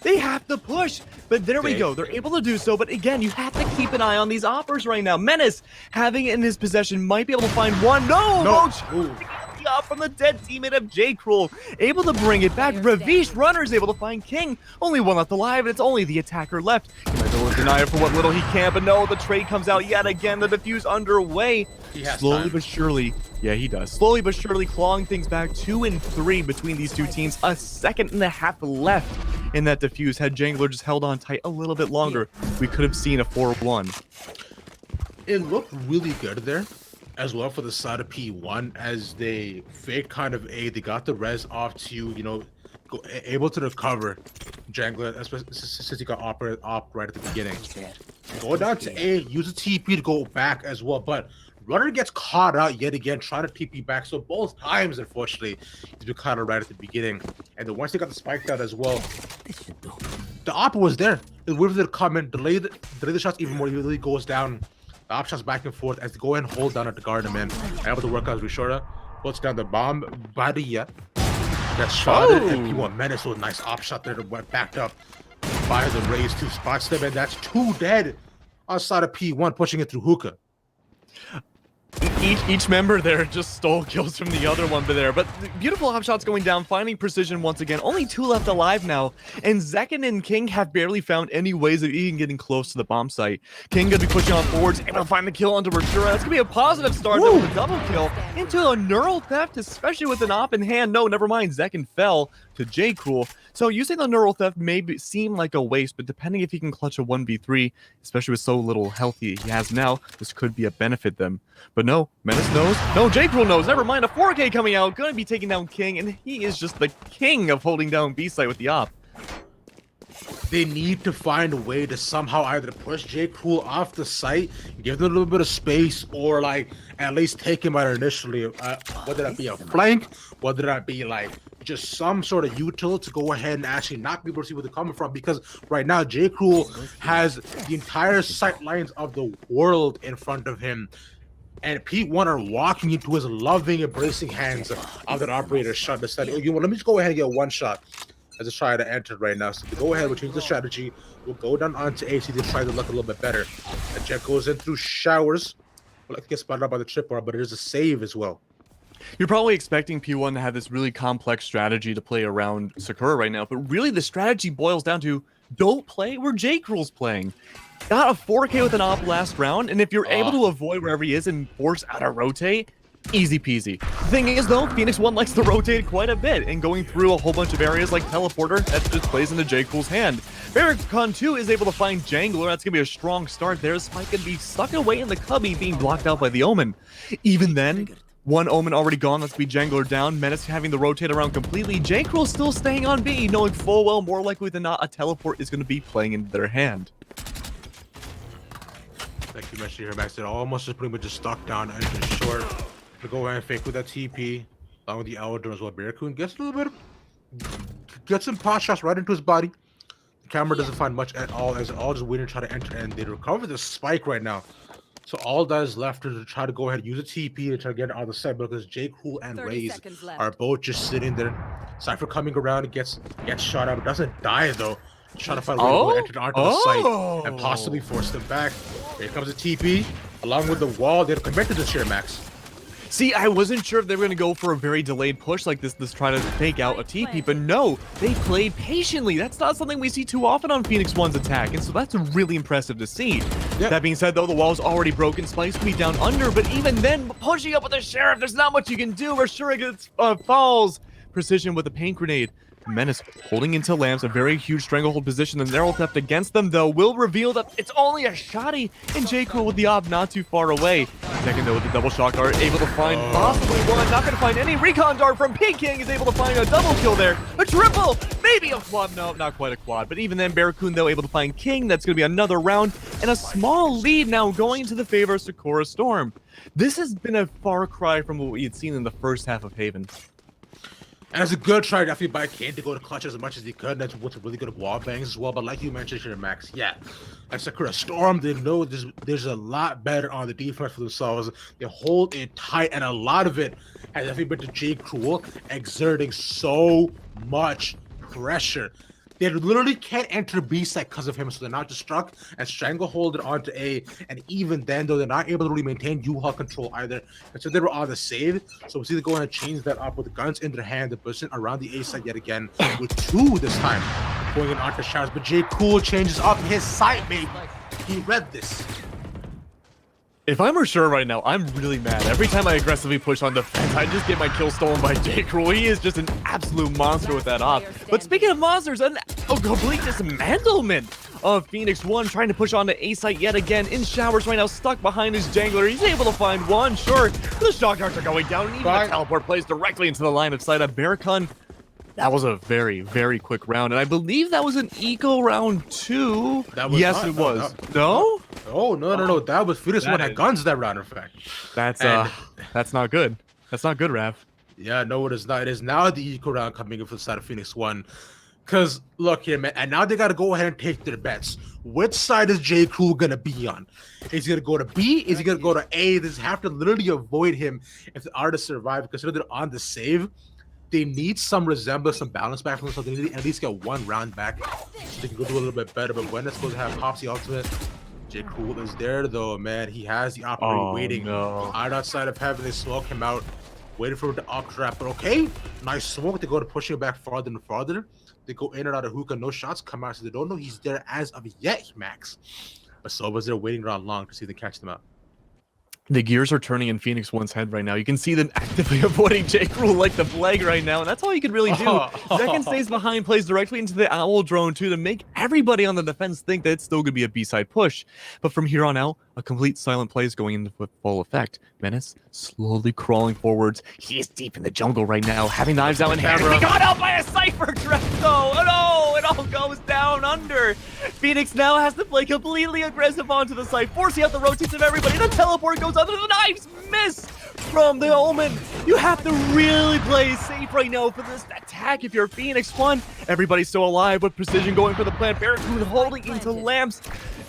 They have to push. But there we go. They're able to do so. But again, you have to keep an eye on these oppers right now. Menace, having it in his possession, might be able to find one. No! Up from the dead teammate of J. Cruel, able to bring it back. Ravish Runner's able to find King. Only one left alive, and it's only the attacker left. He might be able to deny it for what little he can, but no, the trade comes out yet again. The defuse underway. Slowly but surely, yeah, he does. Slowly but surely clawing things back. 2 and 3 between these two teams. A second and a half left in that defuse. Had Jangler just held on tight a little bit longer, we could have seen a 4-1. It looked really good there as well for the side of P1 as they fake kind of A. They got the res off to, you know, able to recover Jangler, especially since he got op right at the beginning. Go down to A, use a TP to go back as well, but Runner gets caught out yet again, trying to TP back. So both times, unfortunately, he's been caught out right at the beginning. And then once they got the spike out as well, the op was there. It was waiting for them to come in, delay the shots even more. He really goes down The op shots back and forth as they go ahead and hold down at the garden, man. And able to work out Rishora. Puts down the bomb. Badia. That's shot and P1 Menace with a nice op shot there that went backed up by the Rays 2 spots them, and that's 2 dead outside of P1 pushing it through hookah. Each member there just stole kills from the other one there, but beautiful op shots going down, finding precision once again. Only 2 left alive now, and Zekin and King have barely found any ways of even getting close to the bomb site. King gonna be pushing on forwards, able to find the kill onto Rashura. That's gonna be a positive start with a double kill into a neural theft, especially with an op in hand. No, never mind, Zekin fell to J. Cruel. So using the neural theft may seem like a waste, but depending if he can clutch a 1v3, especially with so little health he has now, this could be a benefit them. But no, Menace knows. No, J. Cruel knows. Never mind, a 4K coming out, going to be taking down King, and he is just the king of holding down B-site with the op. They need to find a way to somehow either push J. Cruel off the site, give them a little bit of space, or like at least take him out initially. Whether that be a flank, whether that be like just some sort of util to go ahead and actually not be able to see where they're coming from. Because right now, J. Cruel has the entire sight lines of the world in front of him. And P1 are walking into his loving, embracing hands of that operator shot. Decided, you know, let me just go ahead and get one shot as a try to enter right now. So go ahead, we'll change the strategy. We'll go down onto AC to try to look a little bit better. And Jet goes in through showers. Well, like get spotted out by the trip bar, but it is a save as well. You're probably expecting P1 to have this really complex strategy to play around Sakura right now, but really the strategy boils down to don't play where J. Cruel's playing. Got a 4K with an op last round, and if you're able to avoid wherever he is and force out a rotate, easy peasy. The thing is though, PHOENIX1 likes to rotate quite a bit, and going through a whole bunch of areas like Teleporter, that just plays into J. Cruel's hand. Barricon 2 is able to find Jangler. That's going to be a strong start there. Spike going to be stuck away in the cubby, being blocked out by the Omen. Even then, one Omen already gone. Let's be Jangler down. Menace having to rotate around completely. J. Cruel still staying on B, knowing full well more likely than not a teleport is going to be playing into their hand. Like you mentioned here, Max, they're almost just pretty much just stuck down and just short. To go ahead and fake with that TP, along with the Elder as well. Barracoon gets a little bit of, gets some pot shots right into his body. The camera doesn't find much at all, as all just waiting to try to enter, and they recover the spike right now. So all that is left is to try to go ahead and use a TP to try to get it on the side, because J. Cruel and Raze are both just sitting there. Cypher coming around and gets shot up, doesn't die though. Trying to find a way to go enter onto the site and possibly force them back. Here comes a TP along with the wall. They're connected to share Max. See, I wasn't sure if they were going to go for a very delayed push like this try to fake out a TP, but no, they played patiently. That's not something we see too often on PHOENIX1's attack, and so that's really impressive to see. Yep. That being said, though, the wall's already broken. Spike's going to be down under, but even then, pushing up with the Sheriff, there's not much you can do. Rashura gets falls. Precision with a paint grenade. Menace holding into lamps, a very huge stranglehold position. The narrow theft against them, though, will reveal that it's only a shotty, and J. Cruel with the op not too far away. Second, though, with the double shock dart, able to find possibly one, not going to find any recon dart from P-King, is able to find a double kill there. A triple, maybe a quad, no, not quite a quad, but even then, Barracoon, though, able to find King. That's going to be another round, and a small lead now going into the favor of Sakura Storm. This has been a far cry from what we had seen in the first half of Haven. And it's a good try definitely by Kane to go to clutch as much as he could. That's what's really good at wall bangs as well. But like you mentioned here, Max, yeah, like Sakura Storm, they know there's a lot better on the defense for themselves. They hold it tight, and a lot of it has definitely been to J. Cruel exerting so much pressure. They literally can't enter B site because of him, so they're not just stuck and stranglehold it onto A. And even then, though, they're not able to really maintain U-Haul control either. And so they were on the save. So we'll see they're going to change that up with the guns in their hand, the person around the A site yet again, with 2 this time going in onto showers. But J. Cruel changes up his sight, baby. He read this. If I'm Rashura right now, I'm really mad. Every time I aggressively push on defense, I just get my kill stolen by J. Cruel. He is just an absolute monster with that op. But speaking of monsters, a complete dismantlement of PHOENIX1 trying to push on to A site yet again. In showers right now, stuck behind his Jangler. He's able to find one, sure. The shock darts are going down, and even the teleport plays directly into the line of sight of Barricon. That was a very, very quick round, and I believe that was an eco round 2. Yes, it was. No? Oh, no. That was PHOENIX1 had guns that round, in fact. That's not good. That's not good, Rav. Yeah, no, it is not. It is now the eco round coming in for the side of PHOENIX1. Because look here, man, and now they got to go ahead and take their bets. Which side is J. Crew gonna be on? Is he gonna go to B? Is he gonna go to A? They just have to literally avoid him if they are to survive. Because they're on the save, they need some resemblance, some balance back from themselves. They need to at least get one round back so they can go do a little bit better. But when it's supposed to have Popsy ultimate, J. Crew is there though, man. He has the operator waiting right outside of heaven. They smoke him out, waiting for him to up trap. But okay, nice smoke. They go to pushing back farther and farther. They go in and out of hookah, no shots come out, so they don't know he's there as of yet, Max. But Soba's there waiting around long to see if they catch them out. The gears are turning in PHOENIX1's head right now. You can see them actively avoiding J. Crew like the plague right now, and that's all you can really do. Second stays behind, plays directly into the Owl drone too to make everybody on the defense think that it's still going to be a B-side push. But from here on out, a complete silent play is going into full effect. Menace slowly crawling forwards. He is deep in the jungle right now, having knives out in hand. He got out by a Cypher trap though! Oh no! It all goes down under. Phoenix now has to play completely aggressive onto the side, forcing out the rotates of everybody. The teleport goes under, the knives miss from the Omen. You have to really play safe right now for this attack if you're Phoenix1. Everybody's still alive with precision going for the plant. Barracuda holding into lamps.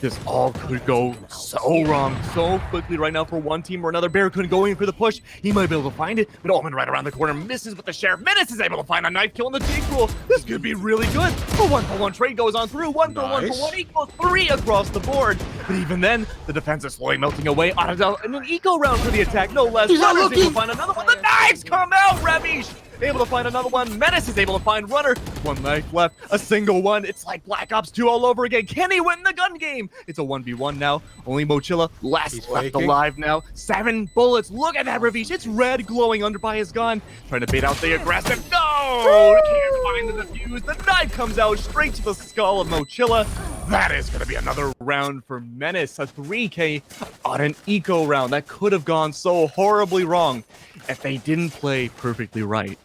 This all could go so wrong so quickly right now for one team or another. Barracuda going for the push. He might be able to find it, but Omen right around the corner misses with the Sheriff. Menace is able to find a knife kill in the J. Crew. This could be really good. A 1-for-1 trade goes on through. 1-for-1 equals 3 across the board. But even then, the defense is slowly melting away. Otterdell in an eco round for the attack, no less. Runner's able to find another one. The knives come out, Ravish! Able to find another one. Menace is able to find Runner. One knife left. A single one. It's like Black Ops 2 all over again. Can he win the gun game? It's a 1v1 now. Only Mochilla left alive now. 7 bullets. Look at that, Ravish. It's red glowing under by his gun. Trying to bait out the aggressive. No! Can't find the defuse. The knife comes out straight to the skull of Mochilla. That is going to be another round for Menace. A 3K on an eco round. That could have gone so horribly wrong if they didn't play perfectly right.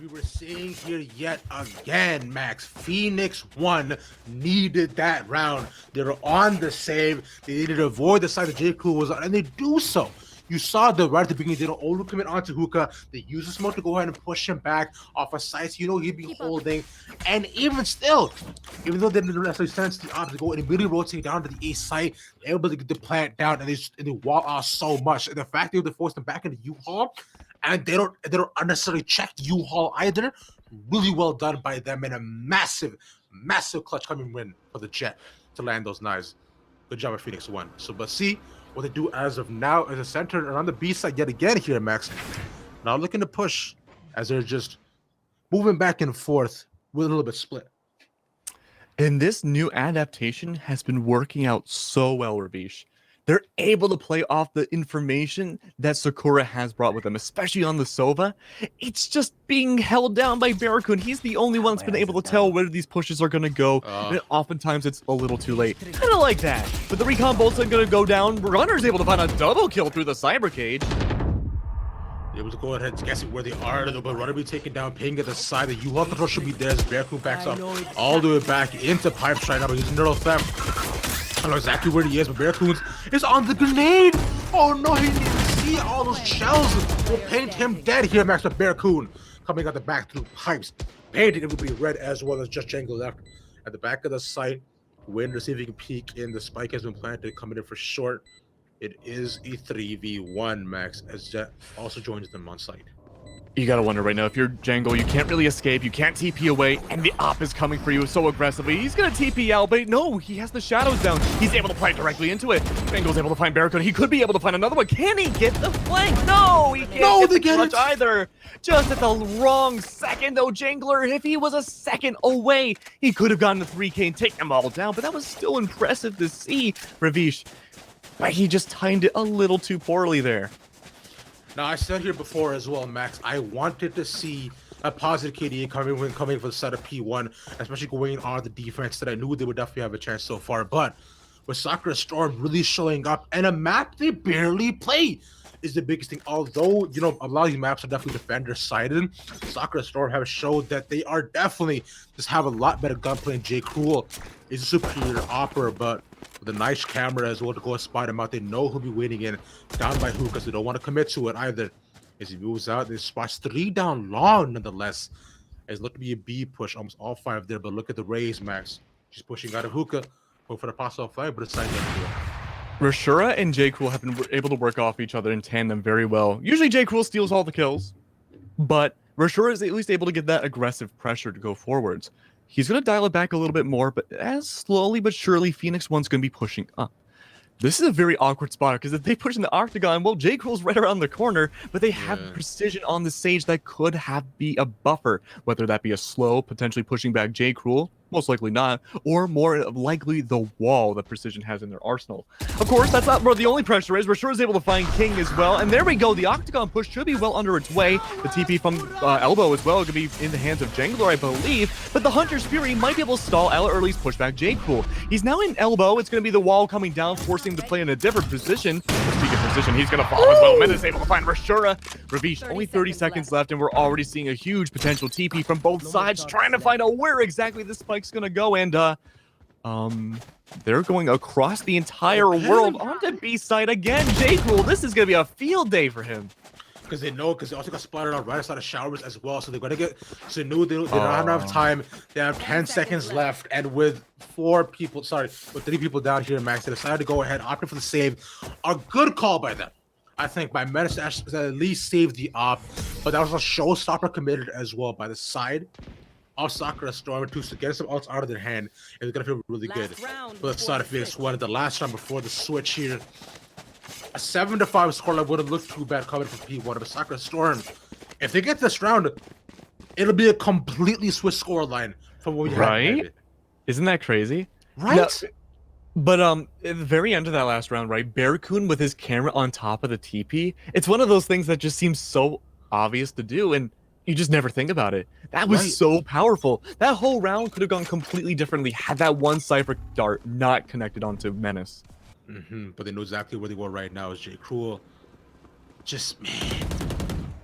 We were seeing here yet again, Max. PHOENIX1 needed that round. They were on the save. They needed to avoid the side that J. Crew was on, and they do so. You saw the right at the beginning, they don't overcommit onto hookah. They use the smoke to go ahead and push him back off a sight. You know he'd be holding. And even still, even though they didn't necessarily sense the opposite, go and immediately rotate down to the A site, they're able to get the plant down, and they wall off so much. And the fact they forced them back into U-Haul, and they don't unnecessarily check the U-Haul either. Really well done by them, and a massive clutch coming win for the Jet to land those knives. Good job at PHOENIX1. So, but see what they do as of now is a center around the B side yet again here, Max. Now looking to push as they're just moving back and forth with a little bit split. And this new adaptation has been working out so well, Ravish. They're able to play off the information that Sakura has brought with them, especially on the Sova. It's just being held down by Barracuda. He's the only one that's been able to tell where these pushes are going to go. And oftentimes it's a little too late. Kind of like that. But the recon bolts are going to go down. Runner's able to find a double kill through the cyber cage. Able to go ahead and guess where they are. But Runner be taken down, ping at the side. The U-Haul control should be there as Barracuda backs up all the way back into pipes right now. But using neural theft. I don't know exactly where he is, but Barracuda is on the grenade. Oh no, he didn't even see all those shells. Will paint him dead here, Max. But Barracuda coming out the back through pipes, painting everybody red as well as just Django left at the back of the site. Waiting to see if he can peek in. The spike has been planted, coming in for short. It is a 3v1, Max, as Jet also joins them on site. You gotta wonder right now, if you're Django, you can't really escape, you can't TP away, and the op is coming for you so aggressively. He's gonna TP out, but no, he has the shadows down. He's able to play directly into it. Django's able to find Barracuda. He could be able to find another one. Can he get the flank? No, he can't get the clutch either. Just at the wrong second, though, Jangler. If he was a second away, he could have gotten the 3K and taken them all down, but that was still impressive to see, Ravish. But he just timed it a little too poorly there. Now, I said here before as well, Max, I wanted to see a positive KDA coming for the side of P1, especially going on the defense that I knew they would definitely have a chance so far. But with Sakura Storm really showing up and a map they barely play is the biggest thing. Although, you know, a lot of these maps are definitely defender-sided, Sakura Storm have showed that they are definitely just have a lot better gunplay, and J. Crew is a superior opera, but with a nice camera as well to go and spot him out. They know he'll be waiting in down by who, because they don't want to commit to it either. As he moves out, they spots 3 down long nonetheless. It's looked to be a B push, almost all 5 there, but look at the Rays, Max. She's pushing out of hookah, going for the possible flag, but it's not yet. Rashura and J. Cruel have been able to work off each other in tandem very well. Usually J. Cruel steals all the kills, but Rashura is at least able to get that aggressive pressure to go forwards. He's going to dial it back a little bit more, but as slowly but surely, PHOENIX1's going to be pushing up. This is a very awkward spot, because if they push in the octagon, well, J. Cruel's right around the corner, but they have precision on the Sage that could be a buffer, whether that be a slow, potentially pushing back J. Cruel, most likely not, or more likely the wall that Precision has in their arsenal. Of course, that's not where the only pressure is. Rashura is able to find King as well, and there we go. The octagon push should be well under its way. The TP from Elbow as well could be in the hands of Jangler, I believe, but the Hunter's Fury might be able to stall Ella Early's pushback J. Cruel. He's now in Elbow. It's going to be the wall coming down, forcing him to play in a different position. Speaking of position, he's going to fall as well. Menace able to find Rashura. Ravish, only 30 seconds left, and we're already seeing a huge potential TP from both sides, trying to find out where exactly this spike's going to go, and they're going across the entire world onto B side again. J. Cruel, this is going to be a field day for him. Because they know, because they also got spotted on right outside of showers as well, so they're going to get, so they knew they don't have enough time. They have 10 seconds left, and with 3 people down here, Max, they decided to go ahead, opting for the save. A good call by them. I think by Menace to at least save the op, but that was a showstopper committed as well by the side of Sakura Storm to get some ults out of their hand. It's going to feel really good. But the side of PHOENIX1 the last round before the switch here. A 7-5 scoreline wouldn't look too bad coming from P1, but Sakura Storm, if they get this round, it'll be a completely switch scoreline from what we had. Isn't that crazy? Right? Now, but at the very end of that last round, right, Barracoon with his camera on top of the TP, it's one of those things that just seems so obvious to do, and you just never think about it. That was so powerful. That whole round could have gone completely differently had that one Cypher dart not connected onto Menace. But they know exactly where they were right now. Is J. Cruel just, man,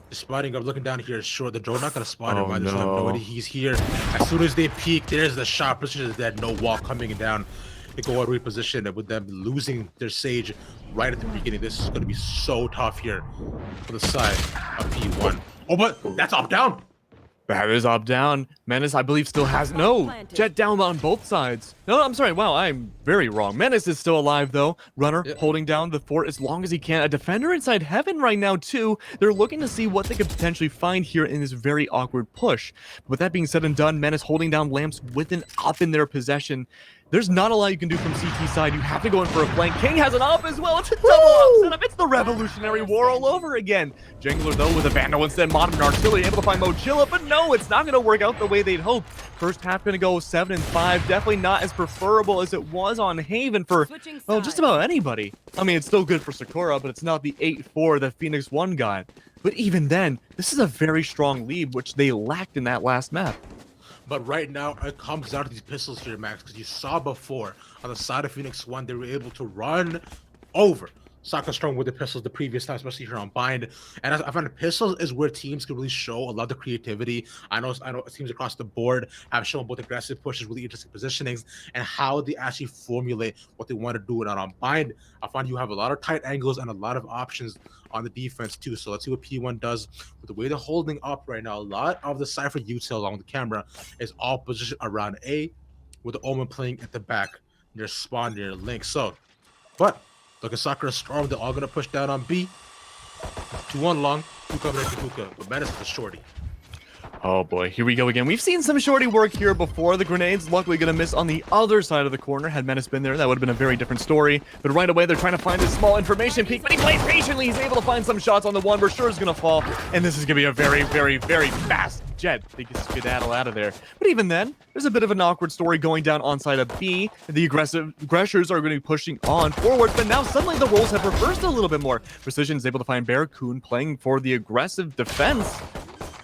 just spotting up, looking down here. Sure, the drone not gonna spot him. There's no idea he's here. As soon as they peek, there's the shot. Precision is dead. No wall coming down. They go out reposition, and with them losing their Sage right at the beginning, this is gonna be so tough here for the side of P1. Oh, but that's up down. That is up down. Menace, I believe, still has Jet down on both sides. No, I'm sorry. Wow, I'm very wrong. Menace is still alive though. Runner holding down the fort as long as he can. A defender inside heaven right now too. They're looking to see what they could potentially find here in this very awkward push. But with that being said and done, Menace holding down lamps with an up in their possession. There's not a lot you can do from CT side. You have to go in for a flank. King has an up as well. It's a double up setup. It's the Revolutionary War all over again. Jangler, though, with a Vandal instead. Modern Artillery able to find Mochilla, but no, it's not going to work out the way they'd hoped. First half going to go 7-5. Definitely not as preferable as it was on Haven for, well, just about anybody. I mean, it's still good for Sakura, but it's not the 8-4 that PHOENIX1 got. But even then, this is a very strong lead, which they lacked in that last map. But right now, it comes down to these pistols here, Max, because you saw before on the side of PHOENIX1, they were able to run over Sakura Storm with the pistols the previous time, especially here on Bind. And I find the pistols is where teams can really show a lot of creativity. I know teams across the board have shown both aggressive pushes, really interesting positionings, and how they actually formulate what they want to do it on Bind. I find you have a lot of tight angles and a lot of options on the defense too. So let's see what P1 does with the way they're holding up right now. A lot of the Cypher util along the camera is all positioned around A, with the Omen playing at the back near spawn near Link. So, but look at Sakura Storm, they're all gonna push down on B. 2-1 long, 2 coming into Hookah, but Menace is a shorty. Oh boy, here we go again. We've seen some shorty work here before. The grenades luckily gonna miss on the other side of the corner. Had Menace been there, that would have been a very different story. But right away, they're trying to find this small information peak, but he plays patiently. He's able to find some shots on the one. Rashure's gonna fall, and this is gonna be a very, very, very fast Jet. They can skedaddle out of there. But even then, there's a bit of an awkward story going down on side of B. The aggressors are going to be pushing on forward, but now suddenly the roles have reversed a little bit more. Precision is able to find Barracoon playing for the aggressive defense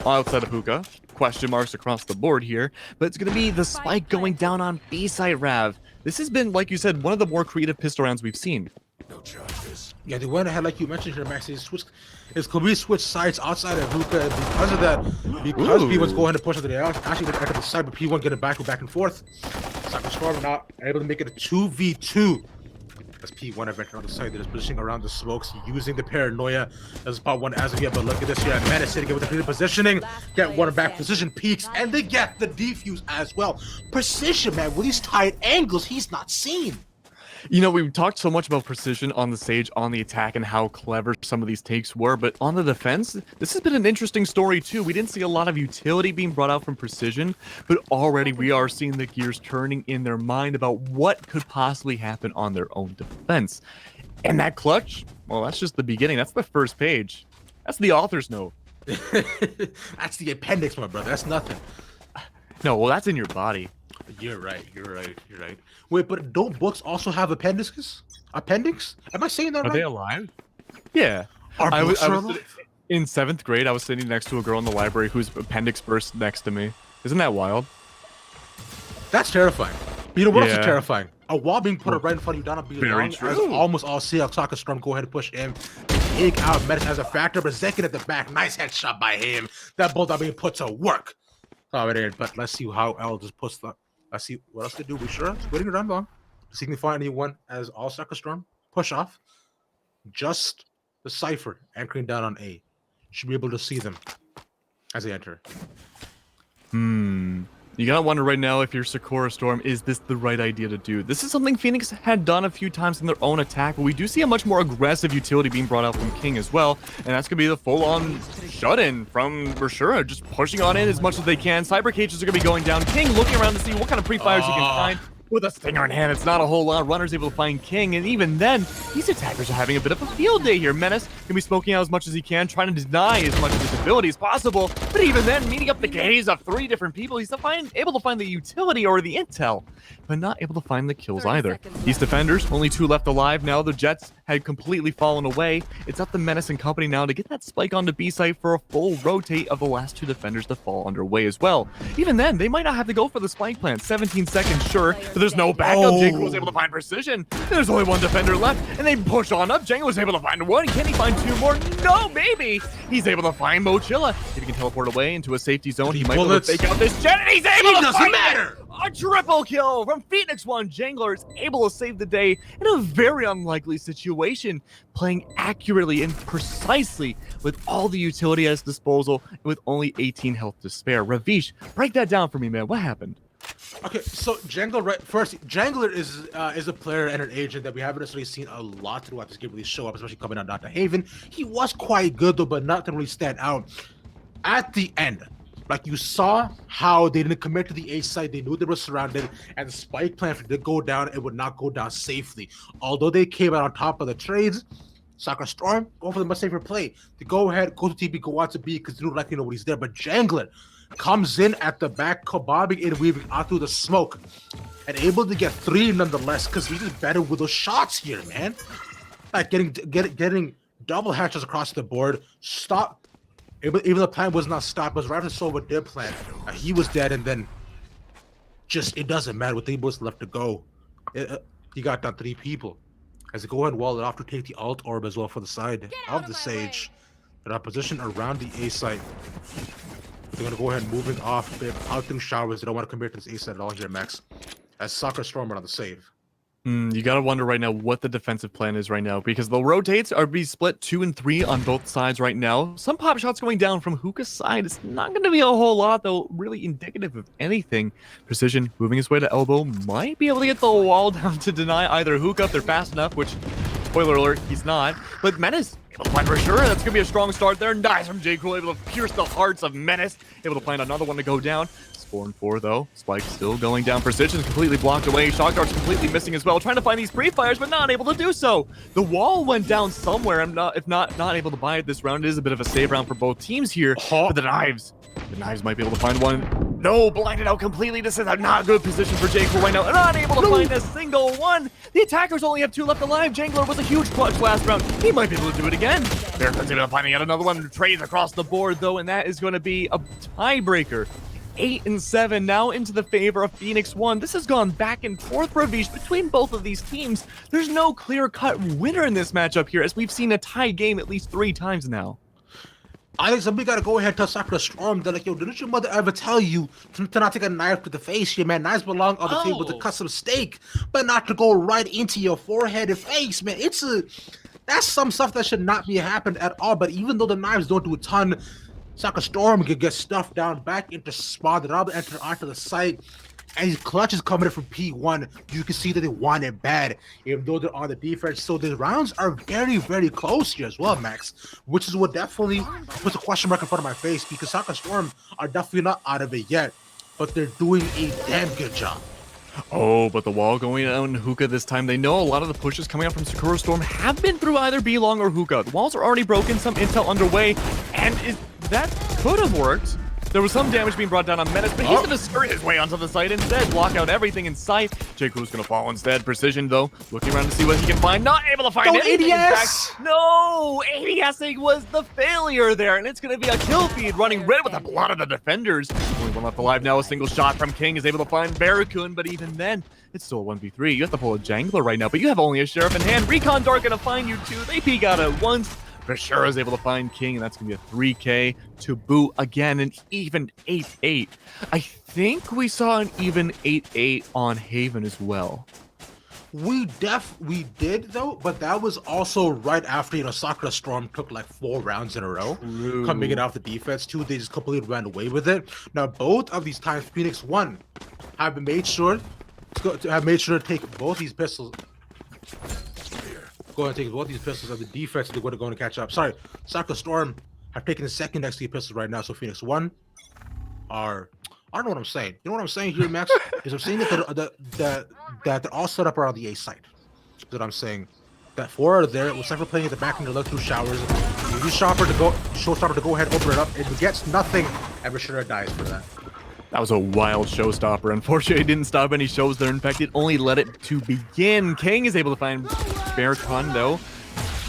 outside of Hookah. Question marks across the board here, but it's going to be the spike going down on B side Rav. This has been, like you said, one of the more creative pistol rounds we've seen. No charges. Yeah, they went ahead, like you mentioned here, Max. It's Kobe switched sides outside of Hookah, and because of that, because P1's going to push into the actually the the side, but P1 getting back and forth. Sakura Storm not able to make it a 2v2 As P1 adventure on the side, they're positioning around the smokes, using the paranoia as spot one as of yet. But look at this here, Menace hitting it with the positioning, get one back position, peaks, and they get the defuse as well. Precision, man, with these tight angles, he's not seen. You know, we've talked so much about precision on the stage, on the attack, and how clever some of these takes were, but on the defense, this has been an interesting story too. We didn't see a lot of utility being brought out from precision, but already we are seeing the gears turning in their mind about what could possibly happen on their own defense. And that clutch, well, that's just the beginning. That's the first page. That's the author's note. That's the appendix, my brother. That's nothing. No, well, that's in your body. You're right. Wait, but don't books also have appendices? Appendix? Am I saying that right? Are they alive? Yeah. I was in 7th grade, I was sitting next to a girl in the library whose appendix burst next to me. Isn't that wild? That's terrifying. You know what else is terrifying? A wall being put right in front of you down and being long, as almost all Sakura Storm go ahead and push him. Take out Menace as a factor, but Zekin at the back. Nice headshot by him. That bolt are being put to work. Oh, it is, but let's see how L just puts the. Let's see what else they do. We sure it's waiting around long to see if we find anyone as all Sakura Storm push off. Just the Cypher anchoring down on A. Should be able to see them as they enter. You gotta wonder right now if you're Sakura Storm, is this the right idea to do? This is something Phoenix had done a few times in their own attack, but we do see a much more aggressive utility being brought out from King as well, and that's gonna be the full-on shut-in from Bershura, just pushing on in as much as they can. Cyber cages are gonna be going down. King looking around to see what kind of pre-fires he can find. With a stinger in hand, it's not a whole lot. Runner's able to find King, and even then, these attackers are having a bit of a field day here. Menace can be smoking out as much as he can, trying to deny as much of his ability as possible, but even then, meeting up the gaze of 3 different people, he's able to find the utility or the intel, but not able to find the kills either. These defenders, only 2 left alive now. The Jets had completely fallen away. It's up to Menace and company now to get that spike onto B site for a full rotate of the last 2 defenders to fall underway as well. Even then, they might not have to go for the spike plant. 17 seconds, sure, but there's no backup. Jake was able to find precision. There's only 1 defender left, and they push on up. Jenga was able to find 1. Can he find 2 more? No, maybe. He's able to find Mochilla. If he can teleport away into a safety zone, he might be able to fake out this jet, and he's able to find it! A triple kill from PHOENIX1. Jangler is able to save the day in a very unlikely situation, playing accurately and precisely with all the utility at his disposal and with only 18 health to spare. Ravish, break that down for me, man. What happened? Okay, so Jangler, Jangler is a player and an agent that we haven't necessarily seen a lot throughout this game really show up, especially coming out Dr. Haven. He was quite good though, but not to really stand out. At the end, like you saw how they didn't commit to the A side, they knew they were surrounded, and the spike plan for it to go down, it would not go down safely. Although they came out on top of the trades, Sakura Storm go for the much safer play. To go ahead, go to TP, go out to B because they don't likely know nobody's there. But Jangler comes in at the back, bobbing and weaving out through the smoke, and able to get 3 nonetheless because he's just better with those shots here, man. Like getting double hatches across the board. Stop. Even the plan was not stopped. It was right after Sova did plan. He was dead, and then just it doesn't matter with 3 bullets left to go. He got down 3 people. As they go ahead and wall it off to take the alt orb as well for the side of the Sage. They're position around the A site. They're gonna go ahead and moving off out through showers. They don't want to commit to this A side at all here, Max. As Sakura Storm are on the save. You gotta wonder right now what the defensive plan is right now, because the rotates are being split 2 and 3 on both sides right now. Some pop shots going down from Hookah's side. It's not gonna be a whole lot though, really indicative of anything. Precision moving his way to elbow, might be able to get the wall down to deny either Hookah if they're fast enough, which, spoiler alert, he's not. But Menace able to find for sure. That's gonna be a strong start there. Nice from J. Cool, able to pierce the hearts of Menace. Able to find another one to go down. 4 and 4 though. Spike still going down. Precision's completely blocked away. Shock Dart's completely missing as well. Trying to find these pre-fires, but not able to do so. The wall went down somewhere. If not able to buy it this round. It is a bit of a save round for both teams here. But the knives might be able to find one. No, blinded out completely. This is a not good position for Jangler right now. Not able to find a single one. The attackers only have 2 left alive. Jangler was a huge clutch last round. He might be able to do it again. Bearco's able to find yet another one. Trades across the board though, and that is going to be a tiebreaker. 8 and 7 now into the favor of PHOENIX1. This has gone back and forth, Ravish, between both of these teams. There's no clear-cut winner in this matchup here, as we've seen a tie game at least 3 times now. I think somebody gotta go ahead and tell Sakura Storm that, like, yo, didn't your mother ever tell you to not take a knife to the face here, man? Knives belong on the table to cut some steak, but not to go right into your forehead and face, man. That's some stuff that should not be happened at all. But even though the knives don't do a ton, Sakura Storm can get stuffed down back into spawn, the other enter onto the site. And his clutch is coming in from P1. You can see that they want it bad, even though they're on the defense. So the rounds are very, very close here as well, Max, which is what definitely puts a question mark in front of my face, because Sakura Storm are definitely not out of it yet, but they're doing a damn good job. Oh, but the wall going on Hookah this time. They know a lot of the pushes coming out from Sakura Storm have been through either B-Long or Hookah. The walls are already broken, some intel underway, and that could have worked. There was some damage being brought down on Menace, but he's going to skirt his way onto the site instead, block out everything in sight. J.Crew's going to fall instead. Precision, though, looking around to see what he can find. Not able to find anything. ADS! No! ADSing was the failure there, and it's going to be a kill feed running red with a lot of the defenders. Only one left alive now. A single shot from King is able to find Barracoon, but even then, it's still a 1v3. You have to pull a Jangler right now, but you have only a Sheriff in hand. Recon Dark going to find you too. They peek out at once. Bashura is able to find King, and that's going to be a 3K to boot again, an even 8-8. I think we saw an even 8-8 on Haven as well. We did though, but that was also right after, you know, Sakura Storm took like 4 rounds in a row. True. Coming in off the defense too. They just completely ran away with it. Now both of these times PHOENIX1 have made sure to take both these pistols. Go ahead and take both these pistols of the defense. They're going to catch up. Sorry, Sakura Storm have taken the second next to the pistols right now. So PHOENIX1 are, I don't know what I'm saying. You know what I'm saying here, Max? Is I'm saying that they're all set up around the A site. That's what I'm saying. That 4 are there. With Cypher playing at the back end, they look through showers. You use Showstopper to go ahead and open it up. It gets nothing. And Bashura dies for that. That was a wild showstopper. Unfortunately, it didn't stop any shows there. In fact, it only let it to begin. King is able to find Barracoon, though.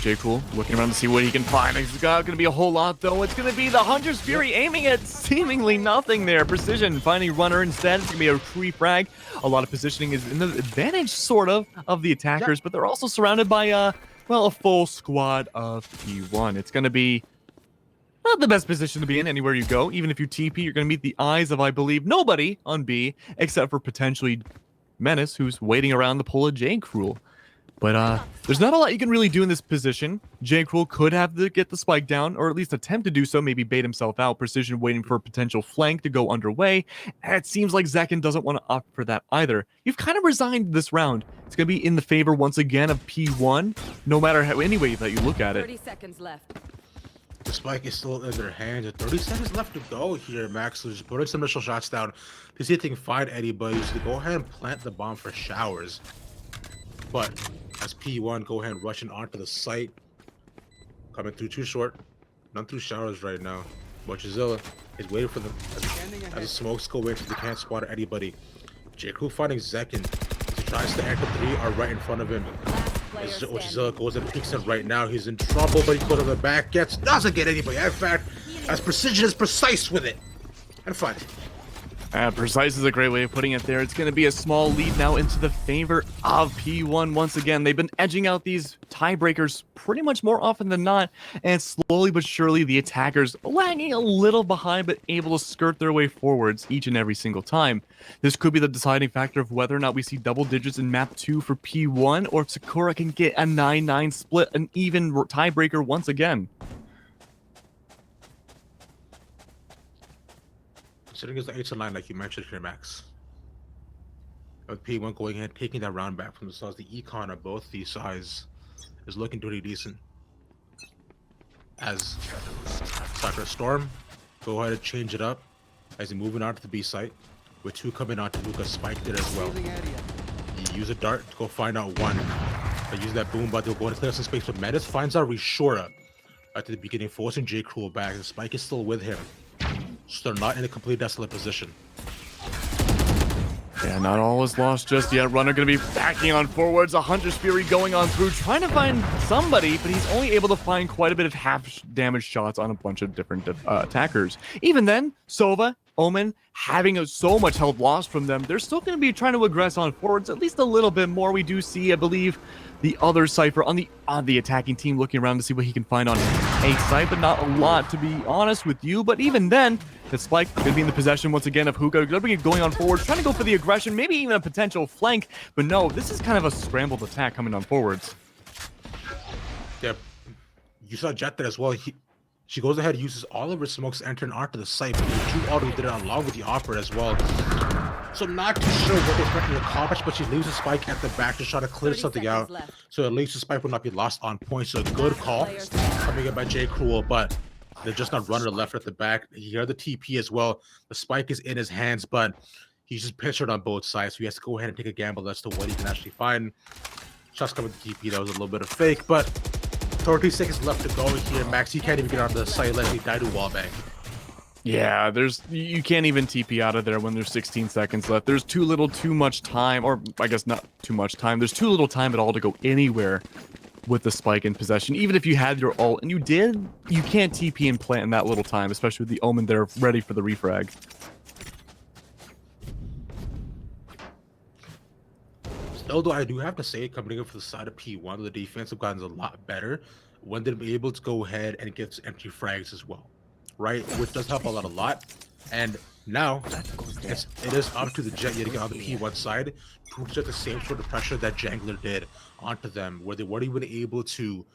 J-Cool looking around to see what he can find. It's not going to be a whole lot, though. It's going to be the Hunter's Fury aiming at seemingly nothing there. Precision finding Runner instead. It's going to be a tree frag. A lot of positioning is in the advantage, sort of the attackers, but they're also surrounded by, well, a full squad of P1. It's going to be not the best position to be in anywhere you go. Even if you TP, you're going to meet the eyes of, I believe, nobody on B, except for potentially Menace, who's waiting around to pull a J-Cruel. But there's not a lot you can really do in this position. J-Cruel could have to get the spike down, or at least attempt to do so, maybe bait himself out. Precision waiting for a potential flank to go underway. And it seems like Zekin doesn't want to opt for that either. You've kind of resigned this round. It's going to be in the favor once again of P1, no matter how, any way that you look at it. 30 seconds left. The spike is still in their hands. 30 seconds left to go here, Max. So just putting some initial shots down to see if they can find anybody. So go ahead and plant the bomb for showers. But as P1 go ahead and rushing onto the site, coming through too short, none through showers right now. Mochizilla is waiting for them as the smokes go in, so they can't spot anybody. J-Crew finding Zekin. He tries to enter 3 are right in front of him. As Mochizilla goes and peeks him right now, he's in trouble, but he goes on the back, doesn't get anybody. In fact, as Precision is precise with it. And fun. Precise is a great way of putting it there. It's going to be a small lead now into the favor of P1 once again. They've been edging out these tiebreakers pretty much more often than not, and slowly but surely the attackers lagging a little behind, but able to skirt their way forwards each and every single time. This could be the deciding factor of whether or not we see double digits in map 2 for P1, or if Sakura can get a 9-9 split, an even tiebreaker once again. Considering it's the 8-9 like you mentioned here, Max. With P1 going ahead taking that round back from themselves, the econ of both these sides is looking pretty decent. As Sakura Storm go ahead and change it up as they're moving on to the B site, with 2 coming on to Luca spiked it as well. You use a dart to go find out 1. They use that boom, but they'll go to clear some space. But Menace finds out Rishora at the beginning, forcing J-Cruel back. The spike is still with him. So they're not in a complete desolate position. Yeah, not all is lost just yet. Runner going to be backing on forwards. A Hunter's Fury going on through, trying to find somebody, but he's only able to find quite a bit of half damage shots on a bunch of different attackers. Even then, Sova Omen having so much health lost from them, they're still going to be trying to aggress on forwards at least a little bit more. We do see, I believe, the other Cypher on the attacking team looking around to see what he can find on a site, but not a lot, to be honest with you. But even then, the Spike could be in the possession once again of Hookah. Gonna be going on forwards, trying to go for the aggression, maybe even a potential flank. But no, this is kind of a scrambled attack coming on forwards. Yeah, you saw Jet there as well. She goes ahead, uses all of her smokes, entering onto the site. But the two already did it along with the Opera as well. So not too sure what they expected to accomplish, but she leaves the Spike at the back to try to clear something out. So at least the Spike will not be lost on point. So a good call coming in by J. Cruel, but they're just not running left at the back. You hear the TP as well. The Spike is in his hands, but he's just pictured on both sides. So he has to go ahead and take a gamble as to what he can actually find. Shots coming with the TP, that was a little bit of fake, but 30 seconds left to go here. Max, he can't even get onto the site, let me die to wallbang. Yeah, you can't even TP out of there when there's 16 seconds left. There's too much time, or I guess not too much time. There's too little time at all to go anywhere with the Spike in possession. Even if you had your ult, and you did, you can't TP and plant in that little time, especially with the Omen there ready for the refrag. Still, though, I do have to say, coming in for the side of P1, the defense have gotten a lot better when they're able to go ahead and get empty frags as well, right? Which does help a lot. And now, it is up to the Jet yet again on the P1 side to exert the same sort of pressure that Jangler did onto them, where they weren't even able to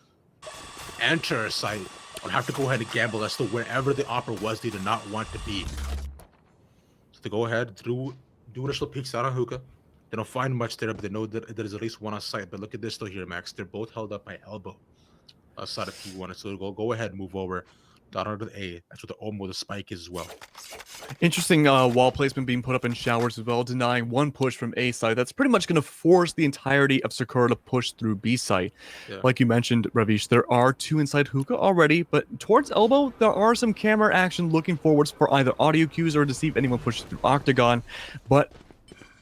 enter a site or have to go ahead and gamble as to wherever the Opera was they did not want to be. So to go ahead, do initial peeks out on Hookah. They don't find much there, but they know that there's at least one on site. But look at this though here, Max. They're both held up by elbow outside of P1. So go ahead and move over. Down onto the A. That's what the Omo, the Spike is as well. Interesting wall placement being put up in showers as well, denying one push from A side. That's pretty much going to force the entirety of Sakura to push through B side. Yeah. Like you mentioned, Ravish, there are two inside Hookah already, but towards elbow, there are some camera action looking forwards for either audio cues or to see if anyone pushes through Octagon. But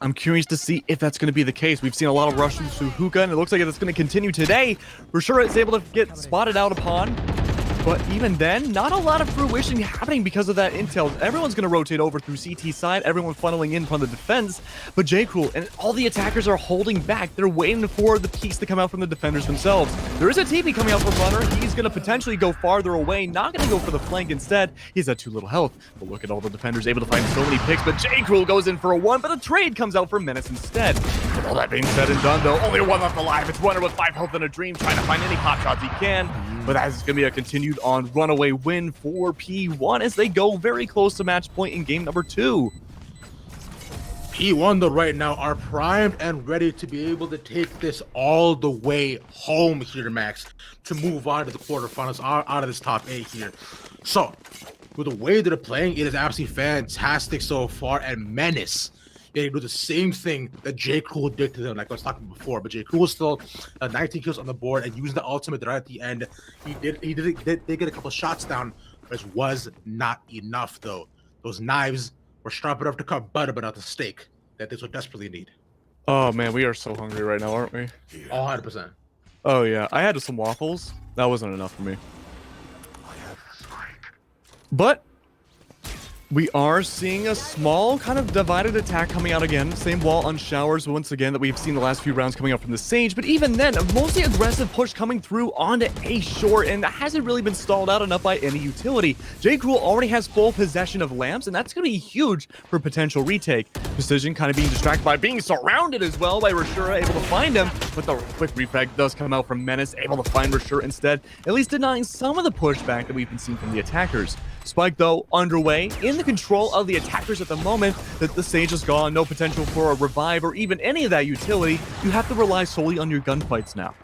I'm curious to see if that's going to be the case. We've seen a lot of rushes through Hookah, and it looks like it's going to continue today. For sure, it's able to get spotted out upon. But even then, not a lot of fruition happening because of that intel. Everyone's going to rotate over through CT side. Everyone funneling in from the defense. But J. Cruel and all the attackers are holding back. They're waiting for the peaks to come out from the defenders themselves. There is a TP coming out from Runner. He's going to potentially go farther away. Not going to go for the flank instead. He's at too little health. But look at all the defenders able to find so many picks. But J. Cruel goes in for a one. But a trade comes out for Menace instead. With all that being said and done, though, only one left alive. It's Runner with 5 health and a dream, trying to find any pot shots he can. But that is going to be a continued on runaway win for P1 as they go very close to match point in game number 2. P1 though right now are primed and ready to be able to take this all the way home here, Max, to move on to the quarterfinals out of this top 8 here. So with the way that they're playing, it is absolutely fantastic so far, and Menace, they do the same thing that J. Cruel did to them, like I was talking before. But J. Cruel still 19 kills on the board and using the ultimate right at the end. They get a couple shots down, but it was not enough though. Those knives were sharp enough to cut butter, but not the steak that they so desperately need. Oh man, we are so hungry right now, aren't we? 100%. Oh yeah, I had some waffles. That wasn't enough for me. But we are seeing a small kind of divided attack coming out again. Same wall on showers once again that we've seen the last few rounds coming out from the Sage. But even then, a mostly aggressive push coming through onto A short, and that hasn't really been stalled out enough by any utility. J. Cruel already has full possession of lamps, and that's going to be huge for potential retake. Precision kind of being distracted by being surrounded as well by Rashura, able to find him. But the quick refrag does come out from Menace, able to find Rashura instead, at least denying some of the pushback that we've been seeing from the attackers. Spike, though, underway, in the control of the attackers at the moment that the Sage is gone, no potential for a revive or even any of that utility. You have to rely solely on your gunfights now.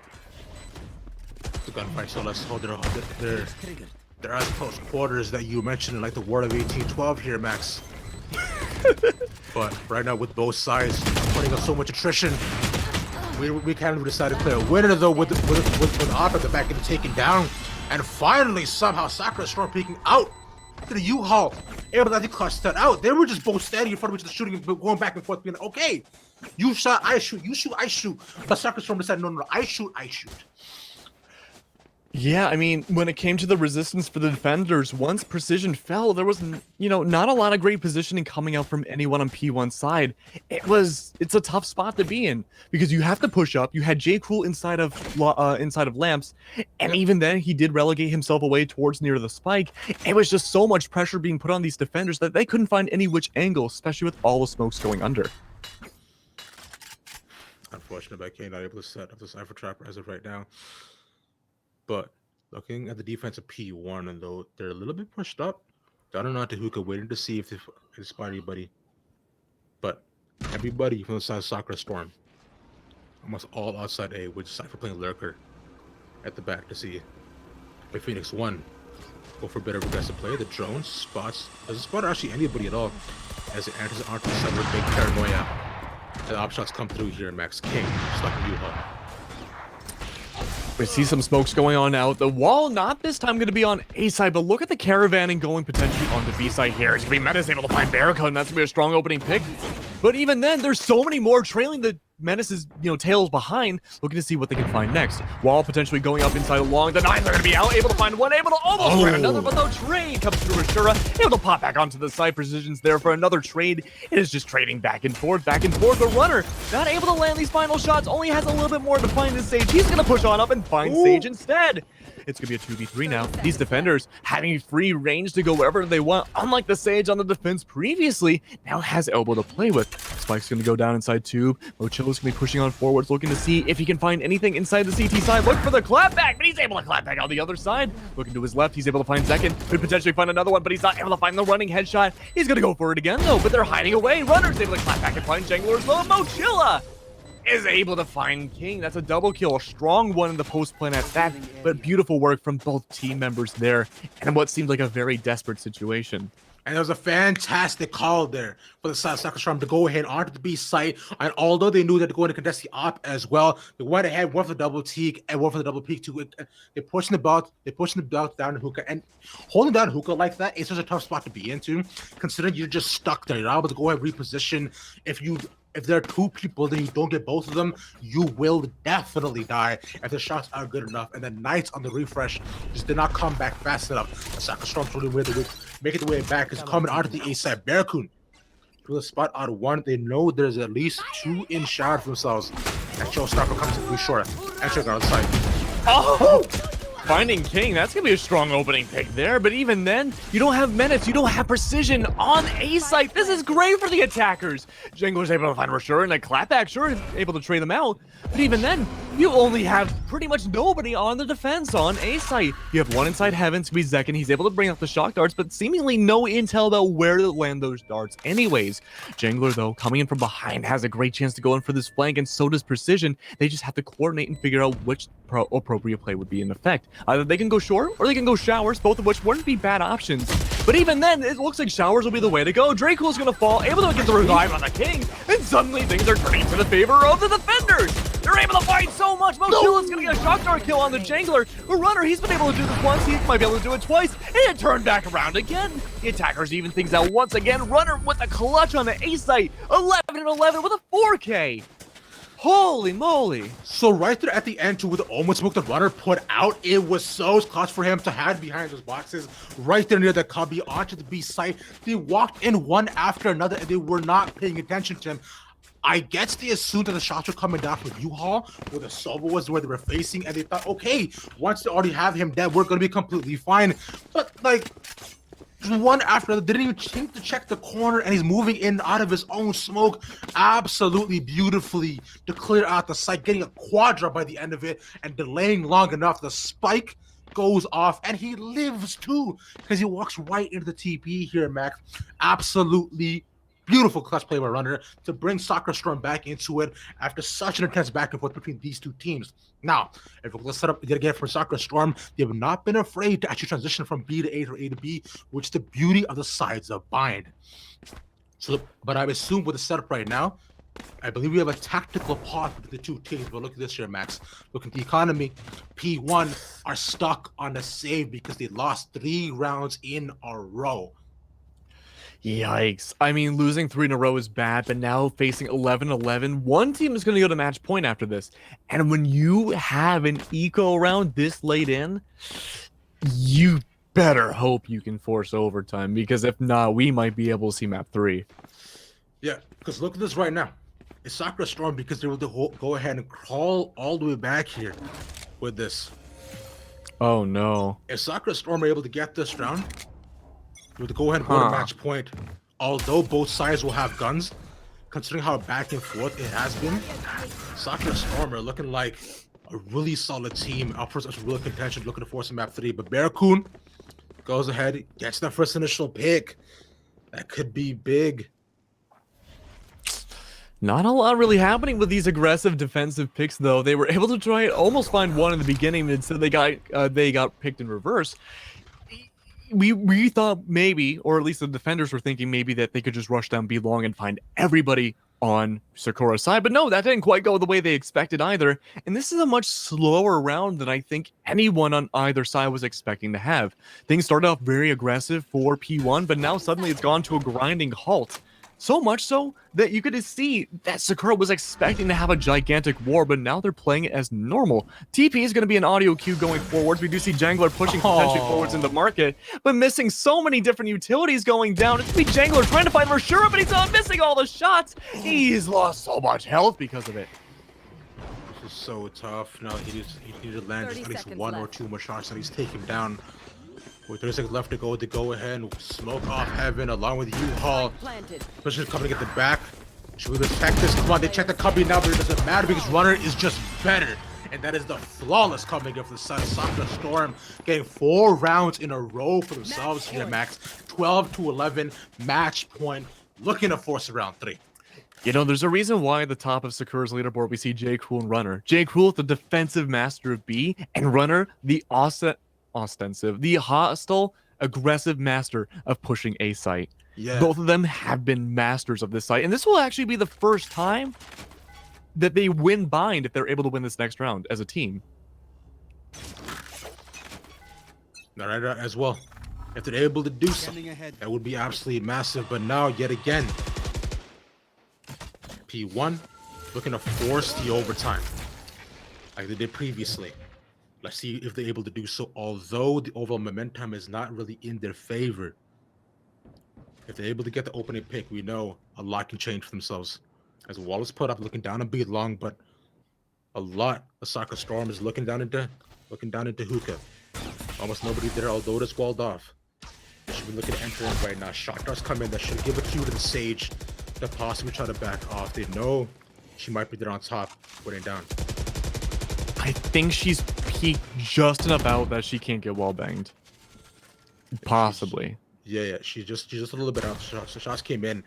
The gunfight, so let's hold their are close quarters that you mentioned, like the War of 1812 here, Max. But right now, with both sides putting up so much attrition, we kind of decided to play a winner though with Opera at the back getting taken down, and finally somehow Sakura start peeking out to the U-Haul, able to clutch that out. They were just both standing in front of each other, shooting, going back and forth, being like, okay, you shot, I shoot, you shoot, I shoot. But Sakura Storm decided, no, I shoot. Yeah, I mean, when it came to the resistance for the defenders, once precision fell, there was, not a lot of great positioning coming out from anyone on P1's side. It's a tough spot to be in because you have to push up. You had J. Cool inside of Lamps, and even then, he did relegate himself away towards near the spike. It was just so much pressure being put on these defenders that they couldn't find any which angle, especially with all the smokes going under. Unfortunate, but K not able to set up the Cypher Trap as of right now. But looking at the defense of P1, and though they're a little bit pushed up, I don't know to Hookah waiting to see if they spot anybody. But everybody from the side of Sakura Storm, almost all outside A, with Cypher playing Lurker at the back to see if PHOENIX1 go for better aggressive play. The drone spots, doesn't spot actually anybody at all as it enters onto the side with big paranoia. And the op shots come through here, Max King, stuck in U-Haul. We see some smokes going on now. The wall, not this time going to be on A side, but look at the caravanning going potentially on the B side here. It's going to be Menace able to find Barricade, and that's going to be a strong opening pick. But even then, there's so many more trailing the Menace's, tails behind, looking to see what they can find next. Wall potentially going up inside along. The Nines are going to be out, able to find one, able to almost find another, but no trade comes through Ashura, able to pop back onto the side. Precision's there for another trade. It is just trading back and forth, back and forth. The runner not able to land these final shots, only has a little bit more to find in Sage. He's going to push on up and find Sage instead. It's going to be a 2v3 now. These defenders having free range to go wherever they want, unlike the Sage on the defense previously, now has elbow to play with. Spike's going to go down inside tube. Mochilla's going to be pushing on forwards, looking to see if he can find anything inside the CT side. Look for the clapback, but he's able to clap back on the other side. Looking to his left, he's able to find second. Could potentially find another one, but he's not able to find the running headshot. He's going to go for it again, though, but they're hiding away. Runner's able to clap back and find Jangler as well. Mochilla is able to find King. That's a double kill, a strong one in the post plan at that, but beautiful work from both team members there, and what seemed like a very desperate situation. And there was a fantastic call there for the side of Sakura Storm to go ahead onto the B site. And although they knew that they're going to contest the op as well, they went ahead, one for the double teak and one for the double peek too. They're pushing the belt, down to Hookah. And holding down Hookah like that is such a tough spot to be into, considering you're just stuck there. You're not able to go ahead and reposition. If there are two people, then you don't get both of them, you will definitely die if the shots are good enough. And the Knights on the refresh just did not come back fast enough. The Sakura Storm's really making the way back. Is coming out of the A side. Barracoon to the spot out of one. They know there's at least two in shower for themselves. And Showstopper comes to be short. And check out the side. Oh! Finding King, that's going to be a strong opening pick there, but even then, you don't have Menace, you don't have precision on A site. This is great for the attackers. Jangler's able to find Rashur and a clapback, sure, able to trade them out, but even then, you only have pretty much nobody on the defense on A site. You have one inside Heaven, Squeeze Zekin, he's able to bring up the shock darts, but seemingly no intel about where to land those darts anyways. Jangler, though, coming in from behind, has a great chance to go in for this flank, and so does Precision. They just have to coordinate and figure out which appropriate play would be in effect. Either they can go short or they can go showers, both of which wouldn't be bad options. But even then, it looks like showers will be the way to go. Draco's going to fall, able to get the revive on the King, and suddenly things are turning to the favor of the defenders. They're able to fight so much. Mochilla's going to get a shock dart kill on the Jangler. The runner, he's been able to do this once, he might be able to do it twice, and it turned back around again. The attackers even things out once again. Runner with a clutch on the A site, 11-11 with a 4K. Holy moly. So right there at the end too, with the almost smoke the runner put out, it was so clutch for him to hide behind those boxes right there near the cubby onto the B site. They walked in one after another and they were not paying attention to him. I guess they assumed that the shots were coming down from U-Haul, where the Sova was where they were facing, and they thought, okay, once they already have him dead, we're going to be completely fine. But like, one after another, didn't even think to check the corner, and he's moving in out of his own smoke absolutely beautifully to clear out the site, getting a quadra by the end of it and delaying long enough. The spike goes off and he lives too because he walks right into the TP here, Mac. Absolutely beautiful clutch play by Runner to bring Sakura Storm back into it after such an intense back and forth between these two teams. Now, if we're going to set up yet again for Sakura Storm, they have not been afraid to actually transition from B to A or A to B, which is the beauty of the sides of Bind. So, but I assume with the setup right now, I believe we have a tactical pause between the two teams. But look at this here, Max. Look at the economy. P1 are stuck on the save because they lost 3 rounds in a row. Yikes. I mean, losing 3 in a row is bad, but now facing 11-11, one team is going to go to match point after this. And when you have an eco round this late in, you better hope you can force overtime, because if not, we might be able to see map 3. Yeah, because look at this right now. It's Sakura Storm because they were to go ahead and crawl all the way back here with this. Oh no. If Sakura Storm are able to get this round, they would go ahead and go to match point. Although both sides will have guns, considering how back and forth it has been, Sakura Storm are looking like a really solid team. Up for some real contention, looking to force a map 3. But Barracoon goes ahead, gets that first initial pick. That could be big. Not a lot really happening with these aggressive defensive picks, though. They were able to try and almost find one in the beginning, and instead they got picked in reverse. We thought maybe, or at least the defenders were thinking maybe, that they could just rush down B long and find everybody on Sakura's side, but no, that didn't quite go the way they expected either. And this is a much slower round than I think anyone on either side was expecting to have. Things started off very aggressive for P1, but now suddenly it's gone to a grinding halt. So much so that you could see that Sakura was expecting to have a gigantic war, but now they're playing it as normal. TP is going to be an audio cue going forwards. We do see Jangler pushing potentially forwards in the market, but missing so many different utilities going down. It's going to be Jangler trying to find Rashura, but he's not missing all the shots. He's lost so much health because of it. This is so tough. Now he needs to land just at least one or two more shots, and he's taking him down. With 30 seconds left to go ahead and smoke off Heaven along with U-Haul. Especially coming to get the back. Should we respect this? Come on, they check the cubby now, but it doesn't matter because Runner is just better. And that is the flawless coming of the side of Sakura Storm, getting 4 rounds in a row for themselves here, Max. 12-11, match point, looking to force a round 3. You know, there's a reason why at the top of Sakura's leaderboard we see J. Cool and Runner. J. Cool, the defensive master of B, and Runner, the the hostile, aggressive master of pushing A site. Yeah. Both of them have been masters of this site, and this will actually be the first time that they win bind if they're able to win this next round as a team. All right, as well. If they're able to do so, that would be absolutely massive. But now, yet again, P1 looking to force the overtime like they did previously. Let's see if they're able to do so, although the overall momentum is not really in their favor. If they're able to get the opening pick, we know a lot can change for themselves. As Wallace put up, looking down a beat long, but a lot of Sakura Storm is looking down into hookah. Almost nobody there, although it's walled off. They should be looking to enter in right now. Shot does come in that should give a cue to the Sage to possibly try to back off. They know she might be there on top, putting down. I think she's peaked just enough out that she can't get wall banged. Possibly. She's just a little bit out. So shots came in.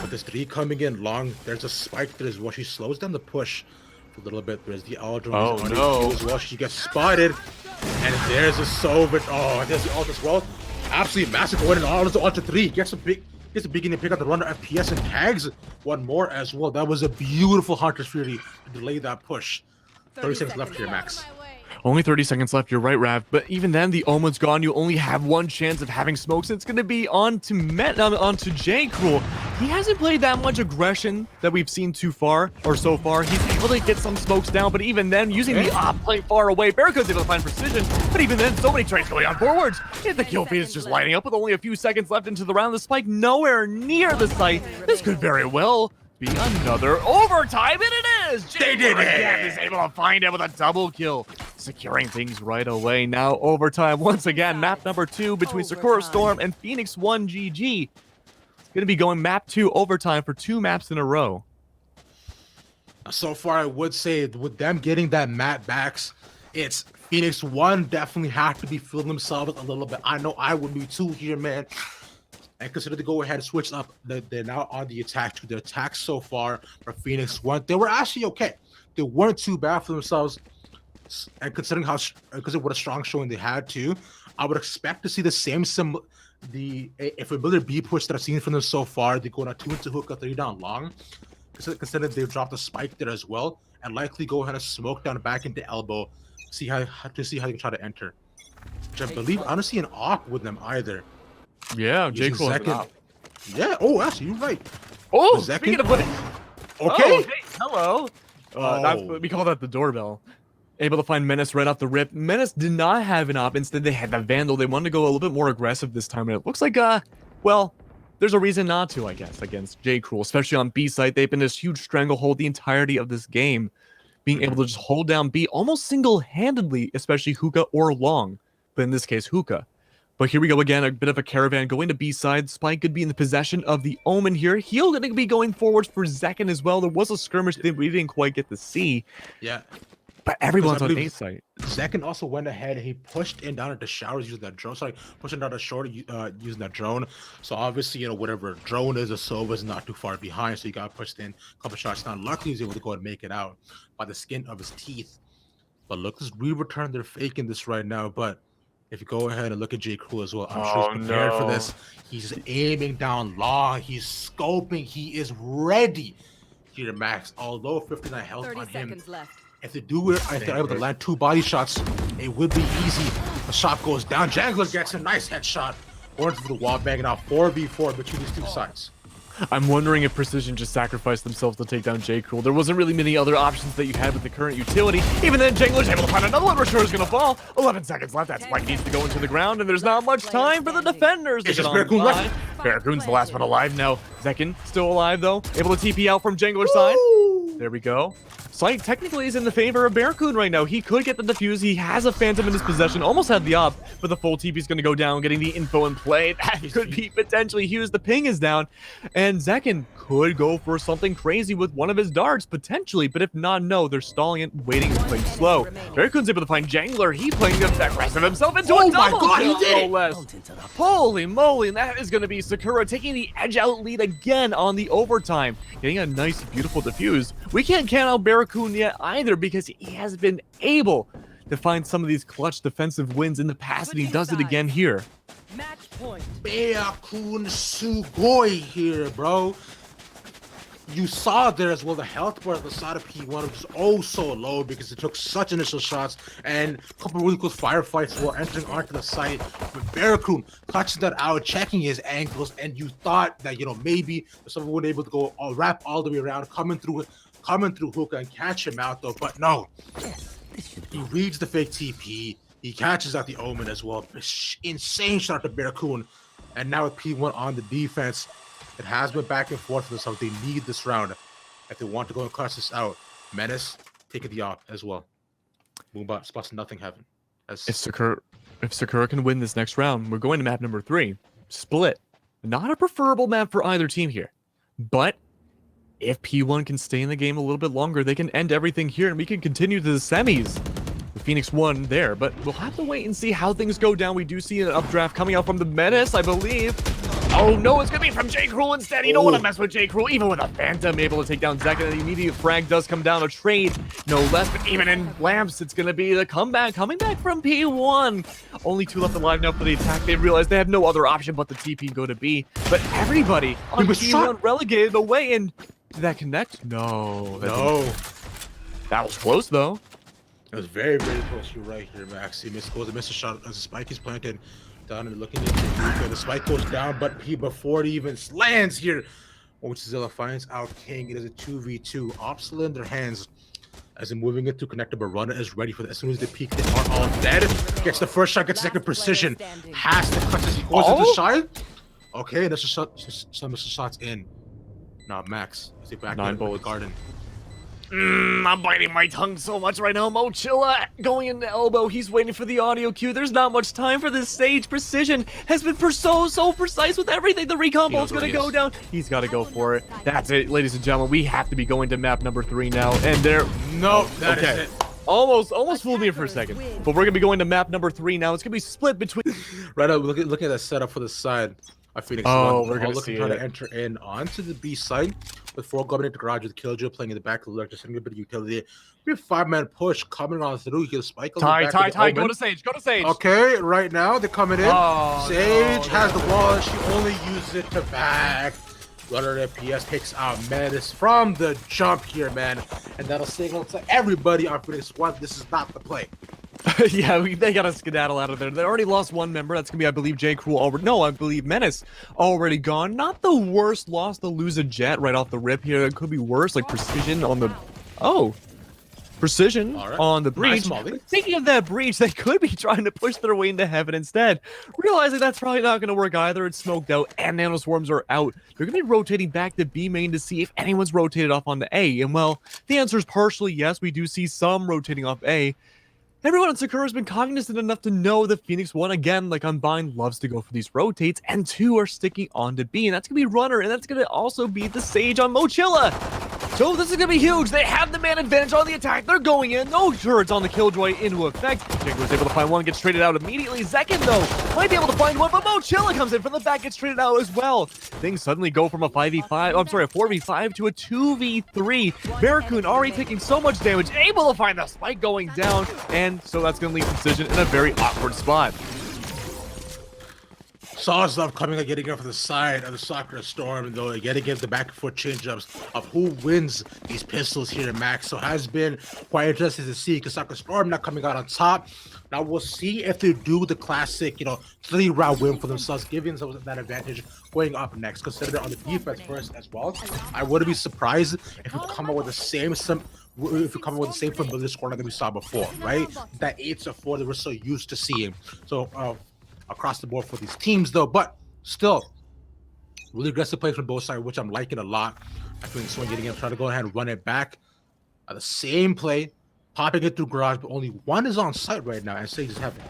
But this 3 coming in long. There's a spike there as well. She slows down the push a little bit. There's the Aldrin as well. She gets spotted. And there's a Sova. Oh, there's the ult as well. Absolutely massive going in all. There's the Ultra 3. Gets a beginning pick up the runner FPS and tags one more as well. That was a beautiful Hunter's Fury to delay that push. 30 seconds left here, Max. Only 30 seconds left. You're right, Rav. But even then, the Omen's gone. You only have one chance of having smokes. It's going to be on to J. Cruel. He hasn't played that much aggression that we've seen so far. He's able to get some smokes down, but even then, using the op play far away, Barracoon's able to find precision. But even then, so many trades going on forwards. And the kill feed is just lighting up with only a few seconds left into the round. The spike nowhere near the site. This could very well be another overtime, and it is! They did it! Again is able to find it with a double kill, securing things right away. Now overtime once again, map number 2 between Sakura Storm and PHOENIX1 GG. It's going to be going map 2 overtime for 2 maps in a row. So far, I would say with them getting that map backs, it's PHOENIX1 definitely have to be feeling themselves a little bit. I know I would be too here, man. And consider to go ahead and switch up. They're now on the attack too. Their attacks so far for PHOENIX1, they were actually okay. They weren't too bad for themselves. And considering what a strong showing they had too, I would expect to see the same if a ability B push that I've seen from them so far. They go on a 2 into hookah, 3 down long. Considering they dropped a spike there as well, and likely go ahead and smoke down back into elbow. See how they can try to enter. Which I believe I don't see an op with them either. Yeah, J. Cool has an op. Yeah. Oh, actually, you're right. Oh, The speaking second- of putting... Okay. Oh, hey, hello. Oh. We call that the doorbell. Able to find Menace right off the rip. Menace did not have an op. Instead, they had the Vandal. They wanted to go a little bit more aggressive this time. And it looks like, well, there's a reason not to, I guess, against J. Cruel. Especially on B site. They've been this huge stranglehold the entirety of this game. Being able to just hold down B almost single-handedly, especially Hookah or Long. But in this case, Hookah. But here we go again, a bit of a caravan going to B side. Spike could be in the possession of the Omen here. He'll going to be going forwards for Zekin as well. There was a skirmish that we didn't quite get to see. Yeah. But everyone's on A site. Zekin also went ahead and he pushed in down at the showers using that drone. Sorry, pushing down the shore using that drone. So obviously, whatever drone is, a Sova is not too far behind. So he got pushed in a couple shots down. Luckily, he was able to go and make it out by the skin of his teeth. But look, this re-return, they're faking this right now. But if you go ahead and look at J. Cruel as well, I'm sure he's prepared for this. He's aiming down long. He's scoping. He is ready here, Max. Although 59 health on him. Left. If they do it, if they're able to land 2 body shots, it would be easy. The shot goes down. Jangler gets a nice headshot. Orange for the wall, banging out 4v4 between these two sides. I'm wondering if Precision just sacrificed themselves to take down J. Cruel. There wasn't really many other options that you had with the current utility. Even then, Jangler's able to find another one. Rassur's going to fall. 11 seconds left. That Spike needs to go into the ground, and there's not much time for the defenders. It's just Barracoon left. Barracoon's the last one alive now. Zekin still alive, though. Able to TP out from Jangler's side. There we go. Sight technically is in the favor of Barracoon right now. He could get the defuse. He has a Phantom in his possession. Almost had the op, but the full TP is going to go down, getting the info in play. That could be potentially huge. The ping is down, and Zekin could go for something crazy with one of his darts, potentially. But if not, no, they're stalling it, waiting and playing slow. Barracoon's able to find Jangler. He playing the rest of himself into a double kill, no less. Holy moly, and that is going to be Sakura taking the edge out lead again on the overtime. Getting a nice, beautiful defuse. We can't count out Barracoon yet either because he has been able to find some of these clutch defensive wins in the past, and he does it again here. Match point. Barracoon Sugoi here, bro. You saw there as well the health bar of the side of P1 was oh so low because it took such initial shots and a couple of really close firefights were entering onto the site. But Barracoon clutching that out, checking his ankles, and you thought that maybe someone would be able to go wrap all the way around, coming through Hookah and catch him out though. But no, he reads the fake TP. He catches out the Omen as well. Insane shot to Barracoon, and now with P1 on the defense. It has been back and forth for them, so they need this round if they want to go and clutch this out. Menace taking the op as well. Moombot spots nothing heaven. If Sakura can win this next round, we're going to map number 3. Split. Not a preferable map for either team here. But if P1 can stay in the game a little bit longer, they can end everything here and we can continue to the semis. With PHOENIX1 there, but we'll have to wait and see how things go down. We do see an updraft coming out from the Menace, I believe. Oh no, it's gonna be from J. Cruel instead. You don't want to mess with J. Cruel, even with a Phantom able to take down Zekin. And the immediate frag does come down, a trade, no less. But even in lamps, it's gonna be the comeback, coming back from P1. Only 2 left alive now for the attack. They realize they have no other option but the TP and go to B. But everybody on P1 relegated away, and did that connect? No. That was close though. It was very, very close. You're right here, Max. He missed a shot as the Spike is planted. Down and looking into Hookah. The Spike goes down, but before it even lands here, Zilla finds out King. It is a 2v2. Ops still in their hands as they're moving it to connect. But Runner is ready for that. As soon as they peek, they are all dead. Gets the first shot, gets second precision. Has to clutch as he goes into the shot. Okay, that's a shot. Some shots in. Now Max, is he back 9 in the bullets. garden? I'm biting my tongue so much right now. Mochilla going into elbow. He's waiting for the audio cue. There's not much time for this stage. Precision has been so precise with everything. The recon bolt's gonna go down. He's got to go for it. That's it, ladies and gentlemen. We have to be going to map number 3 now. And there, no, that is it. Almost fooled me for a second. But we're gonna be going to map number 3 now. It's gonna be split between. Right now, look at that setup for the side. PHOENIX1. We're gonna looking trying to enter in onto the B side before going into garage with Killjoy playing in the back of the lurk, just having a bit of utility. We have 5-man push coming on through here. Spike on the back. Ty, go to Sage. Okay, right now they're coming in. Sage has the wall. She only uses it to back. Runner FPS takes out Menace from the jump here, man, and that'll signal to everybody on PHOENIX1. This is not the play. Yeah, they gotta skedaddle out of there. They already lost one member. That's gonna be, I believe, J. Cruel already. No, I believe Menace already gone. Not the worst loss to lose a Jet right off the rip here. It could be worse, like Precision on the. Oh. Precision on the breach. Nice, Thinking of that breach, they could be trying to push their way into heaven instead. Realizing that's probably not going to work either. It's smoked out and nanoswarms are out. They're going to be rotating back to B main to see if anyone's rotated off onto A. And well, the answer is partially yes. We do see some rotating off A. Everyone in Sakura has been cognizant enough to know that PHOENIX1, again, like Unbind, loves to go for these rotates, and 2 are sticking on to B, and that's going to be Runner, and that's going to also be the Sage on Mochilla. So this is going to be huge. They have the man advantage on the attack. They're going in. No turrets on the Killjoy into effect. Jingle is able to find one, gets traded out immediately. Zekin, though, might be able to find one, but Mochilla comes in from the back, gets traded out as well. Things suddenly go from a 4v5 to a 2v3. Barracoon already taking so much damage, able to find the spike going down, and so that's going to leave Precision in a very awkward spot. Saw stuff coming and getting up from the side of the Sakura Storm, though, yet again the back and forth change-ups of who wins these pistols here in Max. So has been quite interesting to see because Sakura Storm not coming out on top. Now we'll see if they do the classic, 3-round win for themselves, giving themselves that advantage going up next. Consider it on the defense first as well. I wouldn't be surprised if we come up with the same familiar score that we saw before, right? That 8-4 that we're so used to seeing. So across the board for these teams, though, but still really aggressive plays from both sides, which I'm liking a lot. I think someone getting in, trying to go ahead and run it back. The same play, popping it through garage, but only one is on site right now, and Sage is having.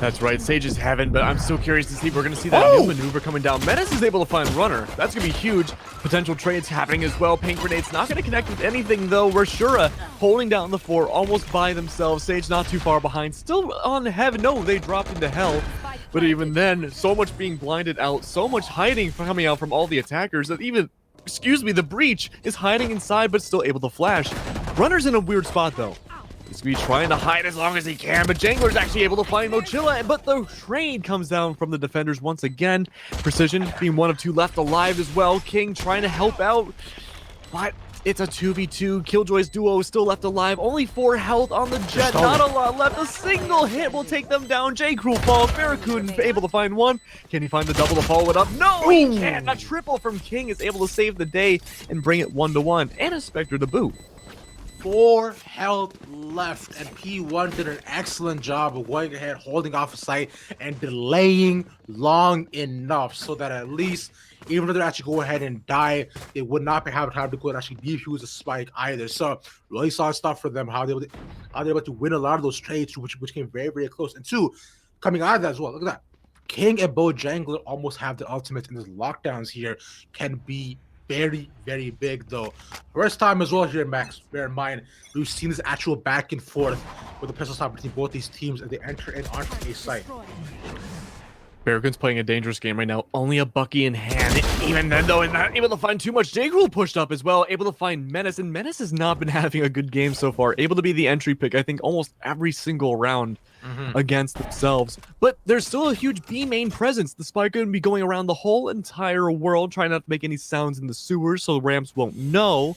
That's right, Sage is heaven, but I'm still curious to see if we're going to see that new maneuver coming down. Menace is able to find Runner. That's going to be huge. Potential trades happening as well. Paint Grenade's not going to connect with anything, though. Rashura holding down the 4 almost by themselves. Sage not too far behind. Still on heaven. No, they dropped into hell. But even then, so much being blinded out, so much hiding coming out from all the attackers that even, the breach is hiding inside but still able to flash. Runner's in a weird spot, though. He's going to be trying to hide as long as he can, but Jangler's actually able to find Mochilla, but the trade comes down from the defenders once again. Precision being one of 2 left alive as well. King trying to help out, but it's a 2v2. Killjoy's duo is still left alive. Only 4 health on the Jet, not a lot left. A single hit will take them down. J. Cruel falls. Barracoon able to find one. Can he find the double to follow it up? No, he can't. A triple from King is able to save the day and bring it 1-1. And a Spectre to boot. 4 health left, and P1 did an excellent job of going ahead, holding off a site, and delaying long enough so that at least, even if they actually go ahead and die, they would not have time to go and actually defuse a spike either. So really solid stuff for them, how they were able to win a lot of those trades, which came very, very close. And 2, coming out of that as well, look at that. King and Bojangler almost have the ultimate, and these lockdowns here can be very, very big, though. First time as well here, Max. Bear in mind, we've seen this actual back and forth with the pistol stop between both these teams as they enter in onto a site. Barracoon's playing a dangerous game right now. Only a Bucky in hand. Even then, though, not able to find too much. J. Cruel pushed up as well. Able to find Menace. And Menace has not been having a good game so far. Able to be the entry pick, I think, almost every single round against themselves. But there's still a huge B main presence. The spike going to be going around the whole entire world, trying not to make any sounds in the sewers so the ramps won't know.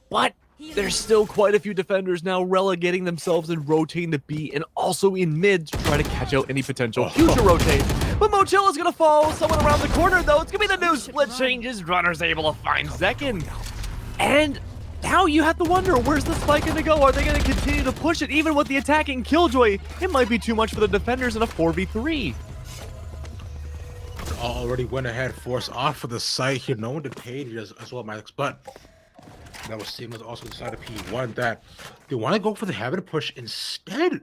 But there's still quite a few defenders now relegating themselves and rotating to B and also in mid to try to catch out any potential future rotates. But Mochilla's gonna fall. Someone around the corner, though. It's gonna be the new split changes. Runner's able to find Zekin. And now you have to wonder, where's the spike gonna go? Are they gonna continue to push it? Even with the attacking Killjoy, it might be too much for the defenders in a 4v3. Already went ahead, force off for the site here. No one detained here as well, Max. But that was Seamless also decided P1 that they want to go for the heaven push instead.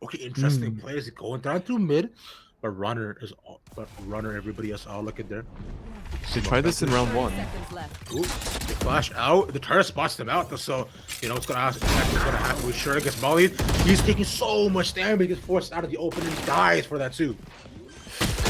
Okay, interesting plays. Going down through mid, but Runner, everybody else all look at there. They tried this in round 1. Ooh, they flash out. The turret spots them out, so it's gonna happen. We're sure gets mollied. He's taking so much damage. He gets forced out of the open and dies for that too.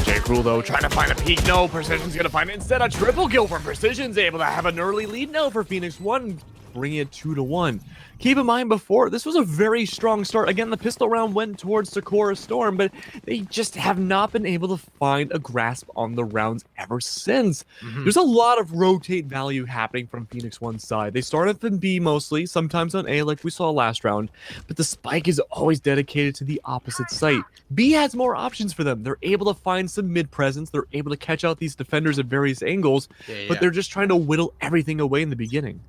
J. Cruel, though, trying to find a peek. No, Precision's gonna find it. Instead, a triple kill from Precision's able to have an early lead now for PHOENIX1. bringing it 2-1. Keep in mind, before, this was a very strong start. Again, the pistol round went towards Sakura Storm, but they just have not been able to find a grasp on the rounds ever since. There's a lot of rotate value happening from PHOENIX1's side. They started in B mostly, sometimes on A like we saw last round, but the spike is always dedicated to the opposite site. B has more options for them. They're able to find some mid presence. They're able to catch out these defenders at various angles, but they're just trying to whittle everything away in the beginning.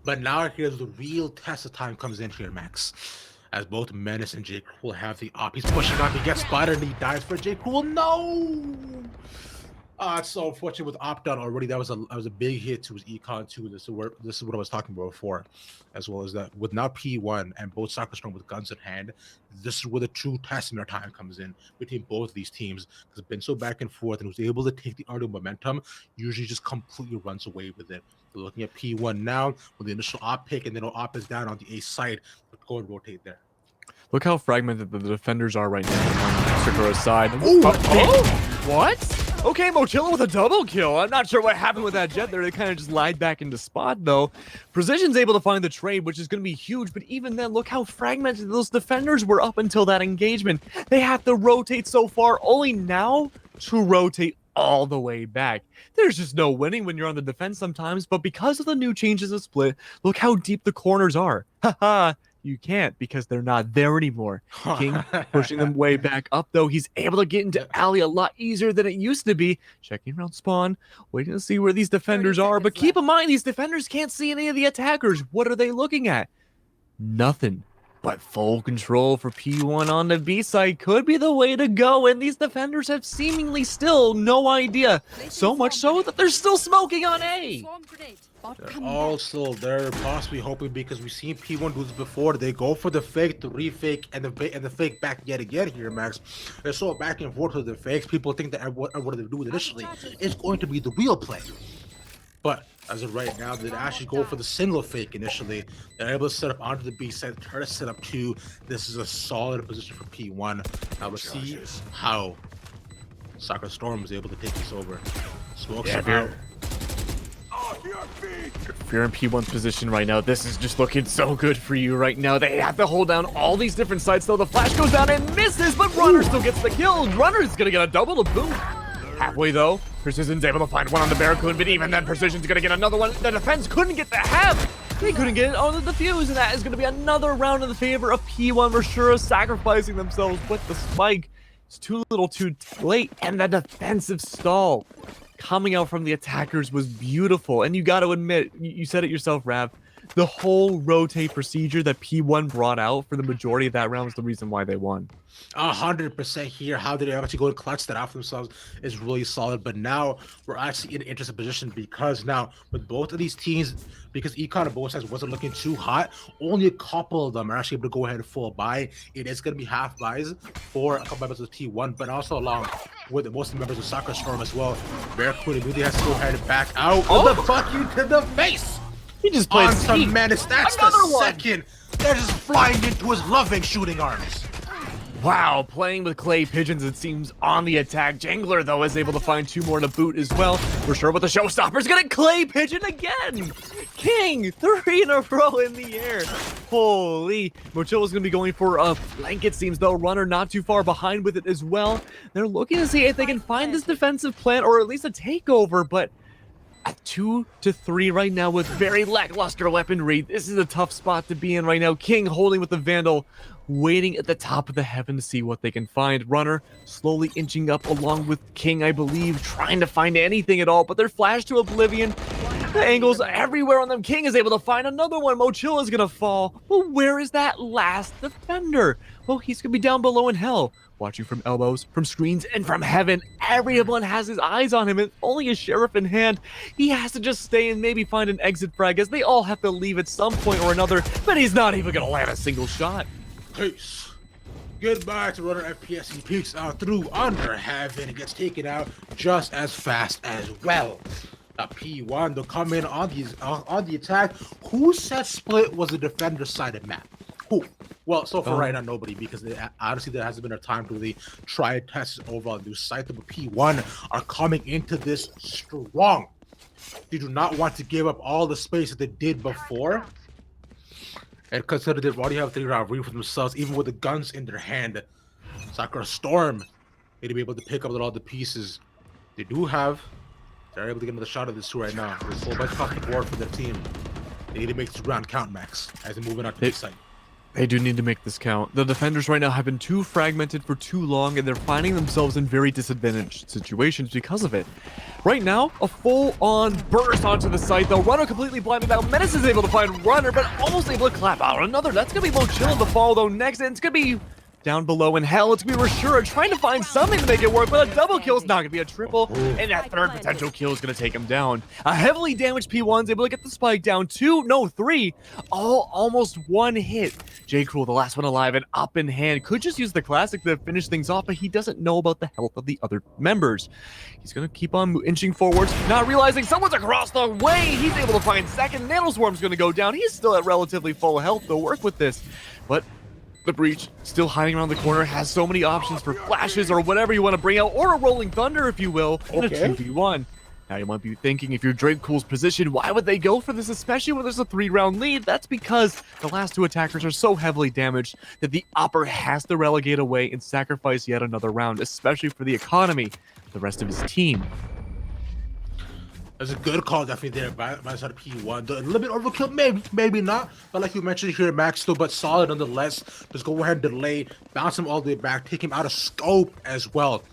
But now here's the real test of time comes in here, Max. As both Menace and J. Cruel have the op. He's pushing on, he gets spotted, and he dies for J. Cruel. No! It's so unfortunate with op down already. That was a big hit to his econ too. This is what I was talking about before, as well as that with now P1 and both Sakura Storm with guns in hand. This is where the true test in their time comes in between both of these teams. Because it's been so back and forth, and who's able to take the audio momentum usually just completely runs away with it. We're looking at P1 now with the initial op pick, and then op is down on the A side. But go and rotate there. Look how fragmented the defenders are right now on Sakura's side. What? Okay, Mochilla with a double kill. I'm not sure what happened with that jet there. They kind of just lied back into spot, though. Precision's able to find the trade, which is going to be huge. But even then, look how fragmented those defenders were up until that engagement. They have to rotate so far, only now to rotate all the way back. There's just no winning when you're on the defense sometimes. But because of the new changes of split, look how deep the corners are. Haha. You can't because they're not there anymore. King pushing them way back up, though. He's able to get into alley a lot easier than it used to be. Checking around spawn, waiting to see where these defenders are. But keep in mind, these defenders can't see any of the attackers. What are they looking at? Nothing. But full control for P1 on the B side could be the way to go. And these defenders have seemingly still no idea. So much so that they're still smoking on A. They're all still there, possibly hoping, because we've seen P1 do this before. They go for the fake, the refake, and the fake back yet again here, Max. They're so back and forth with the fakes. People think that what they do initially is going to be the real play. But as of right now, they actually go for the single fake initially. They're able to set up onto the B side, try to set up two. This is a solid position for P1. Now let's see how Sakura Storm was able to take this over. Smokes him out. If you're in P1's position right now, this is just looking so good for you right now. They have to hold down all these different sides, though. The flash goes down and misses, but Runner still gets the kill. Runner's gonna get a double to boot. Halfway, though, Precision's able to find one on the Barracuda, but even then, Precision's gonna get another one. The defense couldn't get the half. They couldn't get it on the defuse, and that is gonna be another round in the favor of P1. Rashura sacrificing themselves with the spike. It's too little too late, and the defensive stall coming out from the attackers was beautiful. And you got to admit, you said it yourself, Rav, the whole rotate procedure that P1 brought out for the majority of that round was the reason why they won. 100% here. How did they actually go and clutch that out for themselves is really solid. But now we're actually in an interesting position, because now with both of these teams, because econ on both sides wasn't looking too hot, only a couple of them are actually able to go ahead and full buy. It is going to be half buys for a couple members of T1, but also along with most of the members of Sakura Storm as well. Barracuda immediately has to go ahead and back out. Oh, the fuck you to the face! He just played on some Menace. That's the second. They're just flying into his loving shooting arms. Wow, playing with clay pigeons, it seems, on the attack. Jangler, though, is able to find two more to boot as well. For sure, with the showstopper's gonna clay pigeon again. King, 3 in a row in the air. Holy. Mochilla's gonna be going for a flank, it seems, though. Runner not too far behind with it as well. They're looking to see if they can find this defensive plan, or at least a takeover, but at 2-3 right now with very lackluster weaponry. This is a tough spot to be in right now. King holding with the Vandal, waiting at the top of the heaven to see what they can find. Runner slowly inching up along with King, I believe, trying to find anything at all, but they're flashed to oblivion. The angles everywhere on them. King is able to find another one. Mochilla's gonna fall. Well, where is that last defender? Well, he's gonna be down below in hell, watching from elbows, from screens, and from heaven. Everyone has his eyes on him, and only a sheriff in hand. He has to just stay and maybe find an exit frag, as they all have to leave at some point or another, but he's not even gonna land a single shot. Peace. Goodbye to Runner FPS. He peeks out through under heaven and gets taken out just as fast as well. P1, they'll come in on the attack. Who said split was a defender-sided map? Who? Well, so far right now, nobody, because honestly there hasn't been a time to really try and test this overall new site. But P1 are coming into this strong. They do not want to give up all the space that they did before. And consider they already have 3-round lead for themselves, even with the guns in their hand. Sakura Storm need to be able to pick up all the pieces. They do have. They're able to get another shot at this too right now. There's a whole bunch across the board for their team. They need to make this round count, Max, as they're moving out to the site. They do need to make this count. The defenders right now have been too fragmented for too long, and they're finding themselves in very disadvantaged situations because of it. Right now, a full-on burst onto the site, though. Runner completely blinded out. Menace is able to find Runner, but almost able to clap out another. That's going to be Mo Chill in the fall, though. Next, and it's going to be down below in hell. It's going to be Rashura trying to find something to make it work, but a double kill is not going to be a triple, and that third potential kill is going to take him down. A heavily damaged P1 is able to get the spike down. 3, all almost one hit. J. Cruel, the last one alive and up in hand, could just use the classic to finish things off, but he doesn't know about the health of the other members. He's going to keep on inching forwards, not realizing someone's across the way. He's able to find second. Nanoswarm's going to go down. He's still at relatively full health to work with this, but the Breach, still hiding around the corner, has so many options for flashes or whatever you want to bring out, or a Rolling Thunder, if you will, in a 2v1. Now you might be thinking, if you're Drake Cool's position, why would they go for this, especially when there's a 3-round lead? That's because the last 2 attackers are so heavily damaged that the Opper has to relegate away and sacrifice yet another round, especially for the economy of the rest of his team. There's a good call definitely there by the side of P1. A little bit overkill, maybe not. But like you mentioned here, Max, still but solid nonetheless. Just go ahead and delay, bounce him all the way back, take him out of scope as well.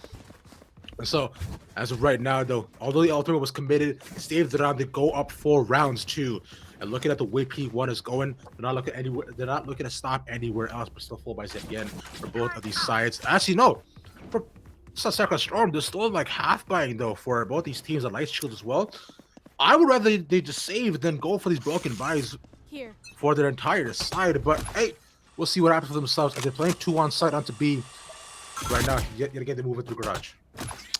And so, as of right now, though, although the ultimate was committed, saved the round, they go up 4 rounds too. And looking at the way P1 is going, they're not looking anywhere. They're not looking to stop anywhere else, but still full buys again for both of these sides. Actually, no, for Sakura Storm, they're still like half buying though for both these teams and Light Shield as well. I would rather they just save than go for these broken buys for their entire side. But hey, we'll see what happens for themselves as they're playing 2 on site onto B right now. You get to move it through garage.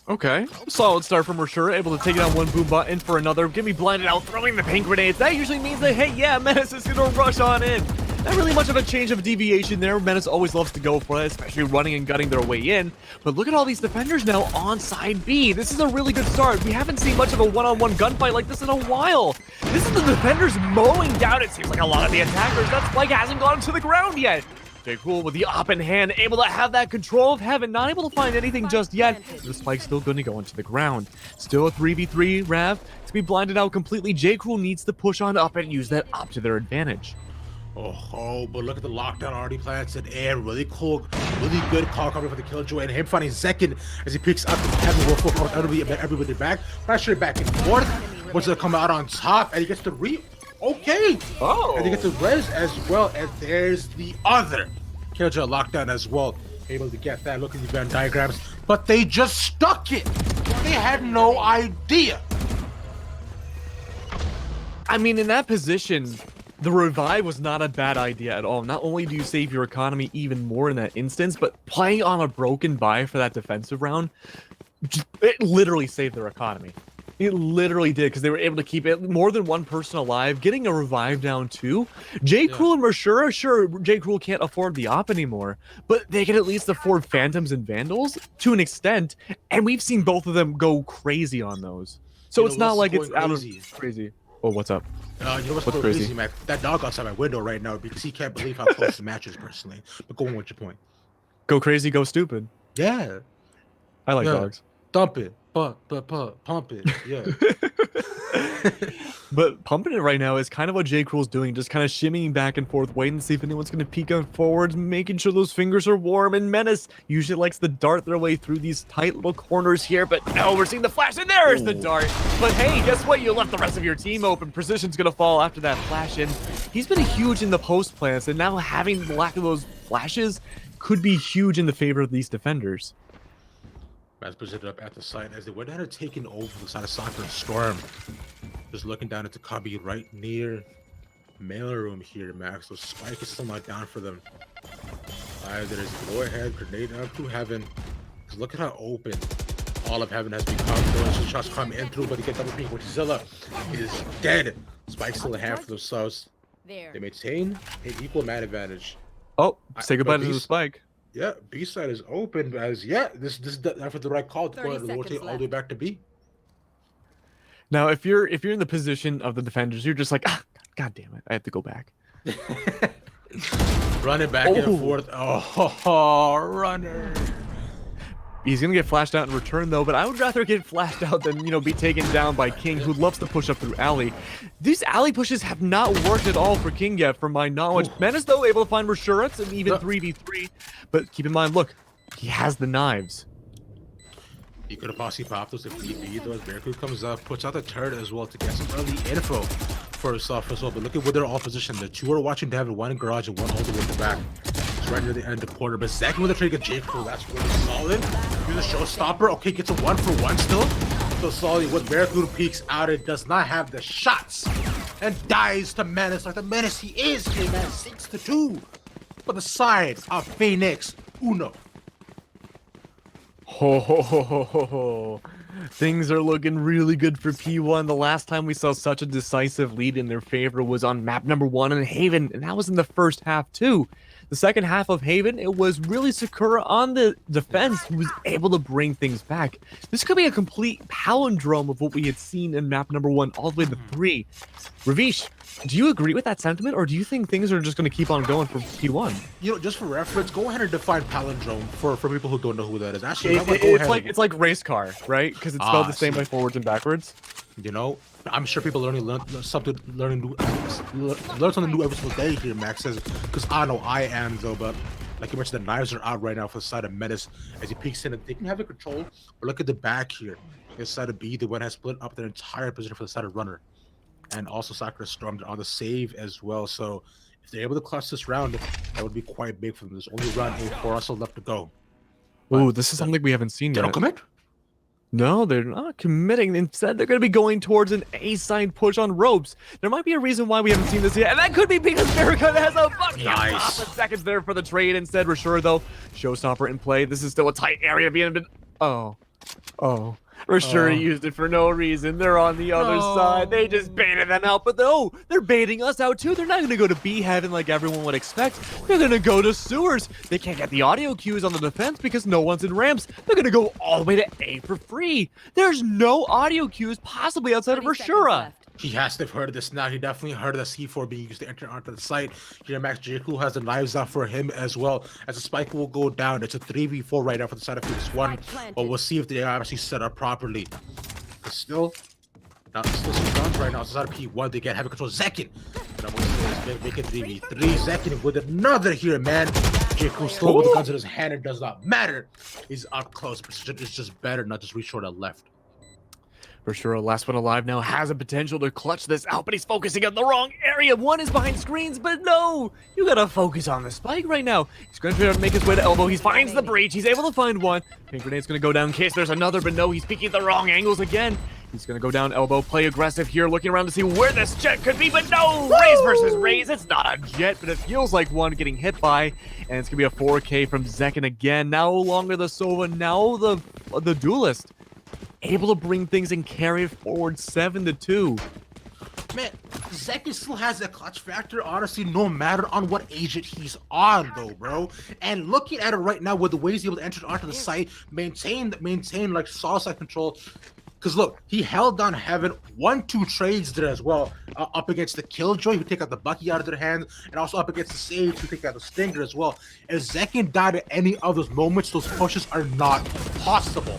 Okay, solid start from Rashura, able to take down one boom bot in for another. Get me blinded out, throwing the paint grenades. That usually means that, hey, yeah, Menace is gonna rush on in. Not really much of a change of deviation there. Menace always loves to go for that, especially running and gutting their way in. But look at all these defenders now on side B. This is a really good start. We haven't seen much of a one-on-one gunfight like this in a while. This is the defenders mowing down, it seems like, a lot of the attackers. That spike hasn't gone to the ground yet. J. Cool with the op in hand, able to have that control of heaven, not able to find anything just yet. The spike's still going to go into the ground. Still a 3v3, Rav. To be blinded out completely, J. Cool needs to push on up and use that op to their advantage. Oh, but look at the lockdown already planted in. Really cool, really good call coming for the killjoy, and him finding second as he picks up the heaven will focus everybody back. Pressure back and forth. Wants to come out on top, and he gets the okay. Oh. And he gets the res as well, and there's the other killjoy lockdown as well. Able to get that. Look at the Venn diagrams, but they just stuck it. They had no idea. I mean, in that position, the revive was not a bad idea at all. Not only do you save your economy even more in that instance, but playing on a broken buy for that defensive round, it literally saved their economy. It literally did, because they were able to keep it more than one person alive, getting a revive down too. J. Cruel and Rashura, sure, J. Cruel can't afford the op anymore, but they can at least afford Phantoms and Vandals to an extent, and we've seen both of them go crazy on those. So it's not like it's out of crazy. Oh, what's up? You know what's crazy, man? That dog outside my window right now because he can't believe how close the match is personally. But go on with your point. Go crazy, go stupid. Yeah. I like dogs. Dump it. Pump it. Yeah. But pumping it right now is kind of what J. Cruel's doing, just kind of shimmying back and forth, waiting to see if anyone's going to peek on forwards, making sure those fingers are warm. And Menace usually likes to dart their way through these tight little corners here, but no, we're seeing the flash, and there's the dart. But hey, guess what? You left the rest of your team open. Precision's going to fall after that flash, and he's been huge in the post plants, and now having the lack of those flashes could be huge in the favor of these defenders. As presented up at the site as they went ahead and taken over the side of Sakura Storm. Just looking down at the cubby right near mail room here, Max. So Spike is still not down for them. There's go ahead, grenade up to heaven. Because look at how open all of heaven has become. Those shots come in through, but they get double pink, which Zilla is dead. Spike's still a hand for themselves. They maintain an equal man advantage. Oh, say goodbye to the Spike. Yeah, B side is open as this for the right call to rotate all the way back to B. Now, if you're in the position of the defenders, you're just like, God damn it, I have to go back. Running back and forth. Oh, runner. He's gonna get flashed out in return though, but I would rather get flashed out than, you know, be taken down by King, who loves to push up through alley. These alley pushes have not worked at all for King yet, from my knowledge. Menace though able to find Rashura, and even 3v3, but keep in mind, look, he has the knives. He could have possibly popped those if need be, though. As Barracuda comes up, puts out the turret as well to get some early info for himself as well. But look at where they're all positioned. The two are watching David, one in garage and one all the way in the back. It's right near the end of the quarter. But Zach with the trade get J. Crew. That's really solid. Here's a showstopper. Okay, gets a 1-for-1 still. So solid. With Barracuda peeks out, it does not have the shots and dies to Menace like the Menace he is here, man. 6-2 for the side of PHOENIX1. Ho. Things are looking really good for P1. The last time we saw such a decisive lead in their favor was on map number 1 in Haven, and that was in the first half too. The second half of Haven, it was really Sakura on the defense who was able to bring things back. This could be a complete palindrome of what we had seen in map number 1 all the way to 3. Ravish, do you agree with that sentiment, or do you think things are just going to keep on going for P1? You know, just for reference, go ahead and define palindrome for people who don't know who that is. Actually, it's like race car, right? Because it's spelled the same way forwards and backwards. You know, I'm sure people learn something new every single day here, Max says, because I know I am though. But like you mentioned, the knives are out right now for the side of Menace as he peeks in, and they can have the control. But look at the back here. The side of B, the one has split up their entire position for the side of Runner. And also Sakura stormed on the save as well. So if they're able to clutch this round, that would be quite big for them. There's only round 8 also left to go. Ooh, this is something we haven't seen yet. They don't commit? No, they're not committing. Instead, they're going to be going towards an A-side push on ropes. There might be a reason why we haven't seen this yet, and that could be because Barracuda has a fucking seconds there for the trade. Instead, Rashura, though, showstopper in play. This is still a tight area being... Oh. Rashura used it for no reason. They're on the other side. They just baited them out. But no, they're baiting us out too. They're not going to go to B heaven like everyone would expect. They're going to go to sewers. They can't get the audio cues on the defense because no one's in ramps. They're going to go all the way to A for free. There's no audio cues possibly outside of Rashura. He has to have heard of this now. He definitely heard of the C4 being used to enter onto the site. Here, Max J. has the knives out for him as well. As the spike will go down. It's a 3v4 right now for the side of PHOENIX1. But we'll see if they are actually set up properly. But still some guns right now. So side of P1, they get heavy control. Zekin. Make it 3v3. Zekin with another here, man. J. still with the guns in his hand. It does not matter. He's up close. Precision is just better, not just reach short and left. For sure, last one alive now has a potential to clutch this out, but he's focusing on the wrong area. One is behind screens, but no! You gotta focus on the spike right now. He's gonna try to make his way to elbow. He finds the breach. He's able to find one. Pink grenade's gonna go down in case there's another, but no, he's peeking at the wrong angles again. He's gonna go down elbow, play aggressive here, looking around to see where this jet could be, but no! Raze versus Raze. It's not a jet, but it feels like one getting hit by, and it's gonna be a 4K from Zekin again. No longer the Sova, now the duelist. Able to bring things and carry it forward 7-2. Man, Zekin still has that clutch factor, honestly, no matter on what agent he's on, though, bro. And looking at it right now, with the way he's able to enter onto the site, maintain like solid side control. Because look, he held down Heaven, 1-2 trades there as well, up against the Killjoy, who take out the Bucky out of their hands, and also up against the Sage, who take out the Stinger as well. If Zekin died at any of those moments, those pushes are not possible.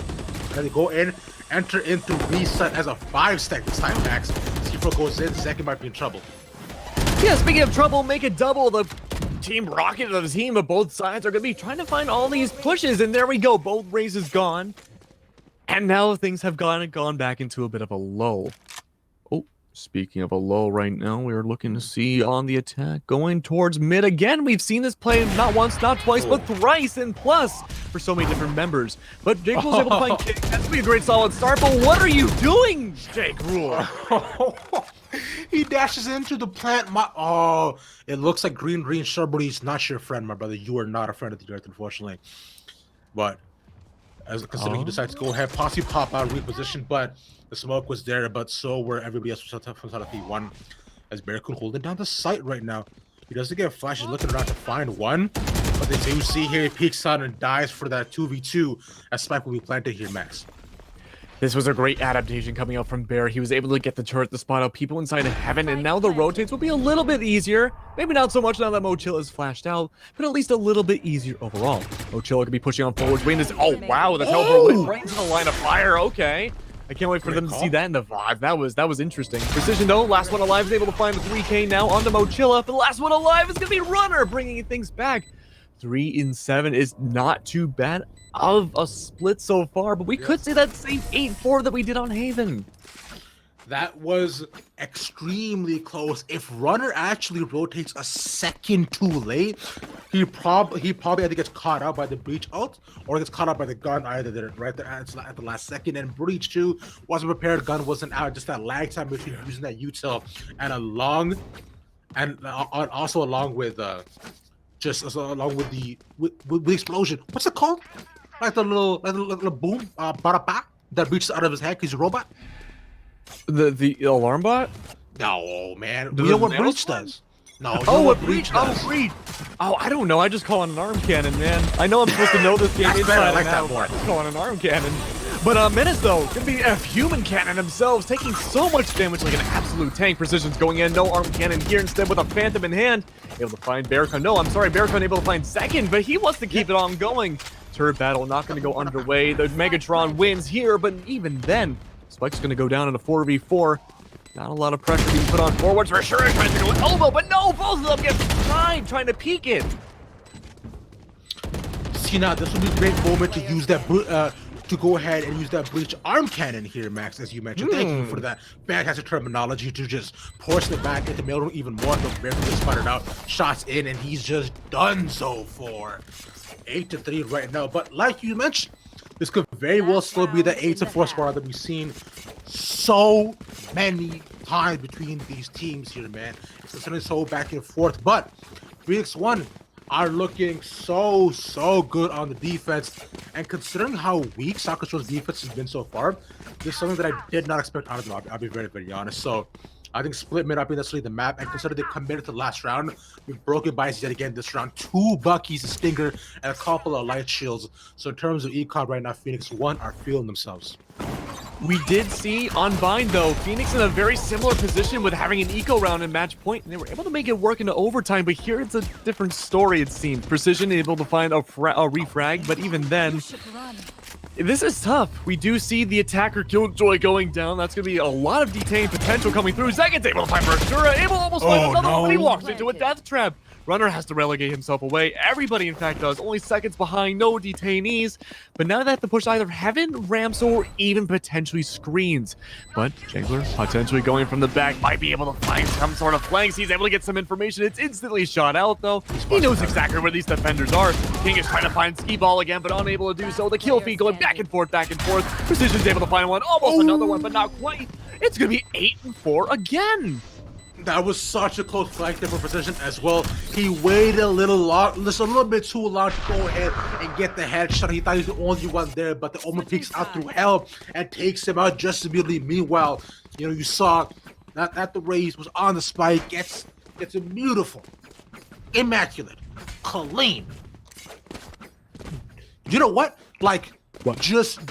And they go in, enter into reset as a 5-stack this time, Max. C4 goes in, Zekin might be in trouble. Yeah, speaking of trouble, make it double. The Team Rocket of the team of both sides are going to be trying to find all these pushes, and there we go. Both Razes gone. And now things have gone back into a bit of a lull. Oh, speaking of a lull right now, we're looking to see on the attack going towards mid again. We've seen this play not once, not twice, but thrice and plus for so many different members. But Jake was able to find King. That's be a great solid start, but what are you doing, Jake Rule? He dashes into the plant. It looks like Green Shrubbery's not your friend, my brother. You are not a friend of the earth, unfortunately. But as considering he decides to go ahead, possibly pop out, reposition, but the smoke was there, but so were everybody else from side of P1. As Barracuda holding down the site right now. He doesn't get a flash, he's looking around to find one. But they do see here, he peeks out and dies for that 2v2 as Spike will be planted here, Max. This was a great adaptation coming out from Bear. He was able to get the turret to spot out people inside of Heaven, and now the rotates will be a little bit easier. Maybe not so much now that Mochilla is flashed out, but at least a little bit easier overall. Mochilla could be pushing on forwards. Wayne is, oh wow, the teleport went right into the line of fire. Okay. I can't wait for them to see that in the VOD. That was interesting. Precision though, last one alive is able to find the 3K now onto Mochilla. The last one alive is going to be Runner, bringing things back. 3 in 7 is not too bad of a split so far, but we could see that same 8-4 that we did on Haven. That was extremely close. If Runner actually rotates a second too late, he probably either gets caught out by the Breach ult or gets caught out by the gun either there, right there at the last second. And Breach too wasn't prepared, gun wasn't out, just that lag time between using that util and also along with the explosion. What's it called? Like the little boom, barapa that reaches out of his head because he's a robot. The alarm bot? No, man. We know what Breach does. No. Oh, what Breach? Oh, Breach. Oh, I don't know. I just call it an arm cannon, man. I know I'm supposed to know this game inside and out. I just call it an arm cannon. But Menace, though, gonna be a human cannon themselves, taking so much damage like an absolute tank. Precision's going in. No arm cannon here. Instead, with a Phantom in hand, able to find Barricon. No, I'm sorry. Barricon able to find second, but he wants to keep it on going. Turret battle not going to go underway. The Megatron wins here, but even then, Spike's going to go down in a 4v4. Not a lot of pressure being put on forwards. For sure, trying to go elbow, but no, both of them get tried trying to peek it. See, now this would be a great moment to use that to go ahead and use that Breach arm cannon here, Max, as you mentioned. Thank you for that fantastic terminology to just force it back into mail room even more. The Bear just sputtered out, shots in, and he's just done so for 8-3 right now. But like you mentioned, this could very well still be the 8-4 squad that we've seen so many times between these teams here, man. It's constantly so back and forth. But PHOENIX1 are looking so good on the defense, and considering how weak Sakura's defense has been so far, this is something that I did not expect out of them. I'll be very honest. So I think split may not be necessarily the map, and consider they committed to the last round, we've broken bias yet again this round. 2 Buckies, a Stinger, and a couple of light shields. So in terms of econ right now, PHOENIX1 are feeling themselves. We did see on Bind, though, Phoenix in a very similar position with having an eco round in match point, and they were able to make it work into overtime, but here it's a different story, it seems. Precision able to find a refrag, but even then, this is tough. We do see the attacker Killjoy going down. That's going to be a lot of detained potential coming through. Zekat's able to find Bertura, able to almost find another one, but he walks into a death trap. Runner has to relegate himself away. Everybody, in fact, does. Only seconds behind, no detainees. But now they have to push either Heaven, ramps, or even potentially screens. But Jangler, potentially going from the back, might be able to find some sort of flanks. He's able to get some information. It's instantly shot out, though. He knows exactly where these defenders are. King is trying to find Ski Ball again, but unable to do so. The kill feed going back and forth. Precision's able to find one. Almost another one, but not quite. It's going to be 8-4 again. That was such a close flank there for Precision as well. He waited a little bit too long to go ahead and get the headshot. He thought he was the only one there, but the Omen peeks out through hell and takes him out just immediately. Meanwhile, you saw that the Raze was on the Spike, gets a beautiful, immaculate, clean. You know what? Like, what? Just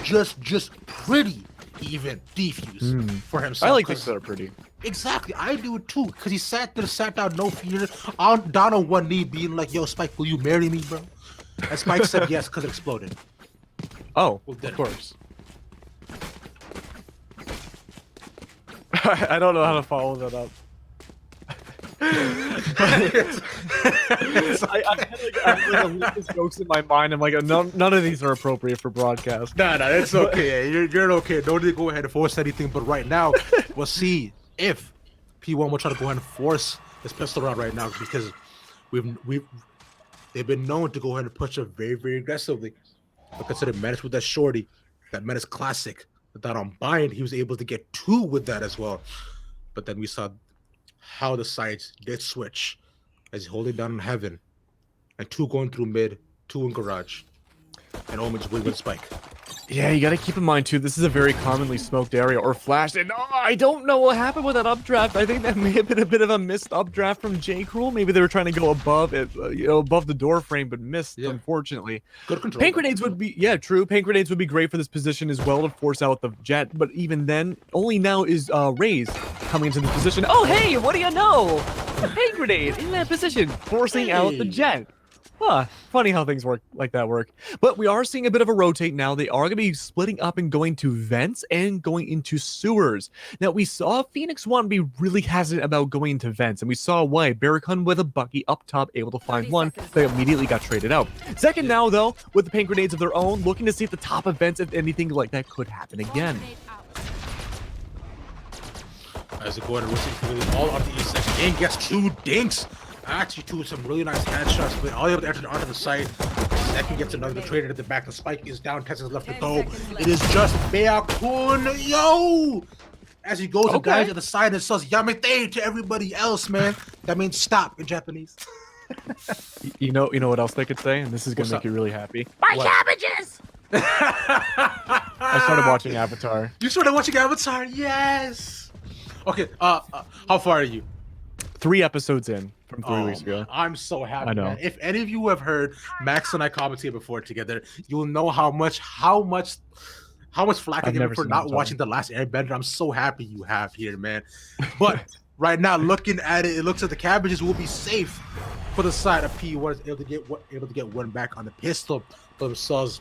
pretty even defuse for himself. I like things that are pretty. Exactly, I do it too, because he sat down, no fear, down on one knee, being like, yo, Spike, will you marry me, bro? And Spike said yes, because it exploded. Oh, of course. I don't know how to follow that up. I feel like these jokes in my mind. I'm like, none of these are appropriate for broadcast. No, it's okay. You're okay. Don't need to go ahead and force anything. But right now, we'll see if P1 will try to go ahead and force his pistol round right now, because they've been known to go ahead and push it very aggressively. But consider Menace with that shorty, that Menace classic, that on Bind, he was able to get 2 with that as well. But then we saw how the sides did switch as he's holding down in Heaven, and 2 going through mid, 2 in garage, and Omen's with Spike. Yeah, you gotta keep in mind too, this is a very commonly smoked area or flashed, and I don't know what happened with that updraft. I think that may have been a bit of a missed updraft from J. Cruel. Maybe they were trying to go above it, above the door frame, but missed, unfortunately. Good control. Paint grenades would be, yeah, true. Paint grenades would be great for this position as well to force out the jet, but even then, only now is Raze coming into the position. Oh, hey, what do you know? Paint grenade in that position, forcing out the jet. Huh, funny how things like that work. But we are seeing a bit of a rotate now. They are going to be splitting up and going to vents and going into sewers. Now, we saw PHOENIX1 be really hesitant about going into vents, and we saw why. Barricon with a Bucky up top, able to find one. They immediately got traded out. Second now, though, with the paint grenades of their own, looking to see at the top of vents if anything like that could happen again. As it going to all on the east section, and gets 2 dinks. Actually, two some really nice headshots, but all able to enter onto the site. Second gets another traded at the back. The spike is down. 10 seconds left to go. It is just Beakun, yo! As he goes and dives at the side and says Yamete to everybody else, man. That means stop in Japanese. You know what else they could say, and this is gonna make you really happy. My cabbages! I started watching Avatar. You started watching Avatar? Yes. Okay. How far are you? 3 episodes in from 3 weeks ago. I'm so happy. I know. Man. If any of you have heard Max and I commentate before together, you'll know how much flack I give for not watching The Last Airbender. I'm so happy you have here, man. But right now, looking at it, it looks like the cabbages will be safe for the side of P1 is able to get one back on the pistol for themselves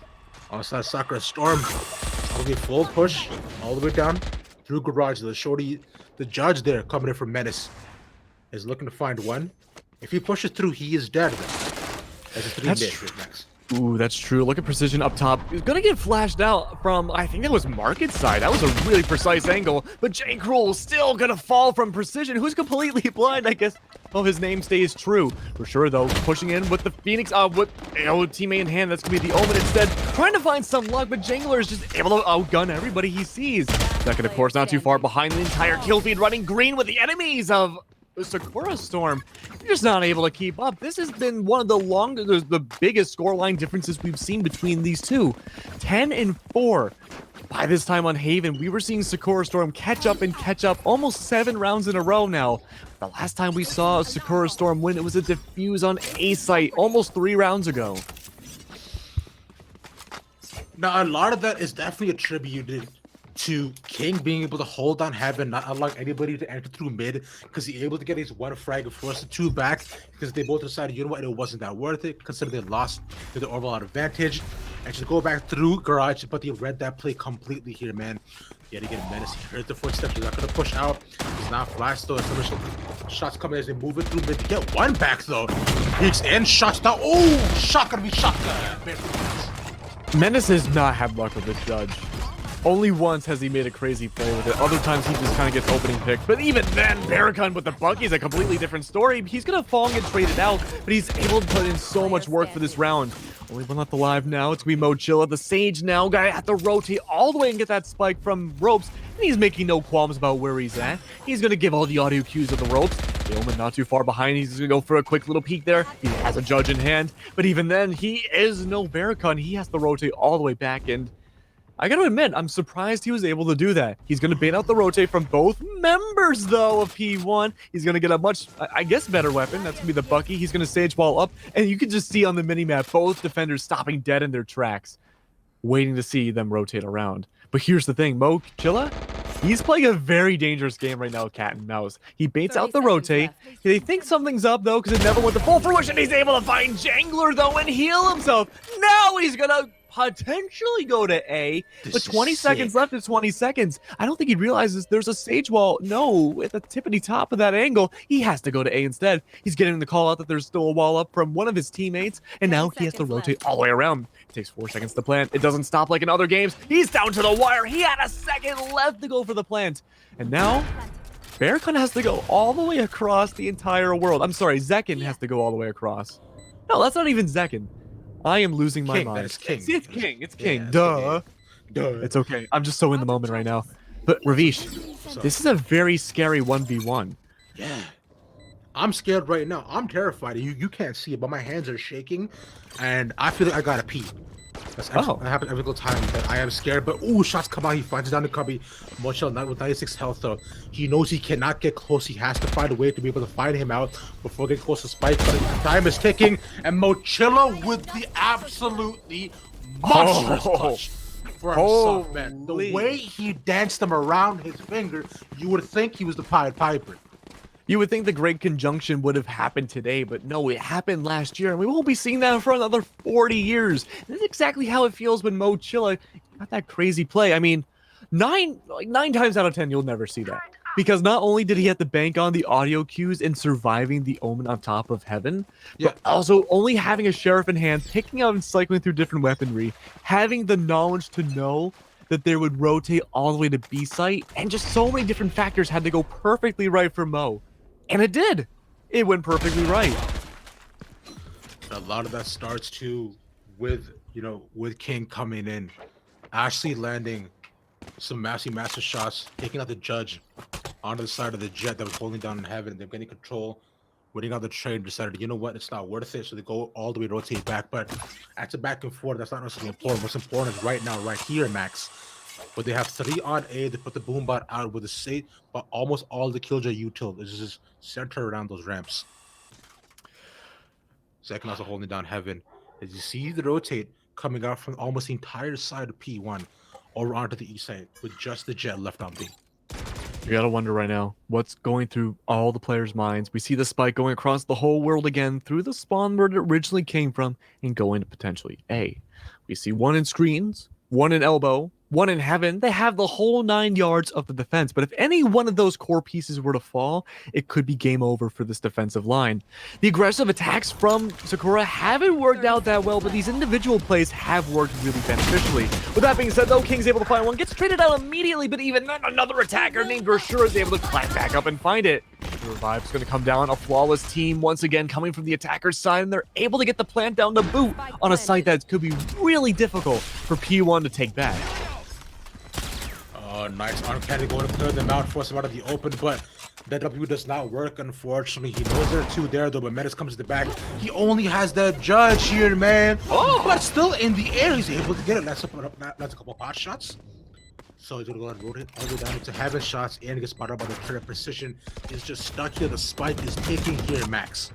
on side Sakura Storm. Will be full push all the way down through garage. The shorty, the judge there coming in from Menace is looking to find one. If he pushes through, he is dead. As a 3 mid next. Ooh, that's true. Look at Precision up top. He's gonna get flashed out from, I think that was Market side. That was a really precise angle, but J. Cruel still gonna fall from Precision, who's completely blind, I guess. Oh, his name stays true. For sure, though, pushing in with the Phoenix, with teammate in hand. That's gonna be the Omen instead. Trying to find some luck, but Jangler is just able to outgun everybody he sees. Second, of course, not too far behind the entire kill feed, running green with the enemies of Sakura Storm. You're just not able to keep up. This has been one of the biggest scoreline differences we've seen between these two. 10 and 4. By this time on Haven, we were seeing Sakura Storm catch up almost 7 rounds in a row now. The last time we saw Sakura Storm win, it was a defuse on A site almost 3 rounds ago. Now, a lot of that is definitely attributed to King being able to hold on heaven, not allow anybody to enter through mid, because he able to get his 1 frag and force the 2 back, because they both decided, you know what, it wasn't that worth it, considering they lost to the overall advantage, and just go back through garage, but they read that play completely here, man. Yet again, Menace, he heard the footsteps, he's not going to push out, he's not flashed though, some shots coming as they move it through mid, to get 1 back though, peeks in, shots down, oh, shotgun, Menace has not had luck with this judge. Only once has he made a crazy play with it. Other times he just kind of gets opening picks. But even then, Barricon with the Bucky is a completely different story. He's going to fall and get traded out, but he's able to put in so much work for this round. Only one left alive now. It's going to be Mochilla. The Sage now. Guy have to rotate all the way and get that spike from ropes. And he's making no qualms about where he's at. He's going to give all the audio cues of the ropes. The Omen not too far behind. He's going to go for a quick little peek there. He has a judge in hand. But even then, he is no Barricon. He has to rotate all the way back, and I gotta admit, I'm surprised he was able to do that. He's gonna bait out the rotate from both members, though, of P1. He's gonna get a much, I guess, better weapon. That's gonna be the Bucky. He's gonna sage wall up, and you can just see on the minimap both defenders stopping dead in their tracks, waiting to see them rotate around. But here's the thing, Mochilla, he's playing a very dangerous game right now, cat and mouse. He baits out the rotate. They think something's up, though, because it never went to full fruition. He's able to find Jangler, though, and heal himself. Now he's gonna potentially go to A, but 20 seconds left is 20 seconds. I don't think he realizes there's a sage wall. No, at the tippity top of that angle, he has to go to A instead. He's getting the call out that there's still a wall up from one of his teammates, and now he has to rotate all the way around. It takes 4 seconds to plant. It doesn't stop like in other games. He's down to the wire. He had a second left to go for the plant. And now Barricon has to go all the way across the entire world. I'm sorry, Zekin has to go all the way across. No, that's not even Zekin. I am losing my mind. It's King. See, it's King. It's King. Yeah, Duh. Duh. It's okay. I'm just so in the moment right now. But Ravish, this is a very scary 1v1. Yeah. I'm scared right now. I'm terrified. You can't see it, but my hands are shaking, and I feel like I gotta pee. That happens every single time that I am scared. But ooh, shots come out. He finds it down the cubby. Mochel with 96 health though. He knows he cannot get close. He has to find a way to be able to find him out before getting close to Spike. But time is ticking, and Mochilla with the absolutely monstrous touch for himself, man. The way he danced him around his finger, you would think he was the Pied Piper. You would think the great conjunction would have happened today, but no, it happened last year, and we won't be seeing that for another 40 years. That's exactly how it feels when Mochilla got that crazy play. I mean, nine times out of 10, you'll never see that. Because not only did he have to bank on the audio cues and surviving the omen on top of heaven, but also only having a sheriff in hand, picking up and cycling through different weaponry, having the knowledge to know that they would rotate all the way to B site, and just so many different factors had to go perfectly right for Mo. And it did. It went perfectly right. A lot of that starts too with, with King coming in, Ashley landing some massive shots, taking out the judge onto the side of the jet that was holding down in heaven. They're getting control, winning out the trade, decided, you know what, it's not worth it. So they go all the way, rotate back. But after back and forth, that's not necessarily important. What's important is right now, right here, Max. But they have 3 on A. They put the boombot out with the safe, but almost all the Killjoy util is just centered around those ramps. Second also holding down heaven. As you see the rotate coming out from almost the entire side of P1 over onto the east side with just the jet left on B. You gotta wonder right now what's going through all the players' minds. We see the spike going across the whole world again through the spawn where it originally came from and going to potentially A. We see one in screens, one in elbow, one in heaven. They have the whole 9 yards of the defense, but if any one of those core pieces were to fall, it could be game over for this defensive line. The aggressive attacks from Sakura haven't worked out that well, but these individual plays have worked really beneficially. With that being said, though, King's able to find one, gets traded out immediately, but even then, another attacker named Gershur is able to climb back up and find it. The revive is going to come down. A flawless team once again coming from the attacker's side, and they're able to get the plant down to boot on a site that could be really difficult for P1 to take back. Nice uncanny going to clear them out, force them out of the open, but that W does not work, unfortunately. He knows there are 2 there, though, but Menace comes to the back. He only has that judge here, man. Oh, but still in the air, he's able to get it. That's a couple pot shots. So he's going to go ahead and rotate all the way down into heaven shots, and gets spotted by the turret. Precision is just stuck here. The spike is taking here, Max.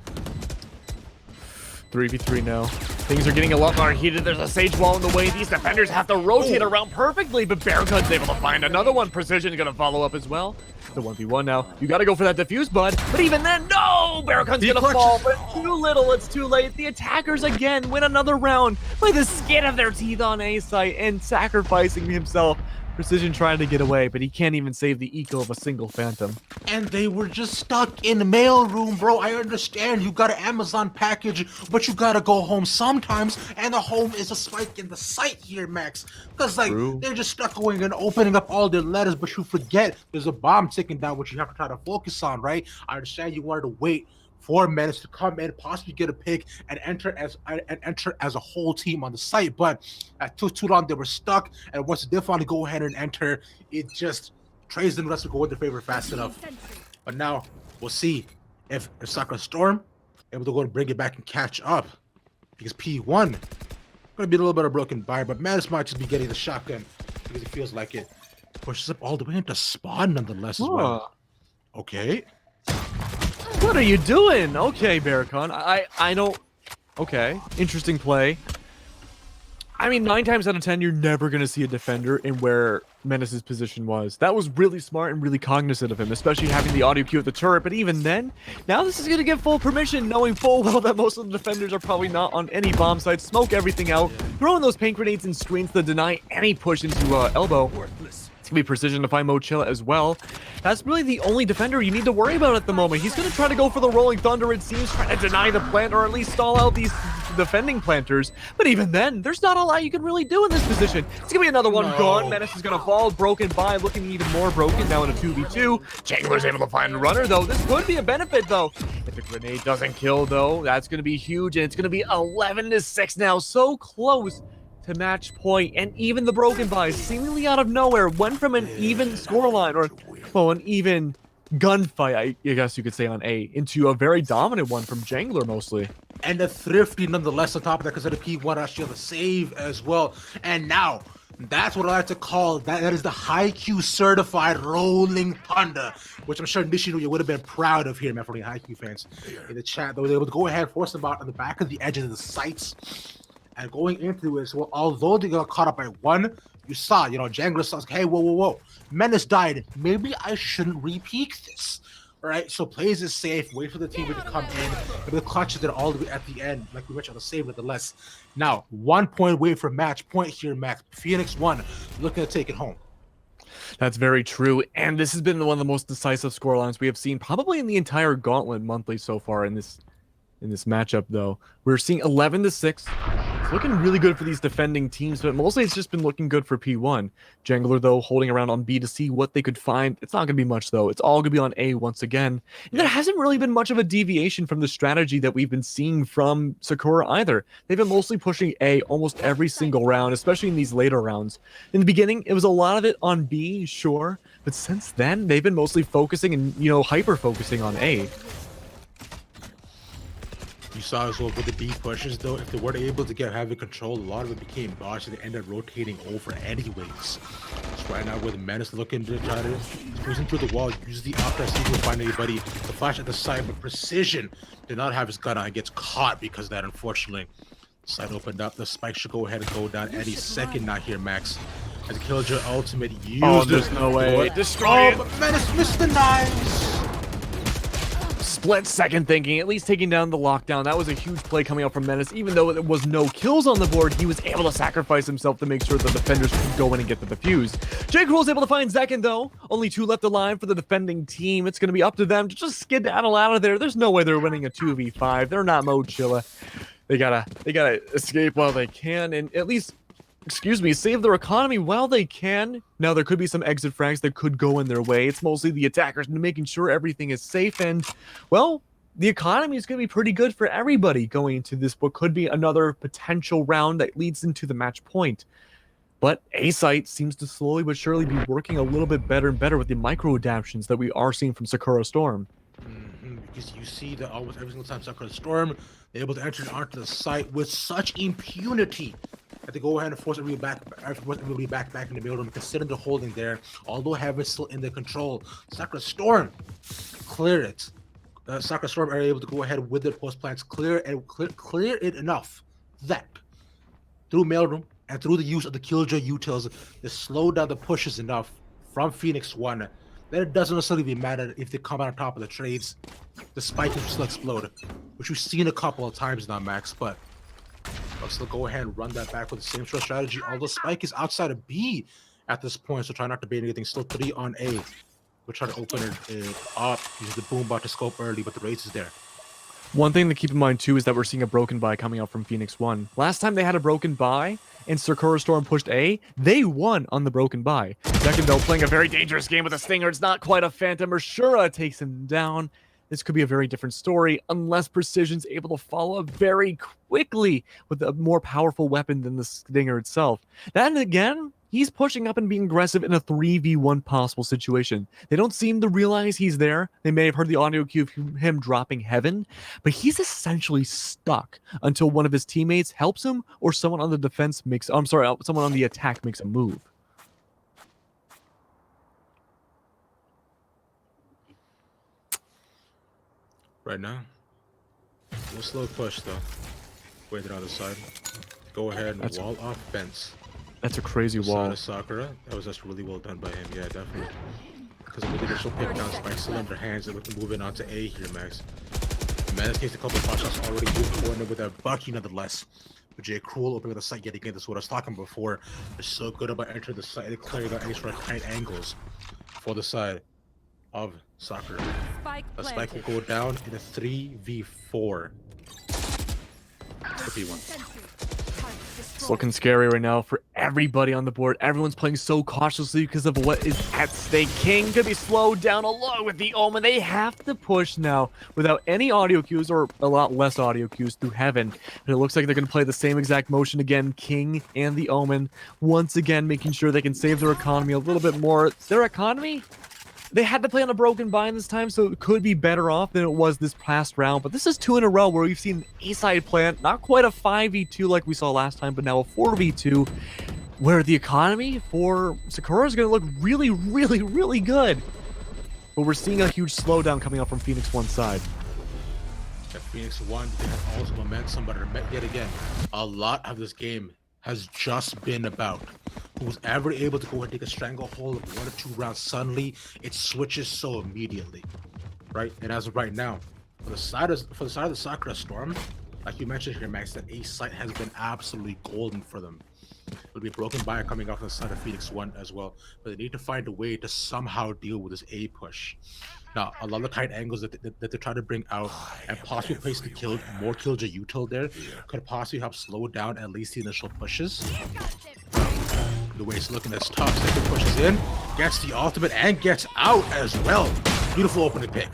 3v3 now. Things are getting a lot more heated. There's a sage wall in the way. These defenders have to rotate around perfectly, but Barracuda's able to find another one. Precision is going to follow up as well. The 1v1 now. You got to go for that diffuse, bud. But even then, no! Barracuda's going to fall, but too little. It's too late. The attackers again win another round by the skin of their teeth on A site and sacrificing himself. Precision trying to get away, but he can't even save the eco of a single Phantom. And they were just stuck in the mailroom, bro. I understand you got an Amazon package, but you gotta go home sometimes, and the home is a spike in the site here, Max. Because, like, they're just stuck going and opening up all their letters, but you forget there's a bomb ticking down, which you have to try to focus on, right? I understand you wanted to wait 4 minutes to come in, possibly get a pick, and enter as a whole team on the site. But at too long, they were stuck. And once they did finally go ahead and enter, it just trades them less to go in their favor fast enough. But now we'll see if Sakura Storm able to go and bring it back and catch up, because P1 gonna be a little bit of broken by, but Madness might just be getting the shotgun because he feels like it. Pushes up all the way into spawn nonetheless as well. Okay. What are you doing? Okay, Barracon. I don't... Okay. Interesting play. I mean, 9 times out of 10, you're never going to see a defender in where Menace's position was. That was really smart and really cognizant of him, especially having the audio cue at the turret. But even then, now this is going to get full permission, knowing full well that most of the defenders are probably not on any bomb sites. Smoke everything out. Throwing those paint grenades and screens to deny any push into elbow. It's going to be Precision to find Mochilla as well. That's really the only defender you need to worry about at the moment. He's going to try to go for the Rolling Thunder, it seems, trying to deny the plant or at least stall out these defending planters. But even then, there's not a lot you can really do in this position. It's going to be another one gone. Menace is going to fall, broken by, looking even more broken now in a 2v2. Jangler's able to find a runner, though. This could be a benefit, though. If the grenade doesn't kill, though, that's going to be huge, and it's going to be 11-6 now. So close to match point, and even the broken buys seemingly out of nowhere went from an even scoreline, or well, an even gunfight, I guess you could say, on A, into a very dominant one from Jangler mostly. and the thrifty nonetheless on top of that, because the P1 actually on the save as well. And now, that's what I like to call, that is the high Q certified rolling thunder, which I'm sure Nishino you would have been proud of here, man, for the high Q fans in the chat. They were able to go ahead and force them out on the back of the edges of the sights. And going into it, so although they got caught up by one, you saw, Jangler saw, hey, whoa. Menace died. Maybe I shouldn't re-peek this. All right, so plays it safe, wait for the team to come in, but the clutches it all the way at the end, like we mentioned on the save nonetheless. Now, 1 point away from match point here, Max. PHOENIX1 looking to take it home. That's very true, and this has been one of the most decisive scorelines we have seen probably in the entire Gauntlet monthly so far in this matchup, though. We're seeing 11-6. It's looking really good for these defending teams, but mostly it's just been looking good for P1. Jangler, though, holding around on B to see what they could find. It's not going to be much, though. It's all going to be on A once again. And there hasn't really been much of a deviation from the strategy that we've been seeing from Sakura either. They've been mostly pushing A almost every single round, especially in these later rounds. In the beginning, it was a lot of it on B, sure, but since then, they've been mostly focusing and, hyper-focusing on A. You saw as well with the B pushes, though, if they weren't able to have it control, a lot of it became botched and they ended up rotating over anyways. So right now with Menace looking to try to squeezing through the wall, uses the upper, see if he can find anybody. The flash at the side, but Precision did not have his gun on, gets caught because of that, unfortunately. Side opened up, the spike should go ahead and go down any second now here, Max. As Killjoy ultimate used Oh, there's no way. Destroy it. But Menace missed the knives! Split second thinking, at least taking down the lockdown. That was a huge play coming out from Menace. Even though there was no kills on the board, he was able to sacrifice himself to make sure the defenders could go in and get the defuse. J. Cruel's able to find Zekin, though. Only 2 left alive for the defending team. It's going to be up to them to just skedaddle out of there. There's no way they're winning a 2v5. They're not Mochilla. They gotta escape while they can, and at least, save their economy while they can. Now, there could be some exit frags that could go in their way. It's mostly the attackers making sure everything is safe, and, well, the economy is going to be pretty good for everybody going into this, what could be another potential round that leads into the match point. But A-Site seems to slowly but surely be working a little bit better and better with the micro-adaptions that we are seeing from Sakura Storm. Because you see that almost every single time Sakura Storm, they're able to enter onto the site with such impunity that they go ahead and force everybody back in the middle and consider the holding there, although Heaven is still in their control. Sakura Storm clear it. Sakura Storm are able to go ahead with their post plans, clear it enough that through mailroom and through the use of the Killjoy utils, they slow down the pushes enough from PHOENIX1 that it doesn't necessarily matter if they come out on top of the trades. The spike will still explode, which we've seen a couple of times now, Max, but I'll still go ahead and run that back with the same sort of strategy, although Spike is outside of B at this point, so try not to bait anything. Still 3 on A. We'll try to open it up, use the boom bot to scope early, but the race is there. One thing to keep in mind, too, is that we're seeing a broken buy coming out from PHOENIX1. Last time they had a broken buy and Sakura Storm pushed A, they won on the broken buy. Second, though, playing a very dangerous game with a Stinger. It's not quite a Phantom. Urshura takes him down. This could be a very different story unless Precision's able to follow up very quickly with a more powerful weapon than the Stinger itself. Then again, he's pushing up and being aggressive in a 3v1 possible situation. They don't seem to realize he's there. They may have heard the audio cue of him dropping Heaven, but he's essentially stuck until one of his teammates helps him or someone on the defense makes, someone on the attack makes a move. Right now, no slow push though. Wait on the side. Go ahead and wall off fence. That's a crazy wall. Of Sakura. That was just really well done by him. Yeah, definitely. Because of the initial pick down, Spike still in their hands, and we can move in onto A here, Max. Menace takes a couple of shots already moved forward with a Bucky nonetheless. But J. Cruel opening the site yet again. This is what I was talking before. They're so good about entering the site and clearing out any sort of tight angles for the side of Sakura. The spike will go down in a 3v4. It's looking scary right now for everybody on the board. Everyone's playing so cautiously because of what is at stake. King could be slowed down along with the Omen. They have to push now without any audio cues, or a lot less audio cues, through Heaven. And it looks like they're going to play the same exact motion again. King and the Omen once again making sure they can save their economy a little bit more. Their economy? They had to play on a broken bind this time, so it could be better off than it was this past round. But this is 2 in a row where we've seen A-side plant, not quite a 5v2 like we saw last time, but now a 4v2, where the economy for Sakura is going to look really, really, really good. But we're seeing a huge slowdown coming up from PHOENIX1's side. That PHOENIX1 they have all this momentum, but yet again, a lot of this game has just been about who's ever able to go and take a stranglehold of 1 or 2 rounds. Suddenly, it switches so immediately, right? And as of right now, for the side of the Sakura Storm, like you mentioned here, Max, that A site has been absolutely golden for them. It'll be broken by coming off the side of PHOENIX1 as well, but they need to find a way to somehow deal with this A push. Now, a lot of the tight angles that they're trying to bring out and possibly place the more killjoy util there could possibly help slow down at least the initial pushes. The way it's looking as tough. Second pushes in, gets the ultimate and gets out as well. Beautiful opening pick.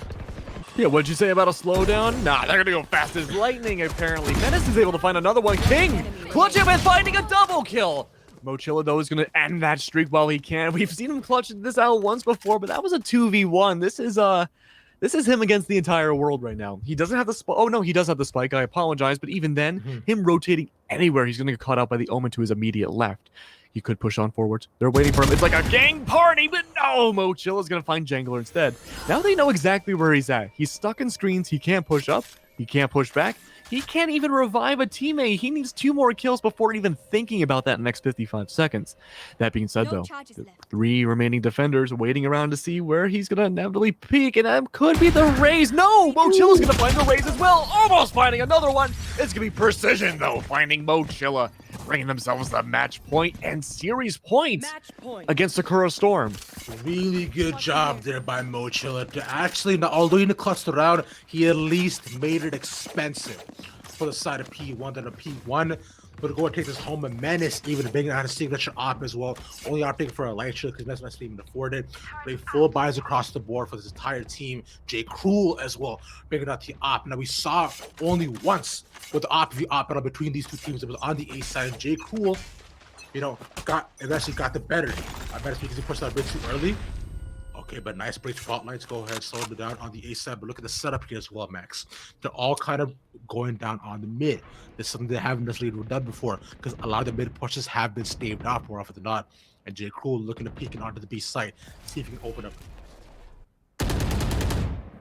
Yeah, what'd you say about a slowdown? Nah, they're gonna go fast as lightning, apparently. Menace is able to find another one. King clutch him and finding a double kill. Mochilla, though, is going to end that streak while he can. We've seen him clutch this out once before, but that was a 2v1. This is him against the entire world right now. He doesn't have the spike. Oh, no, he does have the spike. I apologize. But even then, him rotating anywhere, he's going to get caught out by the Omen to his immediate left. He could push on forwards. They're waiting for him. It's like a gang party, but no, Mochilla's going to find Jangler instead. Now they know exactly where he's at. He's stuck in screens. He can't push up. He can't push back. He can't even revive a teammate. He needs 2 more kills before even thinking about that next 55 seconds. That being said, though, the 3 remaining defenders waiting around to see where he's going to inevitably peek, and that could be the Raze. No! Mochilla's going to find the Raze as well. Almost finding another one. It's going to be precision, though, finding Mochilla, bringing themselves the match point and series point against Sakura Storm. Really good job there by Mochilla to actually, although he clutched the round, he at least made it expensive for the side of P1 than a P1. But go and take this home, and Menace even bringing out a signature op as well. Only opting for a light shield because Menace not even afford it. They full buys across the board for this entire team. J. Cruel as well, bringing out the op. Now we saw only once with the op battle between these 2 teams. It was on the A side. J. Cruel, eventually got the better. I bet it's because he pushed that bit too early. Okay, but nice break fault lines. Go ahead, slow them down on the A side. But look at the setup here as well, Max. They're all kind of going down on the mid. It's something they haven't necessarily done before because a lot of the mid pushes have been staved off more often than not. And J. Cruel looking to peek onto the B site, see if he can open up.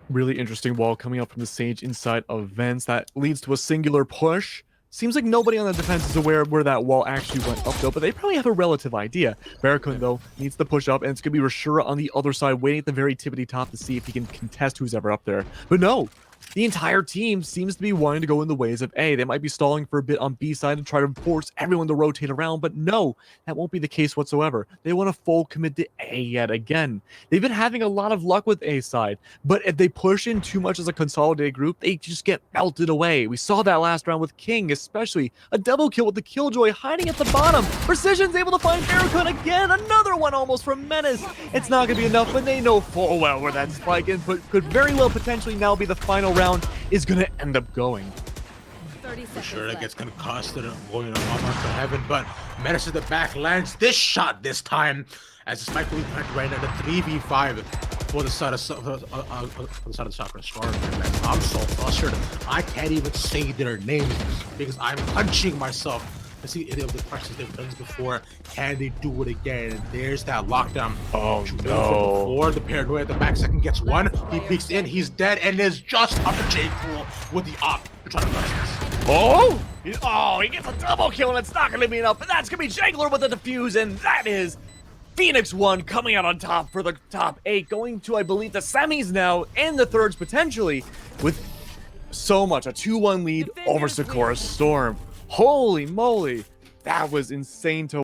Really interesting wall coming up from the Sage inside of Vents that leads to a singular push. Seems like nobody on the defense is aware of where that wall actually went up, though, but they probably have a relative idea. Barracuda, though, needs to push up, and it's going to be Rashura on the other side, waiting at the very tippity top to see if he can contest who's ever up there. But no, the entire team seems to be wanting to go in the ways of A. They might be stalling for a bit on B side and try to force everyone to rotate around, but no, that won't be the case whatsoever. They want to full commit to A yet again. They've been having a lot of luck with A side, but if they push in too much as a consolidated group, they just get melted away. We saw that last round with King, especially a double kill with the Killjoy hiding at the bottom. Precision's able to find Barracuda again, another one almost from Menace. It's not going to be enough, but they know full well where that spike in could very well potentially now be the final round is going to end up going. For sure, that gets going to cost it going on to heaven, but Menace at the back lands this shot this time as the spike will be planted right at the 3v5 for the side of the Sakura Storm. I'm so frustrated. I can't even say their names because I'm punching myself to see any of the questions they've done this before. Can they do it again? And there's that lockdown. Oh no. Before the paranoia at the back second gets one. He peeks in, he's dead, and is just up to J. Cruel with the op to try to finish this. Oh, he gets a double kill, and it's not going to be enough, but that's going to be Jangler with the defuse, and that is PHOENIX1 coming out on top for the top 8, going to, I believe, the semis now, and the thirds potentially, with so much, a 2-1 lead over Sakura Storm. Holy moly, that was insane to